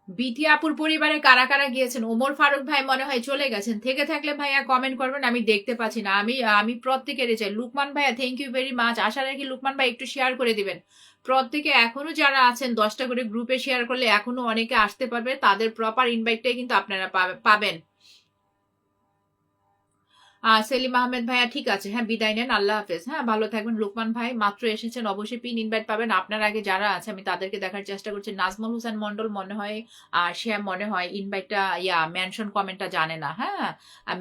বিথি আপুর পরিবারে কারা কারা গিয়েছেন? ওমর ফারুক ভাই মনে হয় চলে গেছেন, থেকে থাকলে ভাইয়া কমেন্ট করবেন, আমি দেখতে পাচ্ছি না। আমি প্রত্যেকের চাই। লুকমান ভাইয়া থ্যাংক ইউ ভেরি মাচ, আশা রাখি লুকমান ভাই একটু শেয়ার করে দিবেন। প্রত্যেকে এখনো যারা আছেন 10টা করে গ্রুপে শেয়ার করলে এখনো অনেকে আসতে পারবে, তাদের প্রপার ইনভাইটটাই কিন্তু আপনারা পাবেন। সেলিম আহমেদ ভাইয়া ঠিক আছে, হ্যাঁ বিদায় নেন, আল্লাহ হাফেজ। হ্যাঁ ভালো থাকবেন। লুকমান ভাই মাত্র এসেছেন, অবশ্যই পিন ইনভাইট পাবেন। আপনার আগে যারা আছে আমি তাদেরকে দেখার চেষ্টা করছি। নাজমুল হোসেন মন্ডল মনে হয় সে মনে হয় ইনভাইটটা মেনশন কমেন্টটা জানে না। হ্যাঁ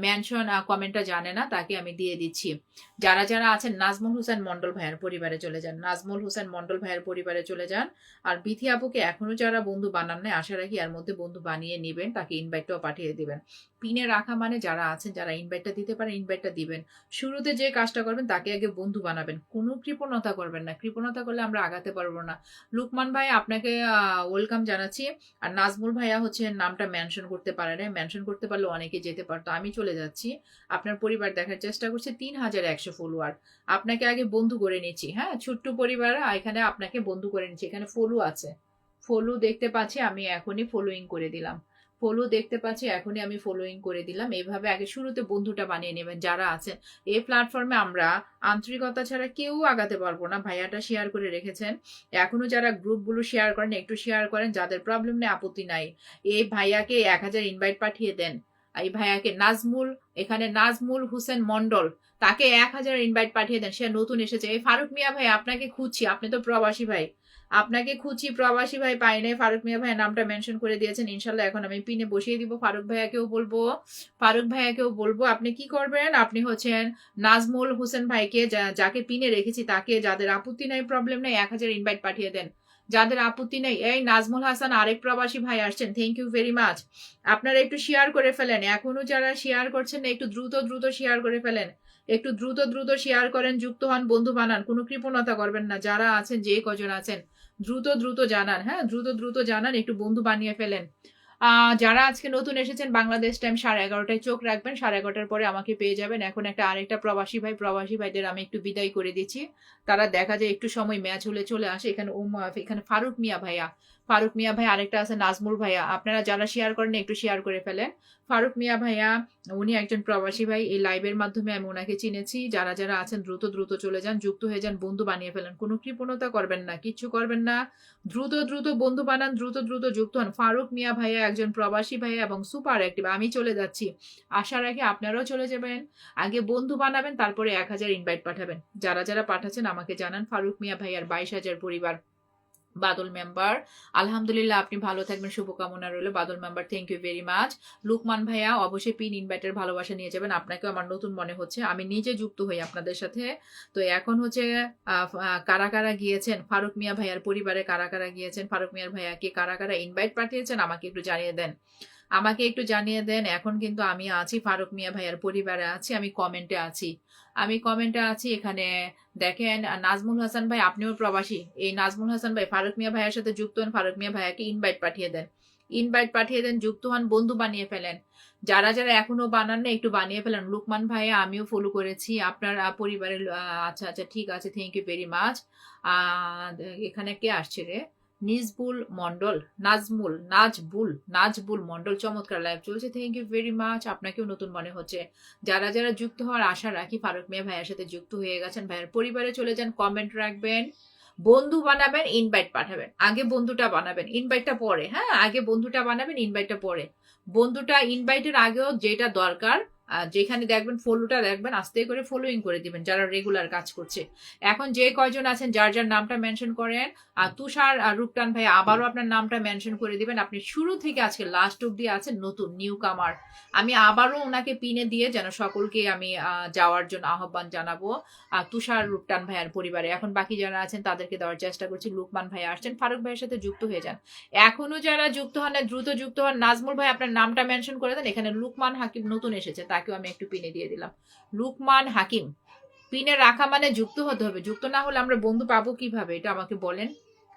মেনশন কমেন্টটা জানে না, তাকে আমি দিয়ে দিচ্ছি। যারা যারা আছেন নাজমুল হোসেন মন্ডল ভাইয়ের পরিবারে চলে যান, নাজমুল হোসেন মন্ডল ভাইয়ের পরিবারে চলে যান। আর বিথি আপুকে এখনো যারা বন্ধু বানান নাই, আশা রাখি এর মধ্যে বন্ধু বানিয়ে নেবেন, তাকে ইনভাইটটাও পাঠিয়ে দিবেন। পিনে রাখা মানে যারা আছেন, যারা ইনভাইটটা দিতে পারেন ইনভাইটটা দিবেন। শুরুতে যে কাজটা করবেন তাকে আগে বন্ধু বানাবেন, কোনো কৃপণতা করবেন না, কৃপণতা করলে আমরা আগাতে পারবো না। লুকমান ভাই আপনাকে ওয়েলকাম জানাচ্ছি। আর নাজমুল ভাইয়া হচ্ছে নামটা মেনশন করতে পারে না, মেনশন করতে পারলে অনেকে যেতে পারতো। আমি চলে যাচ্ছি, আপনার পরিবার দেখার চেষ্টা করছে। 3100 ফলোয়ার, আপনাকে আগে বন্ধু করে নিচ্ছি। হ্যাঁ ছোট্ট পরিবার, এখানে আপনাকে বন্ধু করে নিচ্ছি। এখানে ফলো আছে, ফলো দেখতে পাচ্ছি, আমি এখনই ফলোইং করে দিলাম। ফলো দেখতে পাচ্ছি, এখনই আমি ফলোইং করে দিলাম। এইভাবে আগে শুরুতে বন্ধুটা বানিয়ে নেবেন যারা আছেন এই প্ল্যাটফর্মে। আমরা আন্তরিকতা ছাড়া কেউ আগাতে পারবো না। ভাইয়াটা শেয়ার করে রেখেছেন, এখনো যারা গ্রুপগুলো শেয়ার করেন একটু শেয়ার করেন, যাদের প্রবলেম নেই আপত্তি নাই। এই ভাইয়াকে 1000 ইনভাইট পাঠিয়ে দেন। এই ভাইয়াকে নাজমুল, এখানে নাজমুল হোসেন মন্ডল, তাকে 1000 ইনভাইট পাঠিয়ে দেন, সে নতুন এসেছে। এই ফারুক মিয়া ভাই আপনাকে খুঁজছি, আপনি তো প্রবাসী ভাই, আপনাকে খুঁজি, প্রবাসী ভাই পাই নাই। ফারুক মিয়া ভাই নামটা মেনশন করে দিয়েছেন, ইনশাল্লাহ এখন আমি পিনে বসিয়ে দিব। ফারুক ভাইয়াকেও বলবো, ফারুক ভাইয়াকেও বলবো আপনি কি করবেন, আপনি হচ্ছেন নাজমুল হোসেন ভাইকে যাকে পিনে রেখেছি, তাকে যাদের আপত্তি নাই প্রবলেম নেই 1000 ইনভাইট পাঠিয়ে দেন। যাদের আপত্তি নেই, এই নাজমুল হাসান আরেক প্রবাসী ভাই আসছেন, থ্যাংক ইউ ভেরি মাচ। আপনারা একটু শেয়ার করে ফেলেন, এখনো যারা শেয়ার করছেন না একটু দ্রুত দ্রুত শেয়ার করে ফেলেন, একটু দ্রুত দ্রুত শেয়ার করেন, যুক্ত হন, বন্ধু বানান, কোনো কৃপণতা করবেন না। যারা আছেন যে কজন আছেন দ্রুত দ্রুত জানান। হ্যাঁ দ্রুত দ্রুত জানান, একটু বন্ধু বানিয়ে ফেলেন। যারা আজকে নতুন এসেছেন বাংলাদেশ টাইম 11:30টায় চোখ রাখবেন, 11:30টার পরে আমাকে পেয়ে যাবেন। এখন আরেকটা প্রবাসী ভাই, প্রবাসী ভাইদের আমি একটু বিদায় করে দিচ্ছি। তারা দেখা যায় একটু সময় ম্যাচ হলে চলে আসে। এখানে এখানে ফারুক মিয়া ভাইয়া, ফারুক মিয়া ভাই, আরেকটা আছে নাজমুল ভাইয়া। আপনারা যারা শেয়ার করেন একটু শেয়ার করে ফেলেন। ফারুক মিয়া ভাইয়া উনি একজন প্রবাসী ভাই, এই লাইভের মাধ্যমে আমি ওনাকে চিনেছি। যারা যারা আছেন দ্রুত দ্রুত চলে যান, যুক্ত হয়ে যান, বন্ধু বানিয়ে ফেলেন, কোনো কৃপণতা করবেন না, কিচ্ছু করবেন না। দ্রুত দ্রুত বন্ধু বানান, দ্রুত দ্রুত যুক্ত হন। ফারুক মিয়া ভাইয়া একজন প্রবাসী ভাইয়া এবং সুপার অ্যাক্টিভ। আমি চলে যাচ্ছি, আশা রাখি আপনারাও চলে যাবেন। আগে বন্ধু বানাবেন, তারপরে 1000 ইনভাইট পাঠাবেন। যারা যারা পাঠাচ্ছেন আমাকে জানান। ফারুক মিয়া ভাইয়ার 22,000 পরিবার। বাদল মেম্বার আলহামদুলিল্লাহ, আপনি ভালো থাকবেন, শুভকামনা রইল। Badal member thank you very much. Lukman ভাইয়া অবশ্যই পিন ইনভাইটের ভালোবাসা নিয়ে যাবেন। আপনাকেও আমার নতুন মনে হচ্ছে, আমি নিজে যুক্ত হই আপনাদের সাথে। তো এখন হচ্ছে কারা কারা গিয়েছেন ফারুক মিয়া ভাইয়ার পরিবারে, কারা কারা গিয়েছেন, ফারুক মিয়ার ভাইয়াকে কারা কারা ইনভাইট পাঠিয়েছেন আমাকে একটু জানিয়ে দেন। আমাকে একটু জানিয়ে দেন। এখন কিন্তু আমি আছি ফারুক মিয়া ভাইয়ার পরিবারে আছি, আমি কমেন্টে আছি। আমি কমেন্টে আছি এখানে। দেখেন নাজমুল হাসান ভাই আপনিও প্রবাসী। এই নাজমুল হাসান ভাই ফারুক মিয়া ভাইয়ের সাথে যুক্ত হন, ফারুক মিয়া ভাইয়াকে ইনভাইট পাঠিয়ে দেন। ইনভাইট পাঠিয়ে দেন, যুক্ত হন, বন্ধু বানিয়ে ফেলেন। যারা যারা এখনো বানান না একটু বানিয়ে ফেলেন। লুকমান ভাইয়া আমিও ফলো করেছি আপনার পরিবারের। আচ্ছা আচ্ছা ঠিক আছে, থ্যাংক ইউ ভেরি মাচ। এখানে কে আসছে রে? নিজবুল মন্ডল, নাজবুল মন্ডল, চমৎকার লাইভ চলছে, থ্যাংক ইউ ভেরি মাচ। আপনাকেও নতুন মনে হচ্ছে। যারা যারা যুক্ত হওয়ার আশা রাখি ফারুক মিয়া ভাইয়ের সাথে যুক্ত হয়ে গেছেন, ভাইয়ের পরিবারে চলে যান, কমেন্ট রাখবেন, বন্ধু বানাবেন, ইনভাইট পাঠাবেন। আগে বন্ধুটা বানাবেন, ইনভাইটটা পরে। হ্যাঁ, আগে বন্ধুটা বানাবেন, ইনভাইটটা পরে। বন্ধুটা ইনভাইটের আগেও যেটা দরকার, যেখানে দেখবেন ফলোটা দেখবেন আস্তে করে ফলোইং করে দিবেন যারা রেগুলার কাজ করছে। এখন যে কয়জন আছেন যার যার নামটা মেনশন করেন। আর তুষার রূপটান ভাই আবারও আপনার নামটা মেনশন করে দিবেন। আপনি শুরু থেকে আজকে লাস্ট অব্দি আছেন নতুন নিউ কামার। আমি আবারও ওনাকে পিনে দিয়ে যেন সকলকে আমি যাওয়ার জন্য আহ্বান জানাবো। তুষার রূপটান ভাইয়ার পরিবারে এখন বাকি যারা আছেন তাদেরকে দেওয়ার চেষ্টা করছি। লুকমান ভাই আসছেন, ফারুক ভাইয়ের সাথে যুক্ত হয়ে যান। এখনো যারা যুক্ত হন না দ্রুত যুক্ত হন। নাজমুল ভাই আপনার নামটা মেনশন করে দেন। এখানে লুকমান হাকিম নতুন এসেছে, তাকেও আমি একটু পিনে দিয়ে দিলাম। লুকমান হাকিম পিনে রাখা মানে যুক্ত হতে হবে। যুক্ত না হলে আমরা বন্ধু পাবো কিভাবে, এটা আমাকে বলেন।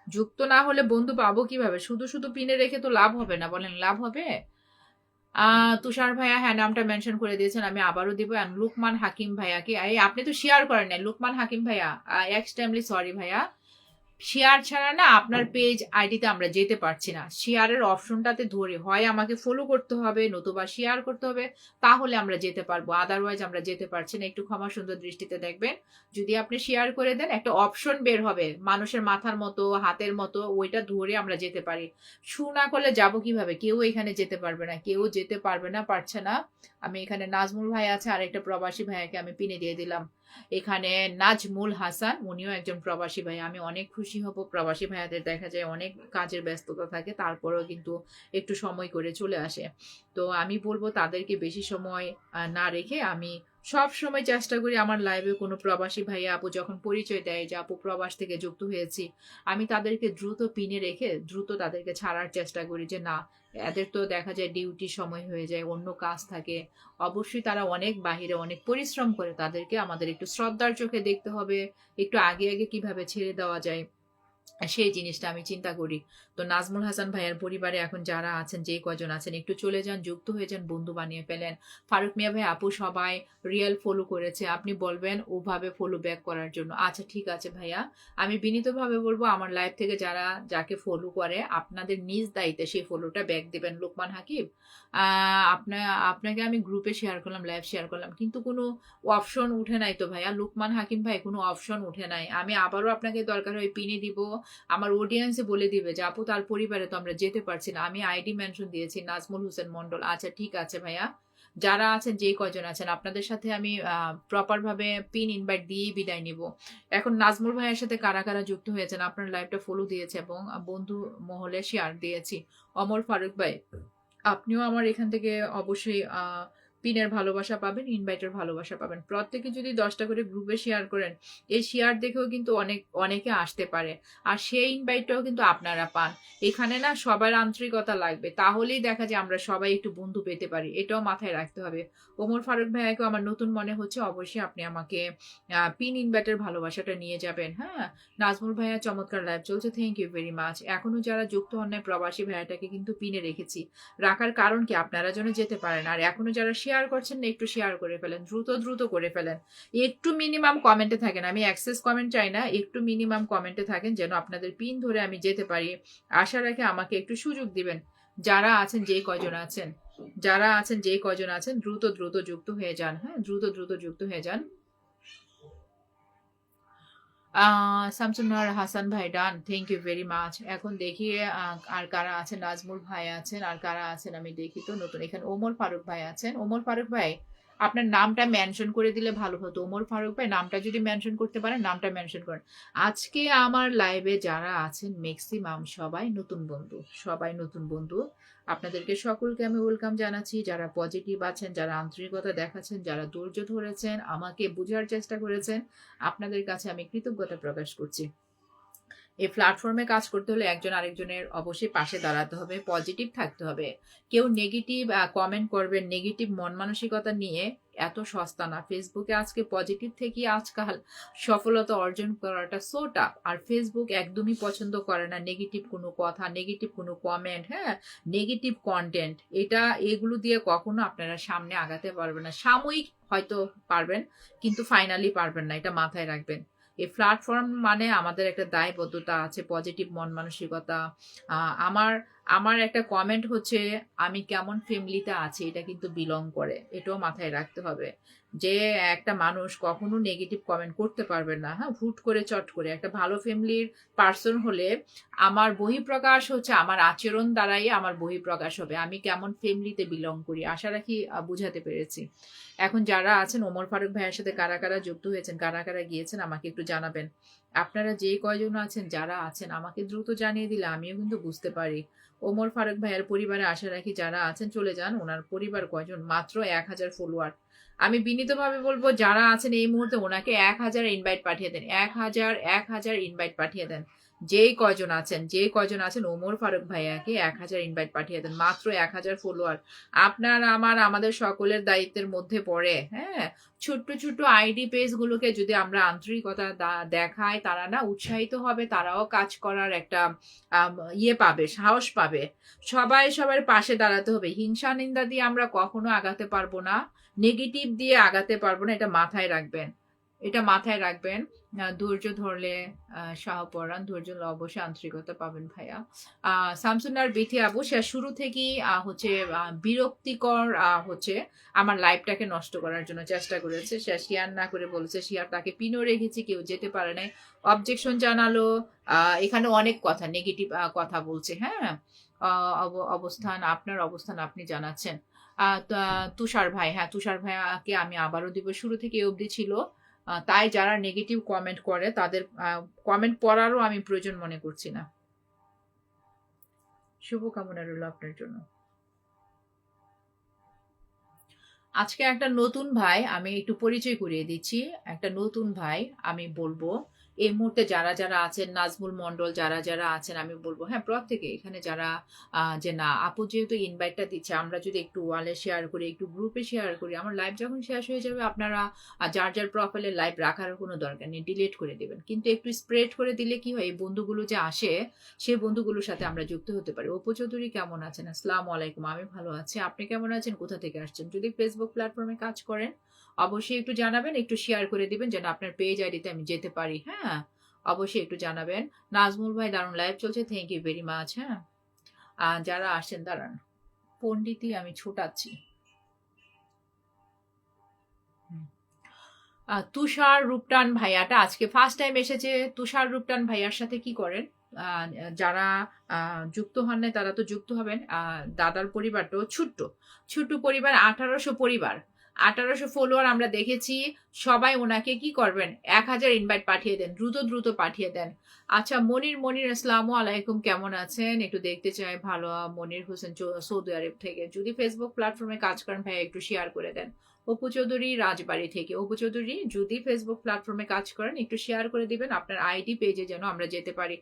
যুক্ত না হলে বন্ধু পাবো কিভাবে? শুধু শুধু পিনে রেখে তো লাভ হবে না, বলেন লাভ হবে? তুষার ভাইয়া হ্যাঁ নামটা মেনশন করে দিয়েছেন, আমি আবারও দিব। লুকমান হাকিম ভাইয়াকে আপনি তো শেয়ার করেন নাই। লুকমান হাকিম ভাইয়া এক্সট্রিমলি সরি ভাইয়া, শেয়ার ছাড়া না আপনার পেজ আইডিতে আমরা যেতে পারছি না। শেয়ারের অপশনটাতে ধরে হয় আমাকে ফলো করতে হবে, নতুবা শেয়ার করতে হবে, তাহলে আমরা যেতে পারবো। আদারওয়াইজ আমরা যেতে পারছি না। একটু ক্ষমা সুন্দর দৃষ্টিতে দেখবেন। যদি আপনি শেয়ার করে দেন একটা অপশন বের হবে মানুষের মাথার মতো হাতের মতো, ওইটা ধরে আমরা যেতে পারি। শু না করলে যাবো কিভাবে? কেউ এখানে যেতে পারবে না, কেউ যেতে পারবে না, পারছে না। আমি এখানে নাজমুল ভাই আছে, আর একটা প্রবাসী ভাইয়াকে আমি পিনে দিয়ে দিলাম। এখানে নাজমুল হাসান, উনিও একজন প্রবাসী ভাই। আমি অনেক খুশি হব। প্রবাসী ভাইয়াদের দেখা যায় অনেক কাজের ব্যস্ততা থাকে, তারপরেও কিন্তু একটু সময় করে চলে আসে। তো আমি বলবো তাদেরকে বেশি সময় না রেখে আমি সব সময় চেষ্টা করি আমার লাইভে কোনো প্রবাসী ভাইয়া আপু যখন পরিচয় দেয় যে আপু প্রবাস থেকে যুক্ত হয়েছি, আমি তাদেরকে দ্রুত পিনে রেখে দ্রুত তাদেরকে ছাড়ার চেষ্টা করি যে না, এদের তো দেখা যায় ডিউটি সময় হয়ে যায়, অন্য কাজ থাকে। অবশ্যই তারা অনেক বাহিরে অনেক পরিশ্রম করে, তাদেরকে আমাদের একটু শ্রদ্ধার চোখে দেখতে হবে। একটু আগে আগে কিভাবে ছেড়ে দেওয়া যায় সেই জিনিসটা আমি চিন্তা করি। তো নাজমুল হাসান ভাইয়ের পরিবারে এখন যারা আছেন, যে কজন আছেন একটু চলে যান, যুক্ত হয়ে যান, বন্ধু বানিয়ে ফেলেন। ফারুক মিয়া ভাই আপু সবাই রিয়েল ফলো করেছে, আপনি বলবেন ওভাবে ফলো ব্যাক করার জন্য। আচ্ছা ঠিক আছে ভাইয়া, আমি বিনীতভাবে বলবো আমার লাইভ থেকে যারা যাকে ফলো করে আপনাদের নিজ দায়িত্বে সেই ফলোটা ব্যাক দিবেন। লোকমান হাকিম আপনাকে আমি গ্রুপে শেয়ার করলাম, লাইভ শেয়ার করলাম, কিন্তু কোনো অপশন উঠে নাই তো ভাইয়া। লোকমান হাকিম ভাই কোনো অপশন উঠে নাই। আমি আবারও আপনাকে দরকার হয় পিনে দিব। আমার অডিয়েন্সে বলে দিবে যে আপু তার পরিবারে তো আমরা যেতে পারছি না। আমি আইডি মেনশন দিয়েছি নাজমুল হোসেন মন্ডল। আচ্ছা ঠিক আছে ভাইয়া, যারা আছেন যে কজন আছেন আপনাদের সাথে আমি প্রপার ভাবে পিন ইনভাইট দিয়েই বিদায় নিব। এখন নাজমুল ভাইয়ের সাথে কারা কারা যুক্ত হয়েছেন, আপনার লাইভটা ফলো দিয়েছে এবং বন্ধু মহলে শেয়ার দিয়েছি। অমর ফারুক ভাই আপনিও আমার এখান থেকে অবশ্যই পিনের ভালোবাসা পাবেন, ইনভাইটের ভালোবাসা পাবেন। প্রত্যেকে যদি 10টা করে গ্রুপে শেয়ার করেন, এই শেয়ার দেখেও কিন্তু অনেকে আসতে পারে, আর সেই ইনভাইটটাও কিন্তু আপনারা পান। এখানে না সবার আন্তরিকতা লাগবে, তাহলেই দেখা যায় আমরা সবাই একটু বন্ধু পেতে পারি, এটাও মাথায় রাখতে হবে। ওমর ফারুক ভাইয়াকেও আমার নতুন মনে হচ্ছে, অবশ্যই আপনি আমাকে পিন ইনভাইটের ভালোবাসাটা নিয়ে যাবেন। হ্যাঁ, নাজমুল ভাইয়া চমৎকার লাইভ চলছে, থ্যাংক ইউ ভেরি মাচ। এখনো যারা যুক্ত হন নাই প্রবাসী ভাইয়াটাকে কিন্তু পিনে রেখেছি। রাখার কারণ কি, আপনারা যেন যেতে পারেন। আর এখনো যারা শেয়ার করছেন না একটু শেয়ার করে ফেলেন, দ্রুত দ্রুত করে ফেলেন। একটু মিনিমাম কমেন্টে থাকেন, আমি অ্যাক্সেস কমেন্ট চাই না, একটু মিনিমাম কমেন্টে থাকেন যেন আপনাদের পিন ধরে আমি যেতে পারি। আশা রাখে আমাকে একটু সুযোগ দিবেন। যারা আছেন যে কয়জন আছেন, যারা আছেন যে কয়জন আছেন দ্রুত দ্রুত যুক্ত হয়ে যান। হ্যাঁ, দ্রুত দ্রুত যুক্ত হয়ে যান। শামসুন্নাহার হাসান ভাই ডান, থ্যাংক ইউ ভেরি মাচ। এখন দেখি আর কারা আছেন। নাজমুল ভাই আছেন, আর কারা আছেন আমি দেখি তো। নতুন এখানে ওমর ফারুক ভাই আছেন। ওমর ফারুক ভাই আপনার নামটা মেনশন করে দিলে ভালো হতো। ওমর ফারুক ভাই নামটা যদি মেনশন করতে পারেন, নামটা মেনশন করেন। আজকে আমার লাইভে যারা আছেন ম্যাক্সিমাম সবাই নতুন বন্ধু, সবাই নতুন বন্ধু। আপনাদেরকে সকলকে আমি ওয়েলকাম জানাচ্ছি। যারা পজিটিভ আছেন, যারা আন্তরিকতা দেখাচ্ছেন, যারা ধৈর্য ধরেছেন, আমাকে বোঝার চেষ্টা করেছেন, আপনাদের কাছে আমি কৃতজ্ঞতা প্রকাশ করছি। এই প্ল্যাটফর্মে কাজ করতে হলে একজন আরেকজনের অবশ্যই পাশে দাঁড়াতে হবে, পজিটিভ থাকতে হবে। কেউ নেগেটিভ কমেন্ট করবেন, নেগেটিভ মন মানসিকতা নিয়ে এত সস্তা না। ফেসবুকে আজকে পজিটিভ থেকে আজকাল সফলতা অর্জন করাটা সো টাফ। আর ফেসবুক একদমই পছন্দ করে না নেগেটিভ কোনো কথা, নেগেটিভ কোনো কমেন্ট, হ্যাঁ, নেগেটিভ কন্টেন্ট। এগুলো দিয়ে কখনো আপনারা সামনে আগাতে পারবেন না। সাময়িক হয়তো পারবেন, কিন্তু ফাইনালি পারবেন না, এটা মাথায় রাখবেন। এই প্ল্যাটফর্ম মানে আমাদের একটা দায়বদ্ধতা আছে, পজিটিভ মন মানসিকতা। আমার আমার একটা কমেন্ট হচ্ছে আমি কেমন ফ্যামিলিতে আছি এটা কিন্তু বিলং করে, এটাও মাথায় রাখতে হবে। যে একটা মানুষ কখনো নেগেটিভ কমেন্ট করতে পারবে না, হ্যাঁ, হুট করে চট করে। একটা ভালো ফ্যামিলির পার্সন হলে আমার বহিঃপ্রকাশ হচ্ছে আমার আচরণ দ্বারাই আমার বহিঃপ্রকাশ হবে, আমি কেমন ফ্যামিলিতে বিলং করি। আশা রাখি বুঝাতে পেরেছি। এখন যারা আছেন ওমর ফারুক ভাইয়ের সাথে কারা কারা যুক্ত হয়েছেন, কারা কারা গিয়েছেন আমাকে একটু জানাবেন। আপনারা যে কয়জন আছেন, যারা আছেন আমাকে দ্রুত জানিয়ে দিলে আমিও কিন্তু বুঝতে পারি। ওমর ফারুক ভাইয়ের পরিবারে আশা রাখি যারা আছেন চলে যান। ওনার পরিবার কয়জন? মাত্র 1000 ফলোয়ার। আমি বিনীতভাবে বলবো যারা আছেন এই মুহূর্তে ওনাকে 1000 ইনভাইট পাঠিয়ে দেন, 1000 ইনভাইট পাঠিয়ে দেন। যে কয়জন আছেন ওমর ফারুক ভাইয়াকে 1000 ইনভাইট পাঠিয়ে দেন। মাত্র 1000 ফলোয়ার। আমাদের সকলের দায়িত্বের মধ্যে পড়ে, হ্যাঁ। ছোট্ট ছোট্ট আইডি পেজ গুলোকে যদি আমরা আন্তরিকতা দেখাই, তারা না উৎসাহিত হবে, তারাও কাজ করার একটা পাবে, সাহস পাবে। সবাই সবার পাশে দাঁড়াতে হবে। হিংসা নিন্দা দিয়ে আমরা কখনো আগাতে পারবো না, নেগেটিভ দিয়ে আগাতে পারবো না, এটা মাথায় রাখবেন। এটা মাথায় রাখবেন। ধৈর্য ধরলে সাহপরাণ, ধৈর্য ধরলে অবশ্যই আন্তরিকতা পাবেন ভাইয়া। শামসুন্নার বিথি আবু সে শুরু থেকেই হচ্ছে বিরক্তিকর হচ্ছে আমার লাইফটাকে নষ্ট করার জন্য চেষ্টা করেছে। সে শেয়ার না করে বলেছে শেয়ার, তাকে পিনও রেখেছি, কেউ যেতে পারে নাই, অবজেকশন জানালো। এখানে অনেক কথা নেগেটিভ কথা বলছে, হ্যাঁ। আপনার অবস্থান আপনি জানাচ্ছেন। তুষার ভাই, হ্যাঁ, তুষার ভাইয়াকে আমি আবারও দিব, শুরু থেকে অবধি ছিল। তাই যারা নেগেটিভ কমেন্ট করে তাদের কমেন্ট পড়ারও আমি প্রয়োজন মনে করছি না। শুভকামনা রইল আপনার জন্য। আজকে একটা নতুন ভাই আমি একটু পরিচয় করিয়ে দিচ্ছি। একটা নতুন ভাই আমি বলবো এই মুহূর্তে যারা যারা আছেন, নাজমুল মন্ডল, যারা যারা আছেন আমি বলবো, হ্যাঁ, প্রত্যেকে এখানে যারা যে না আপু যেহেতু ইনভাইটটা দিচ্ছে, আমরা যদি একটু ওয়ালে শেয়ার করি, একটু গ্রুপে শেয়ার করি, আমার লাইভ যখন শেষ হয়ে যাবে আপনারা যার যার প্রোফাইলে লাইভ রাখার কোনো দরকার নেই, ডিলিট করে দেবেন। কিন্তু একটু স্প্রেড করে দিলে কি হয়, এই বন্ধুগুলো যে আসে সেই বন্ধুগুলোর সাথে আমরা যুক্ত হতে পারি। অপু চৌধুরী কেমন আছেন? আসসালামু আলাইকুম। আমি ভালো আছি, আপনি কেমন আছেন? কোথা থেকে আসছেন? যদি ফেসবুক প্ল্যাটফর্মে কাজ করেন অবশ্যই একটু জানাবেন, একটু শেয়ার করে দিবেন যেন আপনার পেজ আইডিতে আমি যেতে পারি, হ্যাঁ। অবশ্যই একটু জানাবেন। নাজমুল ভাই দারুণ লাইভ চলছে, থ্যাংক ইউ ভেরি মাচ, হ্যাঁ। যারা আসেন দাঁড়ান, পণ্ডিতই আমি ছোটাচ্ছি। তুষার রূপটান ভাইয়াটা আজকে ফার্স্ট টাইম এসেছে। তুষার রূপটান ভাইয়ার সাথে কি করেন? যারা যুক্ত হন নাই তারা তো যুক্ত হবেন। দাদার পরিবারটাও ছোট্ট ছোট্ট পরিবার, 1800 পরিবার, 1800 ফলোয়ার আমরা দেখেছি। সবাই ওনাকে কি করবেন, 1000 ইনভাইট পাঠিয়ে দেন, দ্রুত দ্রুত পাঠিয়ে দেন। আচ্ছা, মনির আসসালামু আলাইকুম, কেমন আছেন? একটু দেখতে চাই। ভালো। মনির হোসেন সৌদি আরব থেকে। যদি ফেসবুক প্ল্যাটফর্মে কাজ করেন ভাইয়া একটু শেয়ার করে দেন। অপু চৌধুরী রাজবাড়ি থেকে। অপু চৌধুরী যদি ফেসবুক প্ল্যাটফর্মে কাজ করেন একটু শেয়ার করে দিবেন আপনার আইডি পেজে যেন আমরা যেতে পারি।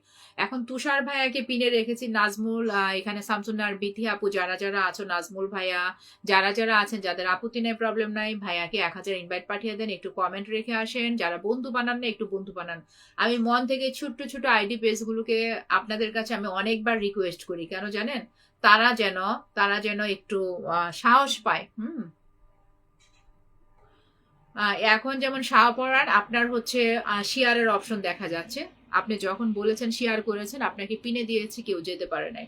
এখন তুষার ভাইয়াকে পিনে রেখেছি, নাজমুল, এখানে শামসুন্নার বিথি আপু, যারা যারা আছো, নাজমুল ভাইয়া, যারা যারা আছেন, যাদের আপত্তি নেই, প্রবলেম নাই, ভাইয়াকে 1000 ইনভাইট পাঠিয়ে দেন, একটু কমেন্ট রেখে আসেন। যারা বন্ধু বানান না একটু বন্ধু বানান। আমি মন থেকে ছোট্ট ছোট আইডি পেজগুলোকে আপনাদের কাছে আমি অনেকবার রিকোয়েস্ট করি, কেন জানেন? তারা যেন একটু সাহস পায়। এখন যেমন শাহপরান আপনার হচ্ছে শেয়ারের অপশন দেখা যাচ্ছে। আপনি যখন বলেছেন শেয়ার করেছেন, আপনাকে পিনে দিয়েছি, কেউ যেতে পারে নাই।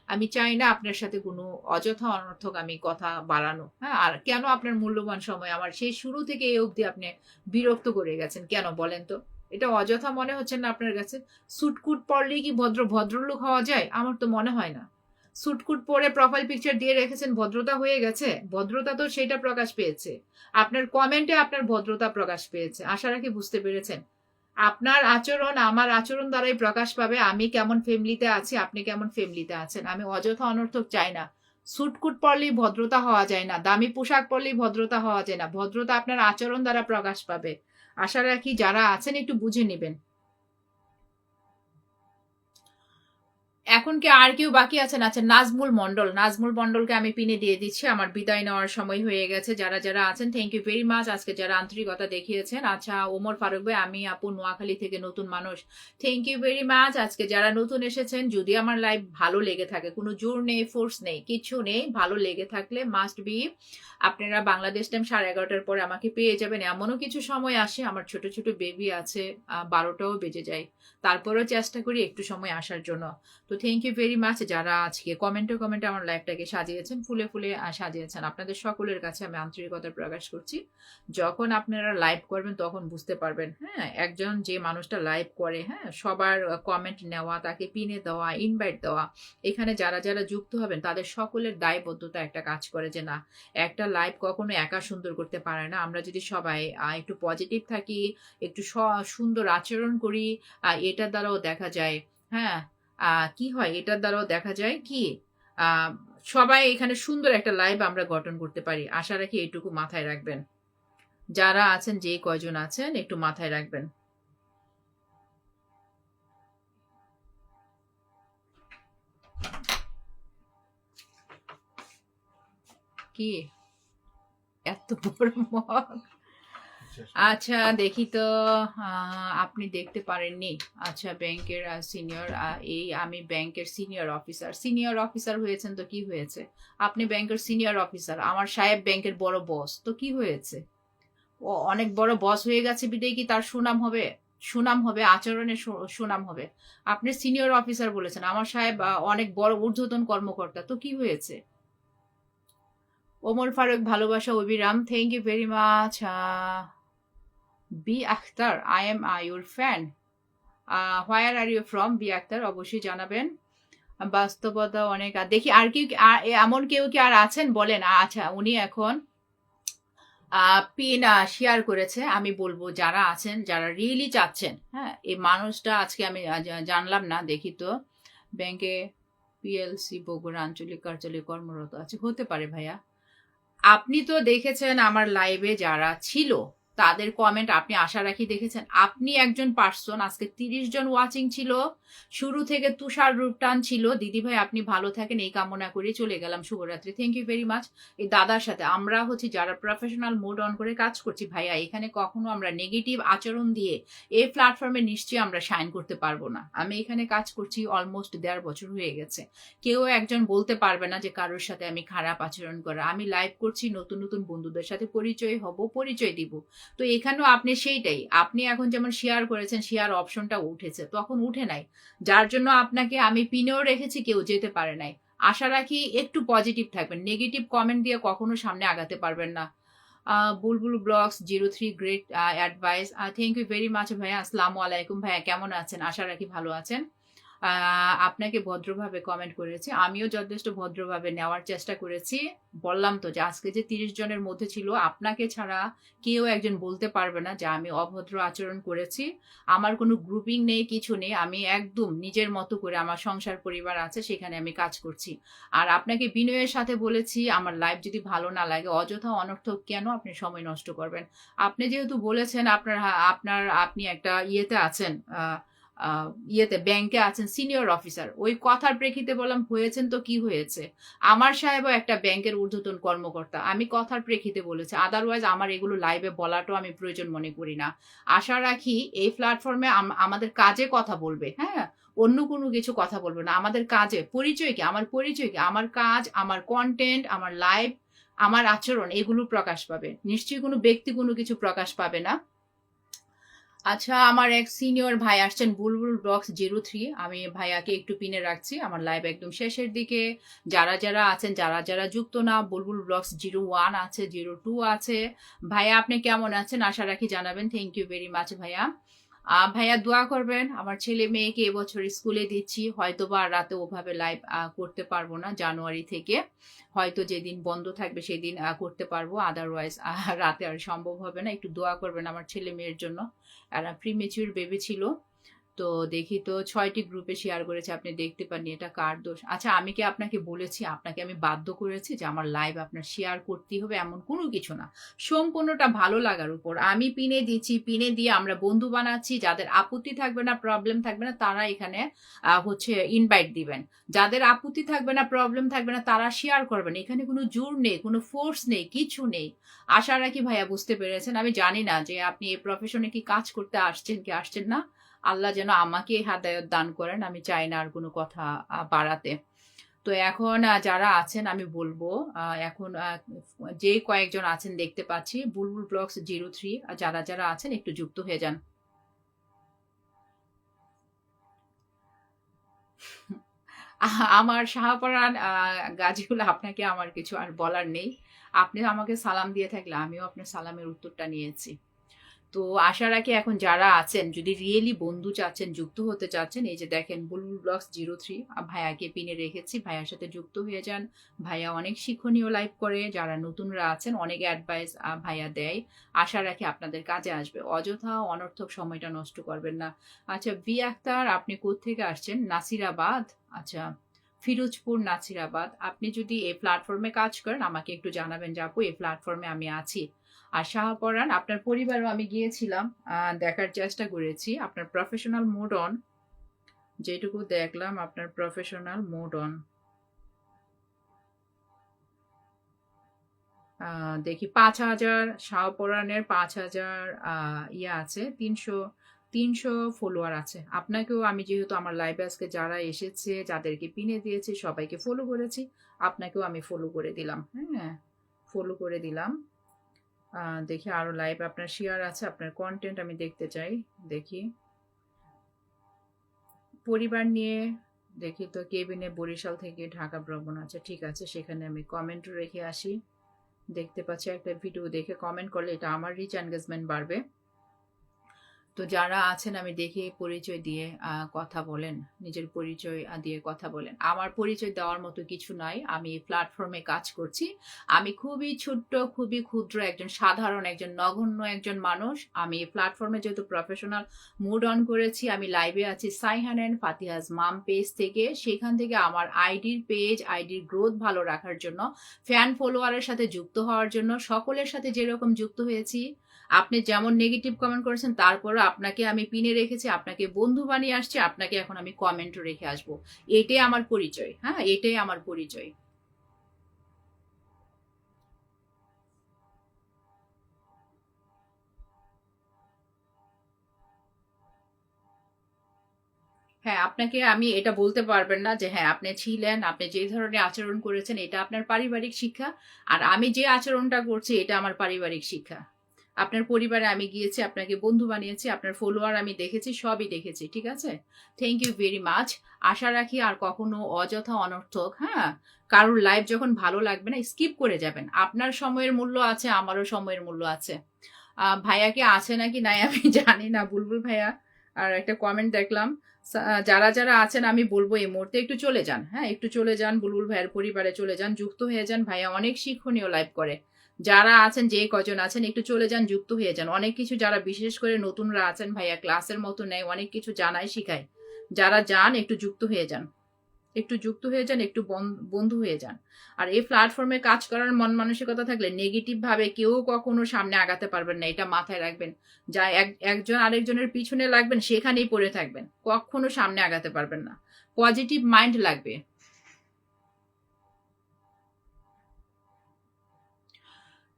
আমি চাই না আপনার সাথে কোনো অযথা অনর্থক আমি কথা বাড়ানো, হ্যাঁ। আর কেন আপনার মূল্যবান সময় আমার সেই শুরু থেকে এই অবধি আপনি বিরক্ত করে গেছেন, কেন বলেন তো? এটা অযথা মনে হচ্ছে না আপনার কাছে? সুটকুট পরলেই কি ভদ্রলোক হওয়া যায়? আমার তো মনে হয় না। সুটকুট পরে প্রোফাইল পিকচার দিয়ে রেখেছেন, ভদ্রতা হয়ে গেছে? ভদ্রতা তো সেটা প্রকাশ পেয়েছে, আপনার কমেন্টে আপনার ভদ্রতা প্রকাশ পেয়েছে। আশা রাখি বুঝতে পেরেছেন। আপনার আচরণ আমার আচরণ দ্বারাই প্রকাশ পাবে আমি কেমন ফ্যামিলিতে আছি, আপনি কেমন ফ্যামিলিতে আছেন। আমি অযথা অনর্থক চাই না। সুটকুট পরলেই ভদ্রতা হওয়া যায় না, দামি পোশাক পরলেই ভদ্রতা হওয়া যায় না। ভদ্রতা আপনার আচরণ দ্বারা প্রকাশ পাবে। আশা রাখি যারা আছেন একটু বুঝে নেবেন। এখন কি আর কেউ বাকি আছেন? আচ্ছা, নাজমুল মন্ডল, নাজমুল মন্ডলকে আমি পিনে দিয়ে দিচ্ছি। আমার বিদায় নেওয়ার সময় হয়ে গেছে। যারা যারা আছেন থ্যাংক ইউ ভেরি মাচ, আজকে যারা আন্তরিকতা দেখিয়েছেন। আচ্ছা, ওমর ফারুক ভাই, আমি আপু নোয়াখালী থেকে নতুন মানুষ, থ্যাংক ইউ ভেরি মাচ। আজকে যারা নতুন এসেছেন, যদি আমার লাইভ ভালো লেগে থাকে, কোনো জোর নেই, ফোর্স নেই, কিছু নেই, ভালো লেগে থাকলে মাস্ট বি আপনারা বাংলাদেশ টাইম 11:30টার পরে আমাকে পেয়ে যাবেন। এমনও কিছু সময় আসে, আমার ছোট ছোট বেবি আছে, 12টাও বেজে যায়, তারপরেও চেষ্টা করি একটু সময় আসার জন্য। তো থ্যাংক ইউ ভেরি মাচ যারা আজকে কমেন্টে আমার লাইফটাকে সাজিয়েছেন, ফুলে ফুলে সাজিয়েছেন। আপনাদের সকলের কাছে আমি আন্তরিকতা প্রকাশ করছি। যখন আপনারা লাইভ করবেন তখন বুঝতে পারবেন, হ্যাঁ, একজন যে মানুষটা লাইভ করে, হ্যাঁ, সবার কমেন্ট নেওয়া, তাকে পিনে দেওয়া, ইনভাইট দেওয়া, এখানে যারা যারা যুক্ত হবেন তাদের সকলের দায়বদ্ধতা একটা কাজ করে যে না, একটা লাইভ কখনো একা সুন্দর করতে পারে না। আমরা যদি সবাই একটু পজিটিভ থাকি, একটু সুন্দর আচরণ করি, এটার দ্বারাও দেখা যায়, হ্যাঁ, কি হয়, এটার দ্বারাও দেখা যায় কি, আহ সবাই এখানে সুন্দর একটা লাইভ আমরা গঠন করতে পারি। আশা রাখি এইটুকু মাথায় রাখবেন, যারা আছেন, যে কয়জন আছেন, একটু মাথায় রাখবেন। কি এত বড় মগ? আচ্ছা দেখি তো, আপনি দেখতে পারেননি? আচ্ছা, ব্যাংকের সিনিয়র, এই আমি ব্যাংকের সিনিয়র অফিসার হয়েছেন তো কি হয়েছে? আপনি ব্যাংকের সিনিয়র অফিসার, আমার সাহেব ব্যাংকের বড় বস, তো কি হয়েছে? ও অনেক বড় বস হয়ে গেছে বিদায় কি তার সুনাম হবে? সুনাম হবে, আচরণে সুনাম হবে। আপনি সিনিয়র অফিসার বলেছেন, আমার সাহেব অনেক বড় ঊর্ধ্বতন কর্মকর্তা, তো কি হয়েছে? ওমর ফারুক, ভালোবাসা অবিরাম, thank you very much. B Akhtar, I am your fan, where are you from? B Akhtar, অবশ্যই জানাবেন। বাস্তবতা অনেক, দেখি আর কি এমন কেউ কি আর আছেন বলেন। আচ্ছা, উনি এখন পিন শেয়ার করেছে, আমি বলবো যারা আছেন, যারা রিয়েলি চাচ্ছেন, হ্যাঁ, এই মানুষটা আজকে আমি জানলাম না, দেখি তো। ব্যাংকে পিএলসি বগুড়া আঞ্চলিক কার্যালয়ে কর্মরত আছে, হতে পারে ভাইয়া। আপনি তো দেখেছেন আমার লাইভে যারা ছিল তাদের কমেন্ট, আপনি আশা রাখি দেখেছেন। আপনি একজন পার্সন, আজকে 30 জন ওয়াচিং ছিল, শুরু থেকে তুষার রূপটান ছিল। দিদি ভাই আপনি ভালো থাকেন এই কামনা করে চলে গেলাম, শুভরাত্রি, থ্যাংক ইউ ভেরি মাচ। এই দাদার সাথে আমরা হচ্ছে যারা প্রফেশনাল মোড অন করে কাজ করছি ভাইয়া, এখানে কখনো আমরা নেগেটিভ আচরণ দিয়ে এই প্ল্যাটফর্মে নিশ্চয়ই আমরা শাইন করতে পারবো না। আমি এখানে কাজ করছি অলমোস্ট 1.5 বছর হয়ে গেছে, কেউ একজন বলতে পারবে না যে কারোর সাথে আমি খারাপ আচরণ করা। আমি লাইভ করছি, নতুন নতুন বন্ধুদের সাথে পরিচয় হব, পরিচয় দিব। তো এখানেও আপনি সেইটাই, আপনি এখন যেমন শেয়ার করেছেন, শেয়ার অপশনটা উঠেছে, তখন উঠে নাই, যার জন্য আপনাকে আমি পিনেও রেখেছি, কেউ যেতে পারে নাই। আশা রাখি একটু পজিটিভ থাকবেন, নেগেটিভ কমেন্ট দিয়ে কখনো সামনে আগাতে পারবেন না। Bulbul blogs 03, great advice, thank you very much ভাইয়া। আসসালামু আলাইকুম ভাইয়া, কেমন আছেন? আশা রাখি ভালো আছেন। আপনাকে ভদ্রভাবে কমেন্ট করেছি, আমিও যথেষ্ট ভদ্রভাবে নেওয়ার চেষ্টা করেছি। বললাম তো যে আজকে যে 30 জনের মধ্যে ছিল, আপনাকে ছাড়া কেউ একজন বলতে পারবে না যে আমি অভদ্র আচরণ করেছি। আমার কোনো গ্রুপিং নেই, কিছু নেই, আমি একদম নিজের মতো করে, আমার সংসার পরিবার আছে, সেখানে আমি কাজ করছি। আর আপনাকে বিনয়ের সাথে বলেছি, আমার লাইফ যদি ভালো না লাগে অযথা অনর্থক কেন আপনি সময় নষ্ট করবেন? আপনি যেহেতু বলেছেন আপনি একটা ইয়েতে আছেন, ব্যাংকে আছেন সিনিয়র অফিসার, ওই কথার প্রেক্ষিতে বললাম হয়েছেন তো কি হয়েছে? আমার সাহেবও একটা ব্যাংকের ঊর্ধ্বতন কর্মকর্তা, আমি কথার প্রেক্ষিতে বলেছি, আদারওয়াইজ আমার এগুলো লাইভে বলাটাও আমি প্রয়োজন মনে করি না। আশা রাখি এই প্ল্যাটফর্মে আমাদের কাজে কথা বলবে, হ্যাঁ, অন্য কোনো কিছু কথা বলবে না, আমাদের কাজে। পরিচয় কি? আমার পরিচয় কি? আমার কাজ, আমার কন্টেন্ট, আমার লাইভ, আমার আচরণ, এগুলো প্রকাশ পাবে, নিশ্চয়ই কোনো ব্যক্তি কোনো কিছু প্রকাশ পাবে না। আচ্ছা, আমার এক সিনিয়র ভাই আসছেন, বুলবুল ব্লগস 03, আমি ভাইয়াকে একটু পিনে রাখছি, আমার লাইভ একদম শেষের দিকে। যারা যারা আছেন, যারা যারা যুক্ত না, বুলবুল ব্লগস 01 আছে, 02 আছে। ভাইয়া আপনি কেমন আছেন? আশা রাখি জানাবেন, থ্যাংক ইউ ভেরি মাচ ভাইয়া। ভাইয়া দোয়া করবেন, আমার ছেলে মেয়েকে এবছর স্কুলে দিচ্ছি, হয়তো বা রাতে ওভাবে লাইভ করতে পারবো না, জানুয়ারি থেকে হয়তো যেদিন বন্ধ থাকবে সেদিন করতে পারবো, আদারওয়াইজ রাতে আর সম্ভব হবে না। একটু দোয়া করবেন আমার ছেলে মেয়ের জন্য, প্রিমেচিউর বেবি ছিল। তো দেখি তো ৬টি গ্রুপে শেয়ার করেছে, আপনি দেখতে পাননি, এটা কার দোষ? আচ্ছা, আমি কি আপনাকে বলেছি, আপনাকে আমি বাধ্য করেছি যে আমার লাইভ আপনার শেয়ার করতেই হবে? এমন কোনো কিছু না। সম্পূর্ণটা ভালো লাগার উপর। আমি পিনে দিচ্ছি, পিনে দিয়ে আমরা বন্ধু বানাচ্ছি। যাদের আপত্তি থাকবে না, প্রবলেম থাকবে না, তারা এখানে হচ্ছে ইনভাইট দিবেন। যাদের আপত্তি থাকবে না, প্রবলেম থাকবে না, তারা শেয়ার করবেন। এখানে কোনো জোর নেই, কোনো ফোর্স নেই, কিছু নেই। আশা রাখি ভাইয়া বুঝতে পেরেছেন। আমি জানি না যে আপনি এই প্রফেশনে কি কাজ করতে আসছেন কি আসছেন না। আল্লাহ যেন আমাকে হেদায়েত দান করেন। আমি চাই না আর কোনো কথা বাড়াতে। তো এখন যারা আছেন আমি বলবো, এখন যে কয়েকজন আছেন দেখতে পাচ্ছি, বুলবুল ব্লগস 03, যারা যারা আছেন একটু যুক্ত হয়ে যান। আমার শাহপরান গাজীগুলো, আপনাকে আমার কিছু আর বলার নেই। আপনি আমাকে সালাম দিয়ে থাকলে আমিও আপনার সালামের উত্তরটা নিয়েছি। তো আশা রাখি এখন যারা আছেন, যদি রিয়েলি বন্ধু চাচ্ছেন, যুক্ত হতে চাচ্ছেন, এই যে দেখেন বুলবুল ব্লগস 03, ভাইয়াকে পিনে রেখেছি, ভাইয়ার সাথে যুক্ত হয়ে যান। ভাইয়া অনেক শিক্ষণীয় লাইভ করে, যারা নতুনরা আছেন অনেক অ্যাডভাইস ভাইয়া দেয়। আশা রাখি আপনাদের কাজে আসবে। অযথা অনর্থক সময়টা নষ্ট করবেন না। আচ্ছা, বি আক্তার, আপনি কোত্থেকে আসছেন? নাসিরাবাদ। আচ্ছা, ফিরোজপুর, নাসিরাবাদ। আপনি যদি এই প্ল্যাটফর্মে কাজ করেন আমাকে একটু জানাবেন যে আপু এই প্ল্যাটফর্মে আমি আছি। আর শাহপরান, আপনার পরিবারও আমি গিয়েছিলাম, দেখার চেষ্টা করেছি। আপনার প্রফেশনাল মোড অন, যেটুকু দেখলাম আপনার প্রফেশনাল মোড অন। দেখি 5,000 শাহপরানের 5,000 ইয়ে আছে, 300 ফলোয়ার আছে। আপনাকেও আমি, যেহেতু আমার লাইভে আজকে যারা এসেছে, যাদেরকে পিনে দিয়েছি, সবাইকে ফলো করেছি, আপনাকেও আমি ফলো করে দিলাম। হ্যাঁ, ফলো করে দিলাম। দেখি আরো লাইভ আপনার শেয়ার আছে, আপনার কন্টেন্ট আমি দেখতে চাই। দেখি পরিবার নিয়ে, দেখি তো কেবিনে বরিশাল থেকে ঢাকা ভ্রমণ আছে, ঠিক আছে, সেখানে আমি কমেন্ট রেখে আসি। দেখতে পাচ্ছি একটা ভিডিও দেখে কমেন্ট করলে এটা আমার রিচ এনগেজমেন্ট বাড়বে। তো যারা আছেন আমি দেখি পরিচয় দিয়ে কথা বলেন, নিজের পরিচয় দিয়ে কথা বলেন। আমার পরিচয় দেওয়ার মতো কিছু নাই, আমি এই প্ল্যাটফর্মে কাজ করছি। আমি খুবই ছোট্ট, খুবই ক্ষুদ্র একজন সাধারণ, একজন নগণ্য একজন মানুষ। আমি এই প্ল্যাটফর্মে যেহেতু প্রফেশনাল মুড অন করেছি, আমি লাইভে আছি সাইহান এন্ড ফাতিহাজ মাম পেজ থেকে। সেখান থেকে আমার আইডির গ্রোথ ভালো রাখার জন্য, ফ্যান ফলোয়ারের সাথে যুক্ত হওয়ার জন্য, সকলের সাথে যেরকম যুক্ত হয়েছি, আপনি যেমন নেগেটিভ কমেন্ট করেছেন, তারপরে আপনাকে আমি পিনে রেখেছি, আপনাকে বন্ধু বানিয়ে আসছি, আপনাকে এখন আমি কমেন্টও রেখে আসবো। এটাই আমার পরিচয়। হ্যাঁ, এটাই আমার পরিচয়। হ্যাঁ, আপনাকে আমি এটা বলতে পারবেন না যে হ্যাঁ আপনি ছিলেন, আপনি যে ধরনের আচরণ করেছেন এটা আপনার পারিবারিক শিক্ষা, আর আমি যে আচরণটা করছি এটা আমার পারিবারিক শিক্ষা। আপনার পরিবারে আমি গিয়েছি, আপনাকে বন্ধু বানিয়েছি, আপনার ফলোয়ার আমি দেখেছি, সবই দেখেছি, ঠিক আছে? Thank you very much. আশা রাখি আর কখনো অযথা অনর্থক, হ্যাঁ, কারোর লাইফ যখন ভালো লাগবে না স্কিপ করে যাবেন। আপনার সময়ের মূল্য আছে, আমারও সময়ের মূল্য আছে। ভাইয়াকে আছে নাকি নাই আমি জানি না, বুলবুল ভাইয়া। আর একটা কমেন্ট দেখলাম, যারা যারা আছেন আমি বলবো এই মুহূর্তে একটু চলে যান। হ্যাঁ, একটু চলে যান, বুলবুল ভাইয়ের পরিবারে চলে যান, যুক্ত হয়ে যান। ভাইয়া অনেক শিক্ষণীয় লাইভ করে। যারা আছেন, যে কজন আছেন একটু চলে যান, যুক্ত হয়ে যান। অনেক কিছু, যারা বিশেষ করে নতুনরা আছেন, ভাইয়া ক্লাসের মতো নেয়, অনেক কিছু জানায়, শিখায়। যারা যান একটু যুক্ত হয়ে যান, একটু যুক্ত হয়ে যান, একটু বন্ধু হয়ে যান। আর এই প্ল্যাটফর্মে কাজ করার মন মানসিকতা থাকলে নেগেটিভ ভাবে কেউ কখনো সামনে আগাতে পারবেন না, এটা মাথায় রাখবেন। যা একজন আরেকজনের পিছনে লাগবেন সেখানেই পড়ে থাকবেন, কখনো সামনে আগাতে পারবেন না। পজিটিভ মাইন্ড লাগবে।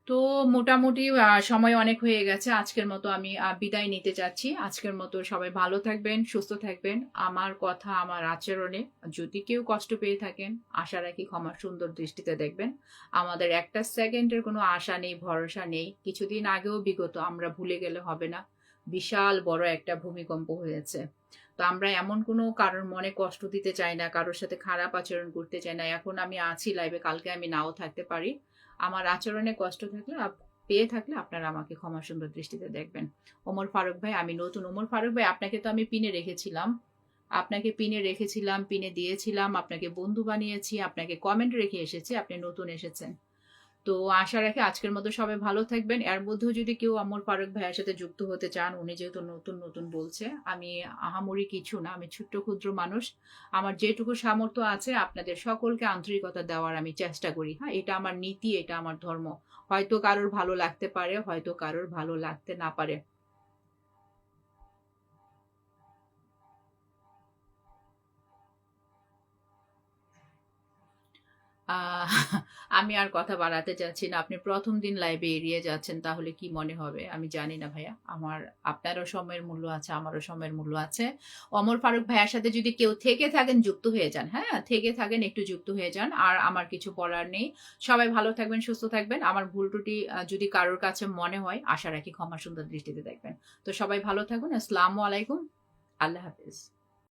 তো মোটামুটি সময় অনেক হয়ে গেছে। আজকের মতো আমি বিদায় নিতে চাচ্ছি। আজকের মতো সবাই ভালো থাকবেন, সুস্থ থাকবেন। আমার কথা, আমার আচরণে যদি কেউ কষ্ট পেয়ে থাকেন, আশা রাখি ক্ষমার সুন্দর দৃষ্টিতে দেখবেন। আমাদের একটা সেকেন্ডের কোনো আশা নেই, ভরসা নেই। কিছুদিন আগেও বিগত আমরা ভুলে গেলে হবে না। বিশাল বড় একটা ভূমিকম্প হয়েছে। তো আমরা এমন কোনো কারোর মনে কষ্ট দিতে চাই না, কারোর সাথে খারাপ আচরণ করতে চাই না। এখন আমি আছি লাইভে, কালকে আমি নাও থাকতে পারি। আমার আচরণে কষ্ট থাকলে, পেয়ে থাকলে আপনারা আমাকে ক্ষমা সুন্দর দৃষ্টিতে দেখবেন। ওমর ফারুক ভাই, আমি নতুন। ওমর ফারুক ভাই, আপনাকে তো আমি পিনে রেখেছিলাম, আপনাকে পিনে রেখেছিলাম, পিনে দিয়েছিলাম, আপনাকে বন্ধু বানিয়েছি, আপনাকে কমেন্ট রেখে এসেছি, আপনি নতুন এসেছেন। তো আশা রাখি আজকের মতো সবাই ভালো থাকবেন। এর মধ্যেও যদি কেউ ওমর ফারুক ভাইয়ার সাথে যুক্ত হতে চান, উনি যেহেতু নতুন, নতুন বলছে, আমি আহামরি কিছু না। আমি ছোট্ট ক্ষুদ্র মানুষ। আমার যেটুকু সামর্থ্য আছে আপনাদের সকলকে আন্তরিকতা দেওয়ার আমি চেষ্টা করি। হ্যাঁ? এটা আমার নীতি, এটা আমার ধর্ম। হয়তো কারোর ভালো লাগতে পারে, হয়তো কারোর ভালো লাগতে না পারে। আহ আমি আর কথা বাড়াতে চাচ্ছি না। আপনি ১ম দিন লাইভে এড়িয়ে যাচ্ছেন তাহলে কি মনে হবে? আমি জানি না ভাইয়া। আপনারও সময়ের মূল্য আছে, আমারও সময়ের মূল্য আছে। ওমর ফারুক ভাইয়ার সাথে যদি কেউ থেকে থাকেন যুক্ত হয়ে যান, হ্যাঁ? থেকে থাকেন একটু যুক্ত হয়ে যান। আর আমার কিছু বলার নেই। সবাই ভালো থাকবেন, সুস্থ থাকবেন। আমার ভুল ত্রুটি যদি কারোর কাছে মনে হয় আশা রাখি ক্ষমা সুন্দর দৃষ্টিতে দেখবেন। তো সবাই ভালো থাকুন। আসসালামু আলাইকুম। আল্লাহ হাফেজ।